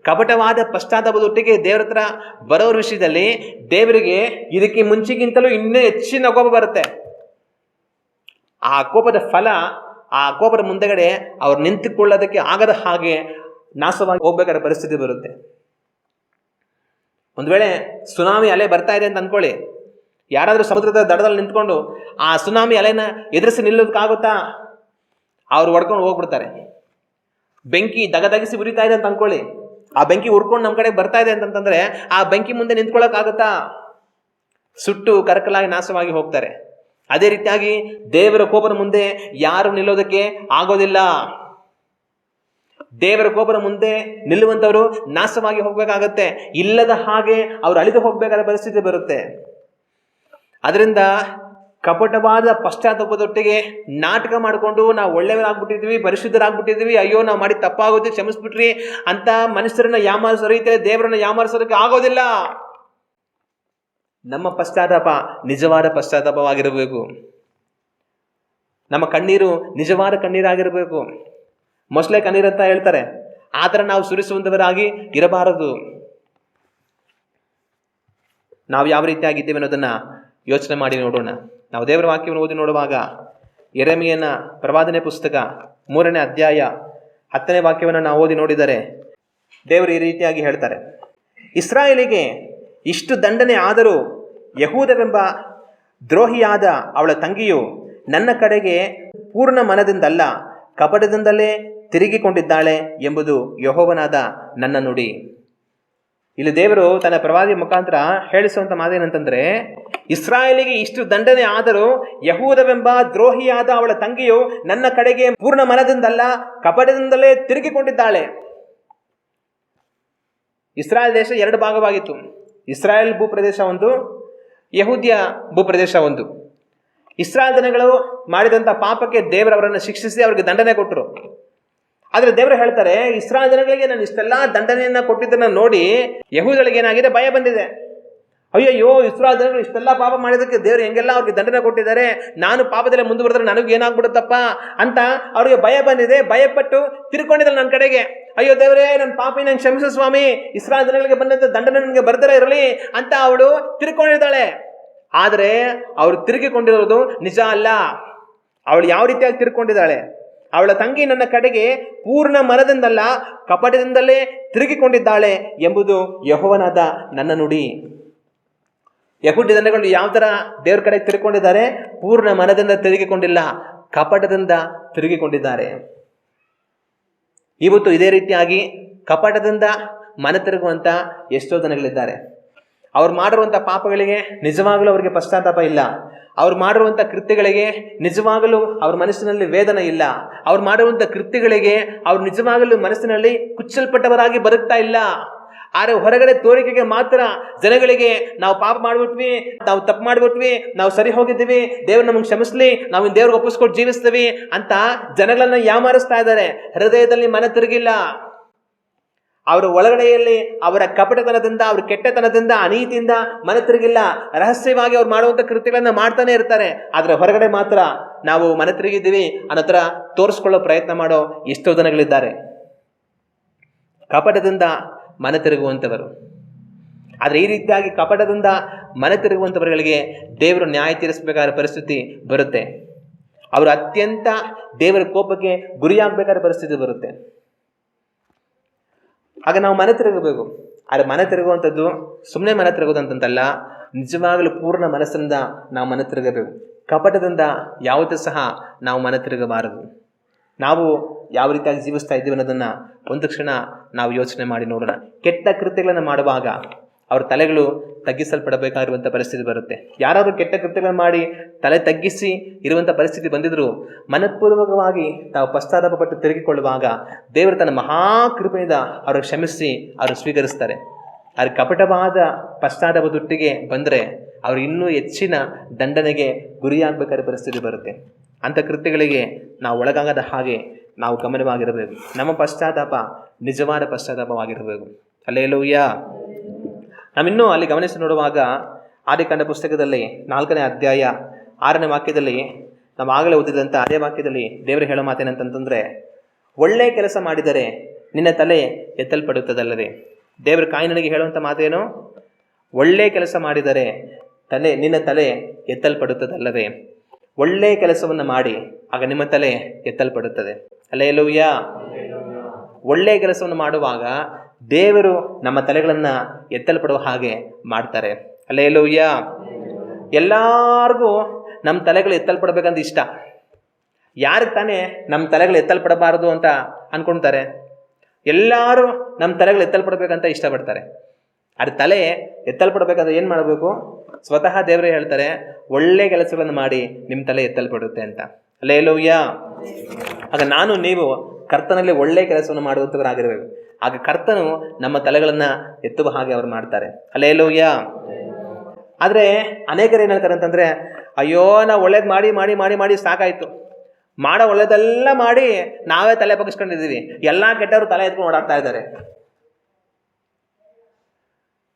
ಕಪಟವಾದ ಪಶ್ಚಾತ್ತಾಪದೊಟ್ಟಿಗೆ ದೇವ್ರ ಹತ್ರ ಬರೋರ ವಿಷಯದಲ್ಲಿ ದೇವರಿಗೆ ಇದಕ್ಕೆ ಮುಂಚೆಗಿಂತಲೂ ಇನ್ನೂ ಹೆಚ್ಚಿನ ಕೋಪ ಬರುತ್ತೆ. ಆ ಕೋಪದ ಫಲ, ಆ ಕೋಪದ ಮುಂದೆಗಡೆ ಅವ್ರು ನಿಂತುಕೊಳ್ಳೋದಕ್ಕೆ ಆಗದ ಹಾಗೆ ನಾಶವಾಗಿ ಹೋಗ್ಬೇಕಾದ ಪರಿಸ್ಥಿತಿ ಬರುತ್ತೆ. ಒಂದು ವೇಳೆ ಸುನಾಮಿ ಅಲೆ ಬರ್ತಾ ಇದೆ ಅಂತ ಅಂದ್ಕೊಳ್ಳಿ, ಯಾರಾದರೂ ಸಮುದ್ರದ ದಡದಲ್ಲಿ ನಿಂತ್ಕೊಂಡು ಆ ಸುನಾಮಿ ಅಲೆನ ಎದುರಿಸಿ ನಿಲ್ಲೋದಕ್ಕಾಗುತ್ತಾ? ಅವ್ರು ಹೊಡ್ಕೊಂಡು ಹೋಗ್ಬಿಡ್ತಾರೆ. ಬೆಂಕಿ ದಗದಗಿಸಿ ಉರಿತಾ ಇದೆ ಅಂತ ಅಂದ್ಕೊಳ್ಳಿ, ಆ ಬೆಂಕಿ ಉರ್ಕೊಂಡು ನಮ್ಮ ಕಡೆ ಬರ್ತಾ ಇದೆ ಅಂತಂತಂದರೆ ಆ ಬೆಂಕಿ ಮುಂದೆ ನಿಂತ್ಕೊಳ್ಳೋಕ್ಕಾಗುತ್ತಾ? ಸುಟ್ಟು ಕರಕಲಾಗಿ ನಾಶವಾಗಿ ಹೋಗ್ತಾರೆ. ಅದೇ ರೀತಿಯಾಗಿ ದೇವರ ಕೋಪದ ಮುಂದೆ ಯಾರು ನಿಲ್ಲೋದಕ್ಕೆ ಆಗೋದಿಲ್ಲ. ದೇವರ ಕೋಪದ ಮುಂದೆ ನಿಲ್ಲುವಂಥವರು ನಾಶವಾಗಿ ಹೋಗ್ಬೇಕಾಗತ್ತೆ, ಇಲ್ಲದ ಹಾಗೆ ಅವ್ರು ಅಳಿದು ಹೋಗ್ಬೇಕಾದ ಪರಿಸ್ಥಿತಿ ಬರುತ್ತೆ. ಅದರಿಂದ ಕಪಟವಾದ ಪಶ್ಚಾತ್ತಾಪದೊಟ್ಟಿಗೆ ನಾಟಕ ಮಾಡಿಕೊಂಡು ನಾವು ಒಳ್ಳೆಯವರಾಗ್ಬಿಟ್ಟಿದ್ವಿ, ಪರಿಶುದ್ಧರಾಗ್ಬಿಟ್ಟಿದ್ವಿ, ಅಯ್ಯೋ ನಾವು ಮಾಡಿ ತಪ್ಪಾಗೋದು ಕ್ಷಮಿಸ್ಬಿಟ್ರಿ ಅಂತ ಮನುಷ್ಯರನ್ನ ಯಾಮಾರಿಸೋ ರೀತಿಯಲ್ಲಿ ದೇವರನ್ನ ಯಾಮಾರಿಸೋದಕ್ಕೆ ಆಗೋದಿಲ್ಲ. ನಮ್ಮ ಪಶ್ಚಾತ್ತಾಪ ನಿಜವಾದ ಪಶ್ಚಾತ್ತಾಪವಾಗಿರಬೇಕು. ನಮ್ಮ ಕಣ್ಣೀರು ನಿಜವಾದ ಕಣ್ಣೀರಾಗಿರಬೇಕು. ಮೊಸಳೆ ಕಣ್ಣೀರು ಅಂತ ಹೇಳ್ತಾರೆ, ಆ ಥರ ನಾವು ಸುರಿಸುವಂಥವರಾಗಿ ಇರಬಾರದು. ನಾವು ಯಾವ ರೀತಿಯಾಗಿದ್ದೇವೆ ಅನ್ನೋದನ್ನು ಯೋಚನೆ ಮಾಡಿ ನೋಡೋಣ. ನಾವು ದೇವರ ವಾಕ್ಯವನ್ನು ಓದಿ ನೋಡುವಾಗ ಯೆರೆಮೀಯನ ಪ್ರವಾದನೆ ಪುಸ್ತಕ 3ನೇ ಅಧ್ಯಾಯ 10ನೇ ವಾಕ್ಯವನ್ನು ನಾವು ಓದಿ ನೋಡಿದರೆ ದೇವರು ಈ ರೀತಿಯಾಗಿ ಹೇಳ್ತಾರೆ, ಇಸ್ರಾಯೇಲಿಗೆ ಇಷ್ಟು ದಂಡನೆ ಆದರೂ ಯಹೂದವೆಂಬ ದ್ರೋಹಿಯಾದ ಅವಳ ತಂಗಿಯು ನನ್ನ ಕಡೆಗೆ ಪೂರ್ಣ ಮನದಿಂದಲ್ಲ ಕಪಟದಿಂದಲೇ ತಿರುಗಿಕೊಂಡಿದ್ದಾಳೆ ಎಂಬುದು ಯೆಹೋವನಾದ ನನ್ನ ನುಡಿ. ಇಲ್ಲಿ ದೇವರು ತನ್ನ ಪ್ರವಾದಿ ಮುಖಾಂತರ ಹೇಳಿಸುವಂಥ ಮಾತೇನಂತಂದರೆ, ಇಸ್ರಾಯೇಲಿಗೆ ಇಷ್ಟು ದಂಡನೆ ಆದರೂ ಯಹೂದವೆಂಬ ದ್ರೋಹಿಯಾದ ಅವಳ ತಂಗಿಯು ನನ್ನ ಕಡೆಗೆ ಪೂರ್ಣ ಮನದಿಂದಲ್ಲ ಕಪಟದಿಂದಲೇ ತಿರುಗಿಕೊಂಡಿದ್ದಾಳೆ. ಇಸ್ರಾಯೇಲ್ ದೇಶ 2 ಭಾಗವಾಗಿತ್ತು. ಇಸ್ರಾಯೇಲ್ ಭೂಪ್ರದೇಶ ಒಂದು, ಯಹೂದ್ಯ ಭೂಪ್ರದೇಶ ಒಂದು. ಇಸ್ರಾಯೇಲ್ ಜನಗಳು ಮಾಡಿದಂಥ ಪಾಪಕ್ಕೆ ದೇವರವರನ್ನು ಶಿಕ್ಷಿಸಿ ಅವರಿಗೆ ದಂಡನೆ ಕೊಟ್ಟರು. ಆದ್ರೆ ದೇವರು ಹೇಳ್ತಾರೆ, ಇಸ್ರಾಯೇಲ್ ಜನಗಳಿಗೆ ನಾನು ಇಷ್ಟೆಲ್ಲಾ ದಂಡನೆಯನ್ನ ಕೊಟ್ಟಿದ್ದನ್ನ ನೋಡಿ ಯಹೂದಳಿಗೆ ಏನಾಗಿದೆ, ಭಯ ಬಂದಿದೆ. ಅಯ್ಯಯ್ಯೋ, ಇಸ್ರಾಯೇಲ್ ಜನಗಳು ಇಷ್ಟೆಲ್ಲ ಪಾಪ ಮಾಡಿದಕ್ಕೆ ದೇವರು ಹೆಂಗೆಲ್ಲ ಅವ್ರಿಗೆ ದಂಡನೆ ಕೊಟ್ಟಿದ್ದಾರೆ, ನಾನು ಪಾಪದಲ್ಲೇ ಮುಂದುವರೆದ್ರೆ ನನಗೆ ಏನಾಗ್ಬಿಡುತ್ತಪ್ಪ ಅಂತ ಅವ್ರಿಗೆ ಭಯ ಬಂದಿದೆ. ಭಯಪಟ್ಟು ತಿರ್ಕೊಂಡಿದ್ದಾರೆ ನನ್ನ ಕಡೆಗೆ. ಅಯ್ಯೋ ದೇವರೇ, ನನ್ನ ಪಾಪಿ ನಂಗೆ ಕ್ಷಮಿಸು ಸ್ವಾಮಿ, ಇಸ್ರಾಯೇಲ್ ಜನಗಳಿಗೆ ಬಂದಂತ ದಂಡನೆ ನನಗೆ ಬರ್ದರ ಇರಲಿ ಅಂತ ಅವಳು ತಿರ್ಕೊಂಡಿದ್ದಾಳೆ. ಆದ್ರೆ ಅವಳು ತಿರುಗಿಕೊಂಡಿರೋದು ನಿಜ ಅಲ್ಲ. ಅವಳು ಯಾವ ರೀತಿಯಾಗಿ ತಿರ್ಕೊಂಡಿದ್ದಾಳೆ? ಅವಳ ತಂಗಿ ನನ್ನ ಕಡೆಗೆ ಪೂರ್ಣ ಮನದಿಂದಲ್ಲ ಕಪಟದಿಂದಲೇ ತಿರುಗಿಕೊಂಡಿದ್ದಾಳೆ ಎಂಬುದು ಯೆಹೋವನಾದ ನನ್ನ ನುಡಿ. ಯಹೂದ ಜನಗಳು ಯಾವ ತರ ದೇವ್ರ ಕಡೆ ತಿರುಗಿಕೊಂಡಿದ್ದಾರೆ? ಪೂರ್ಣ ಮನದಿಂದ ತಿರುಗಿಕೊಂಡಿಲ್ಲ, ಕಪಟದಿಂದ ತಿರುಗಿಕೊಂಡಿದ್ದಾರೆ. ಇವತ್ತು ಇದೇ ರೀತಿಯಾಗಿ ಕಪಟದಿಂದ ಮನ ತಿರುಗುವಂತ ಎಷ್ಟೋ ಜನಗಳಿದ್ದಾರೆ. ಅವ್ರು ಮಾಡಿರುವಂಥ ಪಾಪಗಳಿಗೆ ನಿಜವಾಗಲೂ ಅವರಿಗೆ ಪಶ್ಚಾತ್ತಾಪ ಇಲ್ಲ. ಅವ್ರು ಮಾಡಿರುವಂಥ ಕೃತ್ಯಗಳಿಗೆ ನಿಜವಾಗಲೂ ಅವ್ರ ಮನಸ್ಸಿನಲ್ಲಿ ವೇದನೆ ಇಲ್ಲ. ಅವ್ರು ಮಾಡಿರುವಂಥ ಕೃತ್ಯಗಳಿಗೆ ಅವ್ರು ನಿಜವಾಗಲೂ ಮನಸ್ಸಿನಲ್ಲಿ ಕುಚ್ಚಲ್ಪಟ್ಟವರಾಗಿ ಬದುಕ್ತಾ ಇಲ್ಲ. ಆದರೆ ಹೊರಗಡೆ ತೋರಿಕೆಗೆ ಮಾತ್ರ ಜನಗಳಿಗೆ ನಾವು ಪಾಪ ಮಾಡ್ಬಿಟ್ವಿ, ನಾವು ತಪ್ಪು ಮಾಡ್ಬಿಟ್ವಿ, ನಾವು ಸರಿ ಹೋಗಿದ್ದೀವಿ, ದೇವ್ರು ನಮಗೆ ಕ್ಷಮಿಸ್ಲಿ, ನಾವು ದೇವ್ರಿಗೆ ಒಪ್ಪಿಸ್ಕೊಟ್ಟು ಜೀವಿಸ್ತೀವಿ ಅಂತ ಜನಗಳನ್ನ ಯಾಮಾರಿಸ್ತಾ ಇದ್ದಾರೆ. ಹೃದಯದಲ್ಲಿ ಮನ ತಿರುಗಿಲ್ಲ. ಅವರ ಒಳಗಡೆಯಲ್ಲಿ ಅವರ ಕಪಟತನದಿಂದ, ಅವ್ರ ಕೆಟ್ಟತನದಿಂದ, ಅನೀತಿಯಿಂದ ಮನ ತಿರುಗಿಲ್ಲ. ರಹಸ್ಯವಾಗಿ ಅವ್ರು ಮಾಡುವಂಥ ಕೃತ್ಯಗಳನ್ನ ಮಾಡ್ತಾನೆ ಇರ್ತಾರೆ. ಆದರೆ ಹೊರಗಡೆ ಮಾತ್ರ ನಾವು ಮನ ತಿರುಗಿದ್ದೀವಿ ಅನ್ನೋ ಥರ ತೋರಿಸ್ಕೊಳ್ಳೋ ಪ್ರಯತ್ನ ಮಾಡೋ ಎಷ್ಟೋ ಜನಗಳಿದ್ದಾರೆ. ಕಪಟದಿಂದ ಮನ ತಿರುಗುವಂಥವರು. ಆದರೆ ಈ ರೀತಿಯಾಗಿ ಕಪಟದಿಂದ ಮನ ತಿರುಗುವಂಥವರುಗಳಿಗೆ ದೇವರು ನ್ಯಾಯ ತೀರಿಸಬೇಕಾದ ಪರಿಸ್ಥಿತಿ ಬರುತ್ತೆ. ಅವರು ಅತ್ಯಂತ ದೇವರ ಕೋಪಕ್ಕೆ ಗುರಿಯಾಗಬೇಕಾದ ಪರಿಸ್ಥಿತಿ ಬರುತ್ತೆ. ಆಗ ನಾವು ಮನ ತಿರುಗಬೇಕು. ಆದರೆ ಮನ ತಿರುಗುವಂಥದ್ದು ಸುಮ್ಮನೆ ಮನ ತಿರುಗೋದಂತಲ್ಲ, ನಿಜವಾಗಲೂ ಪೂರ್ಣ ಮನಸ್ಸಿನಿಂದ ನಾವು ಮನ ತಿರುಗಬೇಕು. ಕಪಟದಿಂದ ಯಾವತ್ತೂ ಸಹ ನಾವು ಮನ ತಿರುಗಬಾರದು. ನಾವು ಯಾವ ರೀತಿಯಾಗಿ ಜೀವಿಸ್ತಾ ಇದ್ದೀವಿ ಅನ್ನೋದನ್ನು ಒಂದು ಕ್ಷಣ ನಾವು ಯೋಚನೆ ಮಾಡಿ ನೋಡೋಣ. ಕೆಟ್ಟ ಕೃತ್ಯಗಳನ್ನು ಮಾಡುವಾಗ ಅವ್ರ ತಲೆಗಳು ತಗ್ಗಿಸಲ್ಪಡಬೇಕಾಗಿರುವಂಥ ಪರಿಸ್ಥಿತಿ ಬರುತ್ತೆ. ಯಾರಾದರೂ ಕೆಟ್ಟ ಕೃತ್ಯಗಳನ್ನು ಮಾಡಿ ತಲೆ ತಗ್ಗಿಸಿ ಇರುವಂಥ ಪರಿಸ್ಥಿತಿ ಬಂದಿದ್ರು ಮನಪೂರ್ವಕವಾಗಿ ತಾವು ಪಶ್ಚಾತ್ತಾಪಪಟ್ಟು ತಿರುಗಿಕೊಳ್ಳುವಾಗ ದೇವರು ತನ್ನ ಮಹಾಕೃಪೆಯಿಂದ ಅವ್ರಿಗೆ ಕ್ಷಮಿಸಿ ಅವರು ಸ್ವೀಕರಿಸ್ತಾರೆ. ಆದರೆ ಕಪಟವಾದ ಪಶ್ಚಾತ್ತಾಪದೊಟ್ಟಿಗೆ ಬಂದರೆ ಅವರು ಇನ್ನೂ ಹೆಚ್ಚಿನ ದಂಡನೆಗೆ ಗುರಿಯಾಗಬೇಕಾದ ಪರಿಸ್ಥಿತಿ ಬರುತ್ತೆ. ಅಂಥ ಕೃತ್ಯಗಳಿಗೆ ನಾವು ಒಳಗಾಗದ ಹಾಗೆ ನಾವು ಗಮನವಾಗಿರಬೇಕು. ನಮ್ಮ ಪಶ್ಚಾತ್ತಾಪ ನಿಜವಾದ ಪಶ್ಚಾತ್ತಾಪವಾಗಿರಬೇಕು. ಹಲ್ಲೆಲೂಯಾ. ನಾವಿನ್ನೂ ಅಲ್ಲಿ ಗಮನಿಸಿ ನೋಡುವಾಗ ಆದಿಕಾಂಡ ಪುಸ್ತಕದಲ್ಲಿ 4ನೇ ಅಧ್ಯಾಯ 6ನೇ ವಾಕ್ಯದಲ್ಲಿ ನಾವು ಆಗಲೇ ಓದಿದಂಥ ಅದೇ ವಾಕ್ಯದಲ್ಲಿ ದೇವರು ಹೇಳೋ ಮಾತೇನಂತಂದರೆ, ಒಳ್ಳೆ ಕೆಲಸ ಮಾಡಿದರೆ ನಿನ್ನ ತಲೆ ಎತ್ತಲ್ಪಡುತ್ತದಲ್ಲವೇ. ದೇವರ ಕಾಯಿನನಿಗೆ ಹೇಳುವಂಥ ಮಾತೇನು? ಒಳ್ಳೆ ಕೆಲಸ ಮಾಡಿದರೆ ನಿನ್ನ ತಲೆ ಎತ್ತಲ್ಪಡುತ್ತದಲ್ಲವೇ. ಒಳ್ಳೆಯ ಕೆಲಸವನ್ನು ಮಾಡಿ ಆಗ ನಿಮ್ಮ ತಲೆ ಎತ್ತಲ್ಪಡುತ್ತದೆ. ಹಲ್ಲೆಲೂಯಾ. ಒಳ್ಳೆಯ ಕೆಲಸವನ್ನು ಮಾಡುವಾಗ ದೇವರು ನಮ್ಮ ತಲೆಗಳನ್ನು ಎತ್ತಲ್ಪಡುವ ಹಾಗೆ ಮಾಡ್ತಾರೆ. ಹಲ್ಲೆಲೂಯಾ. ಎಲ್ಲರಿಗೂ ನಮ್ಮ ತಲೆಗಳು ಎತ್ತಲ್ಪಡಬೇಕಂತ ಇಷ್ಟ. ಯಾರಿಗೆ ತಾನೇ ನಮ್ಮ ತಲೆಗಳು ಎತ್ತಲ್ಪಡಬಾರದು ಅಂತ ಅನ್ಕೊಳ್ತಾರೆ? ಎಲ್ಲರೂ ನಮ್ಮ ತಲೆಗಳು ಎತ್ತಲ್ಪಡಬೇಕಂತ ಇಷ್ಟಪಡ್ತಾರೆ. ಅದು ತಲೆ ಎತ್ತಲ್ಪಡಬೇಕಾದ್ರೆ ಏನು ಮಾಡಬೇಕು? ಸ್ವತಃ ದೇವರೇ ಹೇಳ್ತಾರೆ, ಒಳ್ಳೆ ಕೆಲಸಗಳನ್ನು ಮಾಡಿ ನಿಮ್ಮ ತಲೆ ಎತ್ತಲ್ಪಡುತ್ತೆ ಅಂತ. ಹಲ್ಲೆಲೂಯಾ. ಆಗ ನಾನು ನೀವು ಕರ್ತನಲ್ಲಿ ಒಳ್ಳೆ ಕೆಲಸವನ್ನು ಮಾಡುವಂಥವರಾಗಿರಬೇಕು. ಆಗ ಕರ್ತನು ನಮ್ಮ ತಲೆಗಳನ್ನು ಎತ್ತುವ ಹಾಗೆ ಅವರು ಮಾಡ್ತಾರೆ. ಹಲ್ಲೆಲೂಯಾ. ಆದರೆ ಅನೇಕರು ಏನು ಹೇಳ್ತಾರೆ ಅಂತಂದರೆ, ಅಯ್ಯೋ ನಾವು ಒಳ್ಳೇದು ಮಾಡಿ ಮಾಡಿ ಮಾಡಿ ಮಾಡಿ ಸಾಕಾಯಿತು, ಮಾಡೋ ಒಳ್ಳೇದೆಲ್ಲ ಮಾಡಿ ನಾವೇ ತಲೆ ಬಗ್ಗಿಸ್ಕೊಂಡಿದ್ದೀವಿ, ಎಲ್ಲ ಕೆಟ್ಟವರು ತಲೆ ಎತ್ಕೊಂಡು ಓಡಾಡ್ತಾ ಇದ್ದಾರೆ.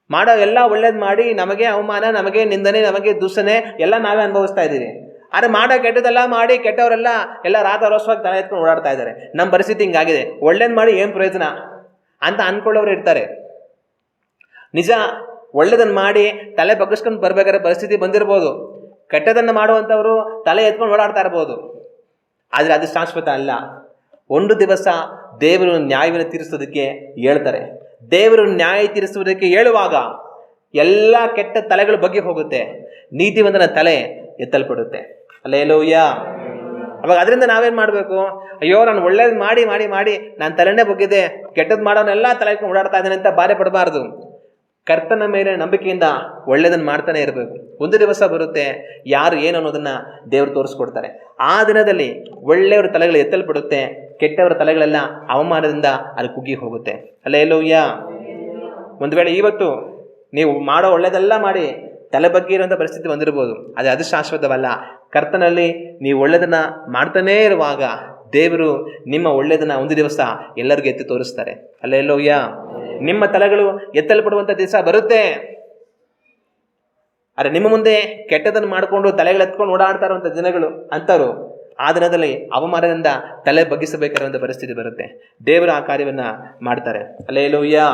ಮಾಡೋ ಎಲ್ಲ ಒಳ್ಳೇದು ಮಾಡಿ ನಮಗೆ ಅವಮಾನ, ನಮಗೆ ನಿಂದನೆ, ನಮಗೆ ದೂಷಣೆ ಎಲ್ಲ ನಾವೇ ಅನುಭವಿಸ್ತಾ ಇದ್ದೀವಿ. ಆದರೆ ಮಾಡೋ ಕೆಟ್ಟದೆಲ್ಲ ಮಾಡಿ ಕೆಟ್ಟವರೆಲ್ಲ ಎಲ್ಲ ರಾತಾರೋಷವಾಗಿ ತಲೆ ಎತ್ಕೊಂಡು ಓಡಾಡ್ತಾ ಇದ್ದಾರೆ. ನಮ್ಮ ಪರಿಸ್ಥಿತಿ ಹಿಂಗಾಗಿದೆ, ಒಳ್ಳೇದು ಮಾಡಿ ಏನು ಪ್ರಯೋಜನ ಅಂತ ಅಂದ್ಕೊಳ್ಳೋರು ಇರ್ತಾರೆ. ನಿಜ, ಒಳ್ಳೇದನ್ನು ಮಾಡಿ ತಲೆ ಬಗ್ಗಿಸ್ಕೊಂಡು ಬರಬೇಕಾದ್ರೆ ಪರಿಸ್ಥಿತಿ ಬಂದಿರ್ಬೋದು. ಕೆಟ್ಟದನ್ನು ಮಾಡುವಂಥವರು ತಲೆ ಎತ್ಕೊಂಡು ಓಡಾಡ್ತಾ ಇರ್ಬೋದು. ಆದರೆ ಅದು ಶಾಶ್ವತ ಅಲ್ಲ. ಒಂದು ದಿವಸ ದೇವರು ನ್ಯಾಯವನ್ನು ತೀರಿಸೋದಕ್ಕೆ ಹೇಳ್ತಾರೆ. ದೇವರು ನ್ಯಾಯ ತೀರಿಸುವುದಕ್ಕೆ ಹೇಳುವಾಗ ಎಲ್ಲ ಕೆಟ್ಟ ತಲೆಗಳು ಬಗ್ಗೆ ಹೋಗುತ್ತೆ, ನೀತಿವಂತನ ತಲೆ ಎತ್ತಲ್ಪಡುತ್ತೆ. ಹಲ್ಲೆಲೂಯಾ. ಅವಾಗ ಅದರಿಂದ ನಾವೇನು ಮಾಡಬೇಕು? ಅಯ್ಯೋ ನಾನು ಒಳ್ಳೇದು ಮಾಡಿ ಮಾಡಿ ಮಾಡಿ ನಾನು ತಲೆನೇ ಬಗ್ಗಿದೆ, ಕೆಟ್ಟದ್ದು ಮಾಡೋನೆಲ್ಲ ತಲೆ ಓಡಾಡ್ತಾ ಇದ್ದೇನೆ ಅಂತ ಬಾಧೆ ಪಡಬಾರ್ದು. ಕರ್ತನ ಮೇಲೆ ನಂಬಿಕೆಯಿಂದ ಒಳ್ಳೆಯದನ್ನು ಮಾಡ್ತಾನೆ ಇರಬೇಕು. ಒಂದು ದಿವಸ ಬರುತ್ತೆ, ಯಾರು ಏನು ಅನ್ನೋದನ್ನು ದೇವರು ತೋರಿಸ್ಕೊಡ್ತಾರೆ. ಆ ದಿನದಲ್ಲಿ ಒಳ್ಳೆಯವರ ತಲೆಗಳು ಎತ್ತಲ್ಪಡುತ್ತೆ, ಕೆಟ್ಟವರ ತಲೆಗಳೆಲ್ಲ ಅವಮಾನದಿಂದ ಅದು ಕುಗ್ಗಿ ಹೋಗುತ್ತೆ. ಹಲ್ಲೆಲೂಯಾ. ಒಂದು ವೇಳೆ ಇವತ್ತು ನೀವು ಮಾಡೋ ಒಳ್ಳೆಯದೆಲ್ಲ ಮಾಡಿ ತಲೆ ಬಗ್ಗೆ ಇರುವಂಥ ಪರಿಸ್ಥಿತಿ ಬಂದಿರ್ಬೋದು, ಆದರೆ ಅದು ಶಾಶ್ವತವಲ್ಲ. ಕರ್ತನಲ್ಲಿ ನೀವು ಒಳ್ಳೆಯದನ್ನು ಮಾಡ್ತಾನೇ ಇರುವಾಗ ದೇವರು ನಿಮ್ಮ ಒಳ್ಳೆಯದನ್ನು ಒಂದು ದಿವಸ ಎಲ್ಲರಿಗೂ ಎತ್ತಿ ತೋರಿಸ್ತಾರೆ. ಹಲ್ಲೆಲೂಯಾ. ನಿಮ್ಮ ತಲೆಗಳು ಎತ್ತಲ್ಪಡುವಂಥ ದಿವಸ ಬರುತ್ತೆ. ಆದರೆ ನಿಮ್ಮ ಮುಂದೆ ಕೆಟ್ಟದನ್ನು ಮಾಡಿಕೊಂಡು ತಲೆಗಳು ಎತ್ಕೊಂಡು ಓಡಾಡ್ತಾ ಇರುವಂಥ ದಿನಗಳು ಅಂಥವ್ರು ಆ ದಿನದಲ್ಲಿ ಅವಮಾನದಿಂದ ತಲೆ ಬಗ್ಗಿಸಬೇಕಾದಂಥ ಪರಿಸ್ಥಿತಿ ಬರುತ್ತೆ. ದೇವರು ಆ ಕಾರ್ಯವನ್ನು ಮಾಡ್ತಾರೆ. ಹಲ್ಲೆಲೂಯಾ.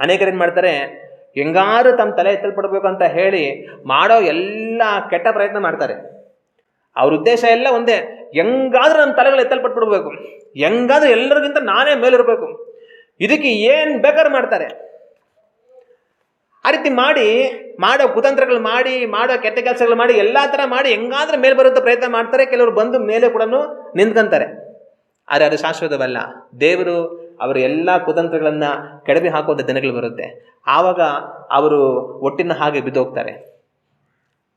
ಅನೇಕರು ಏನು ಮಾಡ್ತಾರೆ, ಹೆಂಗಾರು ತಮ್ಮ ತಲೆ ಎತ್ತಲ್ಪಡಬೇಕು ಅಂತ ಹೇಳಿ ಮಾಡೋ ಎಲ್ಲ ಕೆಟ್ಟ ಪ್ರಯತ್ನ ಮಾಡ್ತಾರೆ. ಅವ್ರ ಉದ್ದೇಶ ಎಲ್ಲ ಒಂದೇ, ಹೆಂಗಾದ್ರೂ ನಮ್ಮ ತಲೆಗಳು ಎತ್ತಲ್ಪಟ್ಬಿಡ್ಬೇಕು, ಹೆಂಗಾದ್ರೂ ಎಲ್ಲರಿಗಿಂತ ನಾನೇ ಮೇಲಿರಬೇಕು, ಇದಕ್ಕೆ ಏನು ಬೇಕಾದ್ರೂ ಮಾಡ್ತಾರೆ. ಆ ರೀತಿ ಮಾಡೋ ಕುತಂತ್ರಗಳು ಮಾಡಿ, ಮಾಡೋ ಕೆಟ್ಟ ಕೆಲಸಗಳು ಮಾಡಿ, ಎಲ್ಲ ಥರ ಮಾಡಿ ಹೆಂಗಾದ್ರೂ ಮೇಲೆ ಬರುವಂಥ ಪ್ರಯತ್ನ ಮಾಡ್ತಾರೆ. ಕೆಲವರು ಬಂದು ಮೇಲೆ ಕೂಡ ನಿಂತ್ಕೊಂತಾರೆ. ಆದರೆ ಅದು ಶಾಶ್ವತವಲ್ಲ. ದೇವರು ಅವರ ಎಲ್ಲ ಕುತಂತ್ರಗಳನ್ನು ಕೆಡವಿ ಹಾಕುವಂಥ ದಿನಗಳು ಬರುತ್ತೆ. ಆವಾಗ ಅವರು ಒಟ್ಟಿನ ಹಾಗೆ ಬಿದ್ದೋಗ್ತಾರೆ.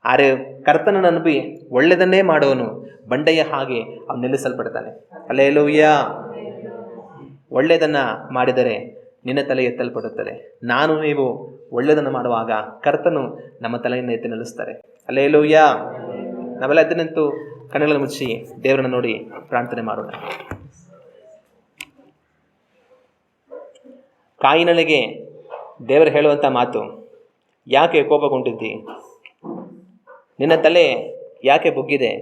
ಆದರೆ ಕರ್ತನನ್ನು ನಂಬಿ ಒಳ್ಳೆಯದನ್ನೇ ಮಾಡೋನು ಬಂಡೆಯ ಹಾಗೆ ಅವನು ನಿಲ್ಲಿಸಲ್ಪಡ್ತಾನೆ. ಹಲ್ಲೆಲೂಯಾ. ಒಳ್ಳೆಯದನ್ನು ಮಾಡಿದರೆ ನಿನ್ನ ತಲೆ ಎತ್ತಲ್ಪಡುತ್ತದೆ. ನೀವು ಒಳ್ಳೆಯದನ್ನು ಮಾಡುವಾಗ ಕರ್ತನು ನಮ್ಮ ತಲೆಯನ್ನು ಎತ್ತಿ ನಿಲ್ಲಿಸ್ತಾರೆ. ಹಲ್ಲೆಲೂಯಾ. ನಾವೆಲ್ಲ ಎದ್ದು ನಿಂತು ಕಣ್ಣುಗಳನ್ನು ಮುಚ್ಚಿ ದೇವರನ್ನು ನೋಡಿ ಪ್ರಾರ್ಥನೆ ಮಾಡೋಣ. ಕಾಯಿನನಿಗೆ ದೇವರು ಹೇಳುವಂಥ ಮಾತು, ಯಾಕೆ ಕೋಪಗೊಂಡಿದ್ದಿ? ನಿನ್ನ ತಲೆ ಯಾಕೆ ಬುಗ್ಗಿದೆ?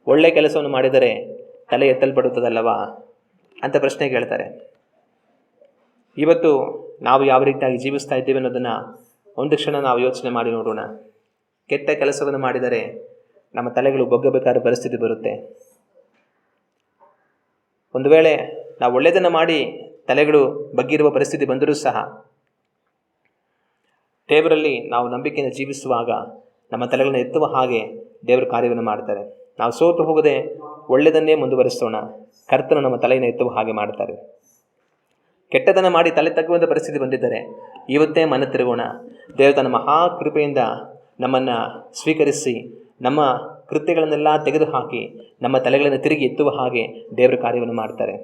ಒಳ್ಳೆ ಕೆಲಸವನ್ನು ಮಾಡಿದರೆ ತಲೆ ಎತ್ತಲ್ಪಡುತ್ತದಲ್ಲವಾ ಅಂತ ಪ್ರಶ್ನೆ ಕೇಳ್ತಾರೆ. ಇವತ್ತು ನಾವು ಯಾವ ರೀತಿಯಾಗಿ ಜೀವಿಸ್ತಾ ಇದ್ದೇವೆ ಅನ್ನೋದನ್ನು ಒಂದು ಕ್ಷಣ ನಾವು ಯೋಚನೆ ಮಾಡಿ ನೋಡೋಣ. ಕೆಟ್ಟ ಕೆಲಸವನ್ನು ಮಾಡಿದರೆ ನಮ್ಮ ತಲೆಗಳು ಬೊಗ್ಗಬೇಕಾದ ಪರಿಸ್ಥಿತಿ ಬರುತ್ತೆ. ಒಂದು ವೇಳೆ ನಾವು ಒಳ್ಳೆಯದನ್ನು ಮಾಡಿ ತಲೆಗಳು ಬಗ್ಗಿರುವ ಪರಿಸ್ಥಿತಿ ಬಂದರೂ ಸಹ ದೇವರಲ್ಲಿ ನಾವು ನಂಬಿಕೆಯನ್ನು ಜೀವಿಸುವಾಗ ನಮ್ಮ ತಲೆಗಳನ್ನು ಎತ್ತುವ ಹಾಗೆ ದೇವರು ಕಾರ್ಯವನ್ನು ಮಾಡ್ತಾರೆ. ನಾವು ಸೋತು ಹೋಗದೆ ಒಳ್ಳೆಯದನ್ನೇ ಮುಂದುವರಿಸೋಣ. ಕರ್ತನು ನಮ್ಮ ತಲೆಯನ್ನು ಎತ್ತುವ ಹಾಗೆ ಮಾಡ್ತಾರೆ. ಕೆಟ್ಟದನ್ನು ಮಾಡಿ ತಲೆ ತಗ್ಗುವಂಥ ಪರಿಸ್ಥಿತಿ ಬಂದಿದ್ದರೆ ಇವತ್ತೇ ಮನ ತಿರುಗೋಣ. ದೇವರು ತನ್ನ ಮಹಾಕೃಪೆಯಿಂದ ನಮ್ಮನ್ನು ಸ್ವೀಕರಿಸಿ ನಮ್ಮ ಕೃತ್ಯಗಳನ್ನೆಲ್ಲ ತೆಗೆದುಹಾಕಿ ನಮ್ಮ ತಲೆಗಳನ್ನು ತಿರುಗಿ ಎತ್ತುವ ಹಾಗೆ ದೇವರು ಕಾರ್ಯವನ್ನು ಮಾಡ್ತಾರೆ.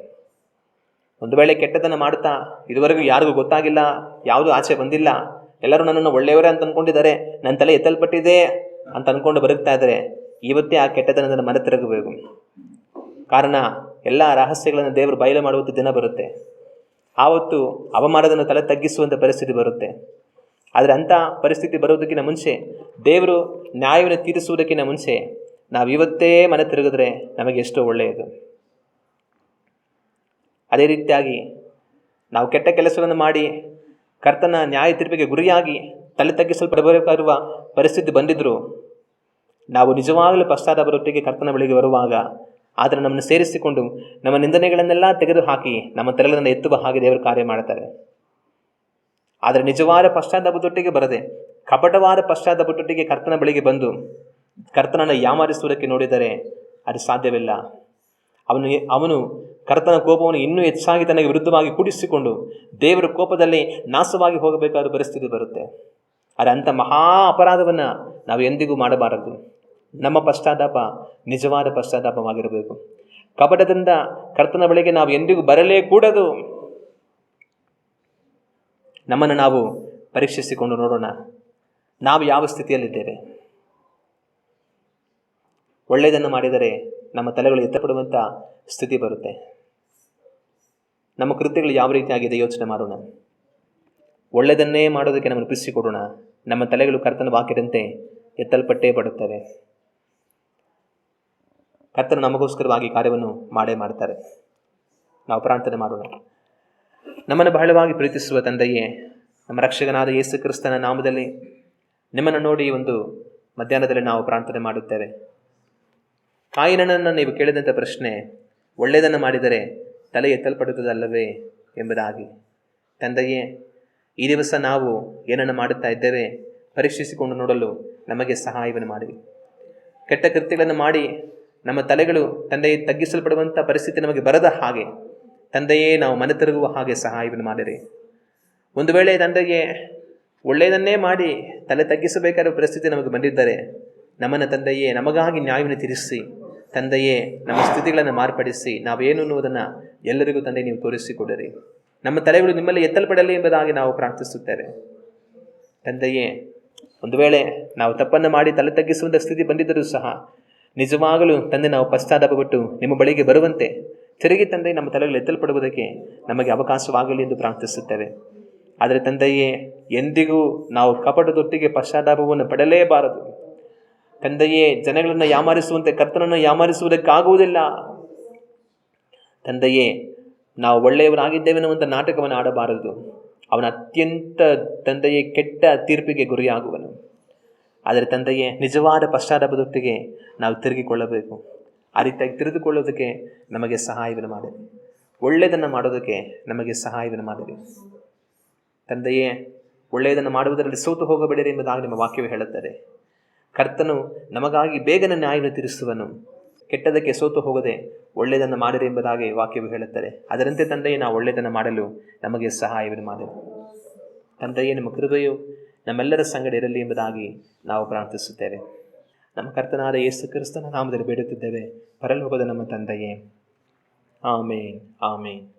ಒಂದು ವೇಳೆ ಕೆಟ್ಟದನ್ನು ಮಾಡುತ್ತಾ ಇದುವರೆಗೂ ಯಾರಿಗೂ ಗೊತ್ತಾಗಿಲ್ಲ, ಯಾವುದೂ ಆಚೆ ಬಂದಿಲ್ಲ, ಎಲ್ಲರೂ ನನ್ನನ್ನು ಒಳ್ಳೆಯವರೇ ಅಂತ ಅಂದ್ಕೊಂಡಿದ್ದಾರೆ, ನನ್ನ ತಲೆ ಎತ್ತಲ್ಪಟ್ಟಿದೆ ಅಂತ ಅಂದ್ಕೊಂಡು ಬರುತ್ತಾ ಇದ್ದಾರೆ, ಇವತ್ತೇ ಆ ಕೆಟ್ಟದನ್ನು ಮನ ತಿರುಗಬೇಕು. ಕಾರಣ ಎಲ್ಲ ರಹಸ್ಯಗಳನ್ನು ದೇವರು ಬಯಲು ಮಾಡುವಂಥ ದಿನ ಬರುತ್ತೆ. ಆವತ್ತು ಅವಮಾನವನ್ನು ತಲೆ ತಗ್ಗಿಸುವಂಥ ಪರಿಸ್ಥಿತಿ ಬರುತ್ತೆ. ಆದರೆ ಅಂಥ ಪರಿಸ್ಥಿತಿ ಬರೋದಕ್ಕಿಂತ ಮುಂಚೆ, ದೇವರು ನ್ಯಾಯವನ್ನು ತೀರಿಸುವುದಕ್ಕಿಂತ ಮುಂಚೆ ನಾವು ಇವತ್ತೇ ಮನ ತಿರುಗಿದ್ರೆ ನಮಗೆ ಎಷ್ಟೋ ಒಳ್ಳೆಯದು. ಅದೇ ರೀತಿಯಾಗಿ ನಾವು ಕೆಟ್ಟ ಕೆಲಸವನ್ನು ಮಾಡಿ ಕರ್ತನ ನ್ಯಾಯ ತೀರ್ಪಿಗೆ ಗುರಿಯಾಗಿ ತಲೆ ತಗ್ಗಿಸಲ್ಪಡಬೇಕಾಗಿರುವ ಪರಿಸ್ಥಿತಿ ಬಂದಿದ್ದರೂ ನಾವು ನಿಜವಾಗಲೂ ಪಶ್ಚಾತ್ತಾಪದೊಟ್ಟಿಗೆ ಕರ್ತನ ಬಳಿಗೆ ಬರುವಾಗ ಆದರೆ ನಮ್ಮನ್ನು ಸೇರಿಸಿಕೊಂಡು ನಮ್ಮ ನಿಂದನೆಗಳನ್ನೆಲ್ಲ ತೆಗೆದುಹಾಕಿ ನಮ್ಮ ತಲೆಗಳನ್ನು ಎತ್ತುವ ಹಾಗೆ ದೇವರು ಕಾರ್ಯ ಮಾಡ್ತಾರೆ. ಆದರೆ ನಿಜವಾದ ಪಶ್ಚಾತ್ತಾಪದೊಟ್ಟಿಗೆ ಬರದೆ ಕಪಟವಾದ ಪಶ್ಚಾತ್ತಾಪದೊಟ್ಟಿಗೆ ಕರ್ತನ ಬಳಿಗೆ ಬಂದು ಕರ್ತನನ್ನು ಯಾಮಾರಿಸುವುದಕ್ಕೆ ನೋಡಿದರೆ ಅದು ಸಾಧ್ಯವಿಲ್ಲ. ಅವನು ಕರ್ತನ ಕೋಪವನ್ನು ಇನ್ನೂ ಹೆಚ್ಚಾಗಿ ತನಗೆ ವಿರುದ್ಧವಾಗಿ ಕೂಡಿಸಿಕೊಂಡು ದೇವರ ಕೋಪದಲ್ಲಿ ನಾಶವಾಗಿ ಹೋಗಬೇಕಾದ ಪರಿಸ್ಥಿತಿ ಬರುತ್ತೆ. ಆದರೆ ಅಂಥ ಮಹಾ ಅಪರಾಧವನ್ನು ನಾವು ಎಂದಿಗೂ ಮಾಡಬಾರದು. ನಮ್ಮ ಪಶ್ಚಾತ್ತಾಪ ನಿಜವಾದ ಪಶ್ಚಾತ್ತಾಪವಾಗಿರಬೇಕು. ಕಪಟದಿಂದ ಕರ್ತನ ಬಳಿಗೆ ನಾವು ಎಂದಿಗೂ ಬರಲೇ ಕೂಡದು. ನಮ್ಮನ್ನು ನಾವು ಪರೀಕ್ಷಿಸಿಕೊಂಡು ನೋಡೋಣ, ನಾವು ಯಾವ ಸ್ಥಿತಿಯಲ್ಲಿದ್ದೇವೆ. ಒಳ್ಳೆಯದನ್ನು ಮಾಡಿದರೆ ನಮ್ಮ ತಲೆಗಳು ಎತ್ತಪಡುವಂಥ ಸ್ಥಿತಿ ಬರುತ್ತೆ. ನಮ್ಮ ಕೃತ್ಯಗಳು ಯಾವ ರೀತಿಯಾಗಿದೆ ಯೋಚನೆ ಮಾಡೋಣ. ಒಳ್ಳೆಯದನ್ನೇ ಮಾಡೋದಕ್ಕೆ ನಮ್ಮನ್ನು ಒಪ್ಪಿಸಿಕೊಡೋಣ. ನಮ್ಮ ತಲೆಗಳು ಕರ್ತನ ವಾಕ್ಯದಂತೆ ಎತ್ತಲ್ಪಟ್ಟೇ ಪಡುತ್ತವೆ. ಕರ್ತನ ನಮಗೋಸ್ಕರವಾಗಿ ಕಾರ್ಯವನ್ನು ಮಾಡೇ ಮಾಡ್ತಾರೆ. ನಾವು ಪ್ರಾರ್ಥನೆ ಮಾಡೋಣ. ನಮ್ಮನ್ನು ಬಹಳವಾಗಿ ಪ್ರೀತಿಸುವ ತಂದೆಯೇ, ನಮ್ಮ ರಕ್ಷಕನಾದ ಯೇಸು ಕ್ರಿಸ್ತನ ನಾಮದಲ್ಲಿ ನಿಮ್ಮನ್ನು ನೋಡಿ ಒಂದು ಮಧ್ಯಾಹ್ನದಲ್ಲಿ ನಾವು ಪ್ರಾರ್ಥನೆ ಮಾಡುತ್ತೇವೆ. ಕಾಯಿನನನ್ನು ನೀವು ಕೇಳಿದಂಥ ಪ್ರಶ್ನೆ, ಒಳ್ಳೆಯದನ್ನು ಮಾಡಿದರೆ ತಲೆ ಎತ್ತಲ್ಪಡುತ್ತದಲ್ಲವೇ ಎಂಬುದಾಗಿ. ತಂದೆಯೇ, ಈ ದಿವಸ ನಾವು ಏನನ್ನು ಮಾಡುತ್ತಾ ಇದ್ದೇವೆ ಪರೀಕ್ಷಿಸಿಕೊಂಡು ನೋಡಲು ನಮಗೆ ಸಹಾಯವನ್ನು ಮಾಡಿ. ಕೆಟ್ಟ ಕೃತ್ಯಗಳನ್ನು ಮಾಡಿ ನಮ್ಮ ತಲೆಗಳು ತಂದೆಯೇ ತಗ್ಗಿಸಲ್ಪಡುವಂಥ ಪರಿಸ್ಥಿತಿ ನಮಗೆ ಬರದ ಹಾಗೆ ತಂದೆಯೇ ನಾವು ಮನೆ ತಿರುಗುವ ಹಾಗೆ ಸಹಾಯವನ್ನು ಮಾಡಿರಿ. ಒಂದು ವೇಳೆ ತಂದೆಗೆ ಒಳ್ಳೆಯದನ್ನೇ ಮಾಡಿ ತಲೆ ತಗ್ಗಿಸಬೇಕಾದ ಪರಿಸ್ಥಿತಿ ನಮಗೆ ಬಂದಿದ್ದರೆ ನಮ್ಮನ್ನು ತಂದೆಯೇ ನಮಗಾಗಿ ನ್ಯಾಯವನ್ನು ತೀರಿಸಿ ತಂದೆಯೇ ನಮ್ಮ ಸ್ಥಿತಿಗಳನ್ನು ಮಾರ್ಪಡಿಸಿ ನಾವೇನು ಅನ್ನುವುದನ್ನು ಎಲ್ಲರಿಗೂ ತಂದೆ ನೀವು ತೋರಿಸಿಕೊಡಿರಿ. ನಮ್ಮ ತಲೆಗಳು ನಿಮ್ಮಲ್ಲಿ ಎತ್ತಲ್ಪಡಲಿ ಎಂಬುದಾಗಿ ನಾವು ಪ್ರಾರ್ಥಿಸುತ್ತೇವೆ. ತಂದೆಯೇ, ಒಂದು ವೇಳೆ ನಾವು ತಪ್ಪನ್ನು ಮಾಡಿ ತಲೆ ತಗ್ಗಿಸುವಂಥ ಸ್ಥಿತಿ ಬಂದಿದ್ದರೂ ಸಹ ನಿಜವಾಗಲೂ ತಂದೆ ನಾವು ಪಶ್ಚಾತ್ತಾಪಪಟ್ಟು ನಿಮ್ಮ ಬಳಿಗೆ ಬರುವಂತೆ ತಿರುಗಿ ತಂದೆ ನಮ್ಮ ತಲೆಗಳು ಎತ್ತಲ್ಪಡುವುದಕ್ಕೆ ನಮಗೆ ಅವಕಾಶವಾಗಲಿ ಎಂದು ಪ್ರಾರ್ಥಿಸುತ್ತೇವೆ. ಆದರೆ ತಂದೆಯೇ, ಎಂದಿಗೂ ನಾವು ಕಪಟದೊಟ್ಟಿಗೆ ಪಶ್ಚಾತ್ತಾಪವನ್ನು ಪಡಲೇಬಾರದು. ತಂದೆಯೇ, ಜನಗಳನ್ನು ಯಾಮಾರಿಸುವಂತೆ ಕರ್ತನನ್ನು ಯಾಮಾರಿಸುವುದಕ್ಕಾಗುವುದಿಲ್ಲ. ತಂದೆಯೇ, ನಾವು ಒಳ್ಳೆಯವರಾಗಿದ್ದೇವೆನ್ನುವಂಥ ನಾಟಕವನ್ನು ಆಡಬಾರದು. ಅವನ ಅತ್ಯಂತ ತಂದೆಯೇ ಕೆಟ್ಟ ತೀರ್ಪಿಗೆ ಗುರಿಯಾಗುವನು. ಆದರೆ ತಂದೆಯೇ, ನಿಜವಾದ ಪಶ್ಚಾತ್ತಾಪದೊಟ್ಟಿಗೆ ನಾವು ತಿರುಗಿಕೊಳ್ಳಬೇಕು. ಆ ರೀತಿಯಾಗಿ ತಿಳಿದುಕೊಳ್ಳೋದಕ್ಕೆ ನಮಗೆ ಸಹಾಯವನ್ನು ಮಾಡಿರಿ. ಒಳ್ಳೆಯದನ್ನು ಮಾಡೋದಕ್ಕೆ ನಮಗೆ ಸಹಾಯವನ್ನು ಮಾಡಿರಿ. ತಂದೆಯೇ, ಒಳ್ಳೆಯದನ್ನು ಮಾಡುವುದರಲ್ಲಿ ಸೋತು ಹೋಗಬೇಡಿರಿ ಎಂಬುದಾಗಿ ನಿಮ್ಮ ವಾಕ್ಯವೇ ಹೇಳುತ್ತದೆ. ಕರ್ತನು ನಮಗಾಗಿ ಬೇಗನೆ ನ್ಯಾಯವನ್ನು ತೀರಿಸುವನು. ಕೆಟ್ಟದಕ್ಕೆ ಸೋತು ಹೋಗದೆ ಒಳ್ಳೆಯದನ್ನು ಮಾಡಿರಿ ಎಂಬುದಾಗಿ ವಾಕ್ಯವು ಹೇಳುತ್ತದೆ. ಅದರಂತೆ ತಂದೆಯೇ, ನಾವು ಒಳ್ಳೆಯದನ್ನು ಮಾಡಲು ನಮಗೆ ಸಹಾಯವನ್ನು ಮಾಡಿರಿ. ತಂದೆಯೇ, ನಿಮ್ಮ ಕೃಪೆಯು ನಮ್ಮೆಲ್ಲರ ಸಂಗಡ ಇರಲಿ ಎಂಬುದಾಗಿ ನಾವು ಪ್ರಾರ್ಥಿಸುತ್ತೇವೆ. ನಮ್ಮ ಕರ್ತನಾದ ಯೇಸು ಕ್ರಿಸ್ತನ ನಾಮದಲ್ಲಿ ಬೇಡುತ್ತಿದ್ದೇವೆ, ಪರಲೋಕದ ನಮ್ಮ ತಂದೆಯೇ. ಆಮೇನ್, ಆಮೇನ್.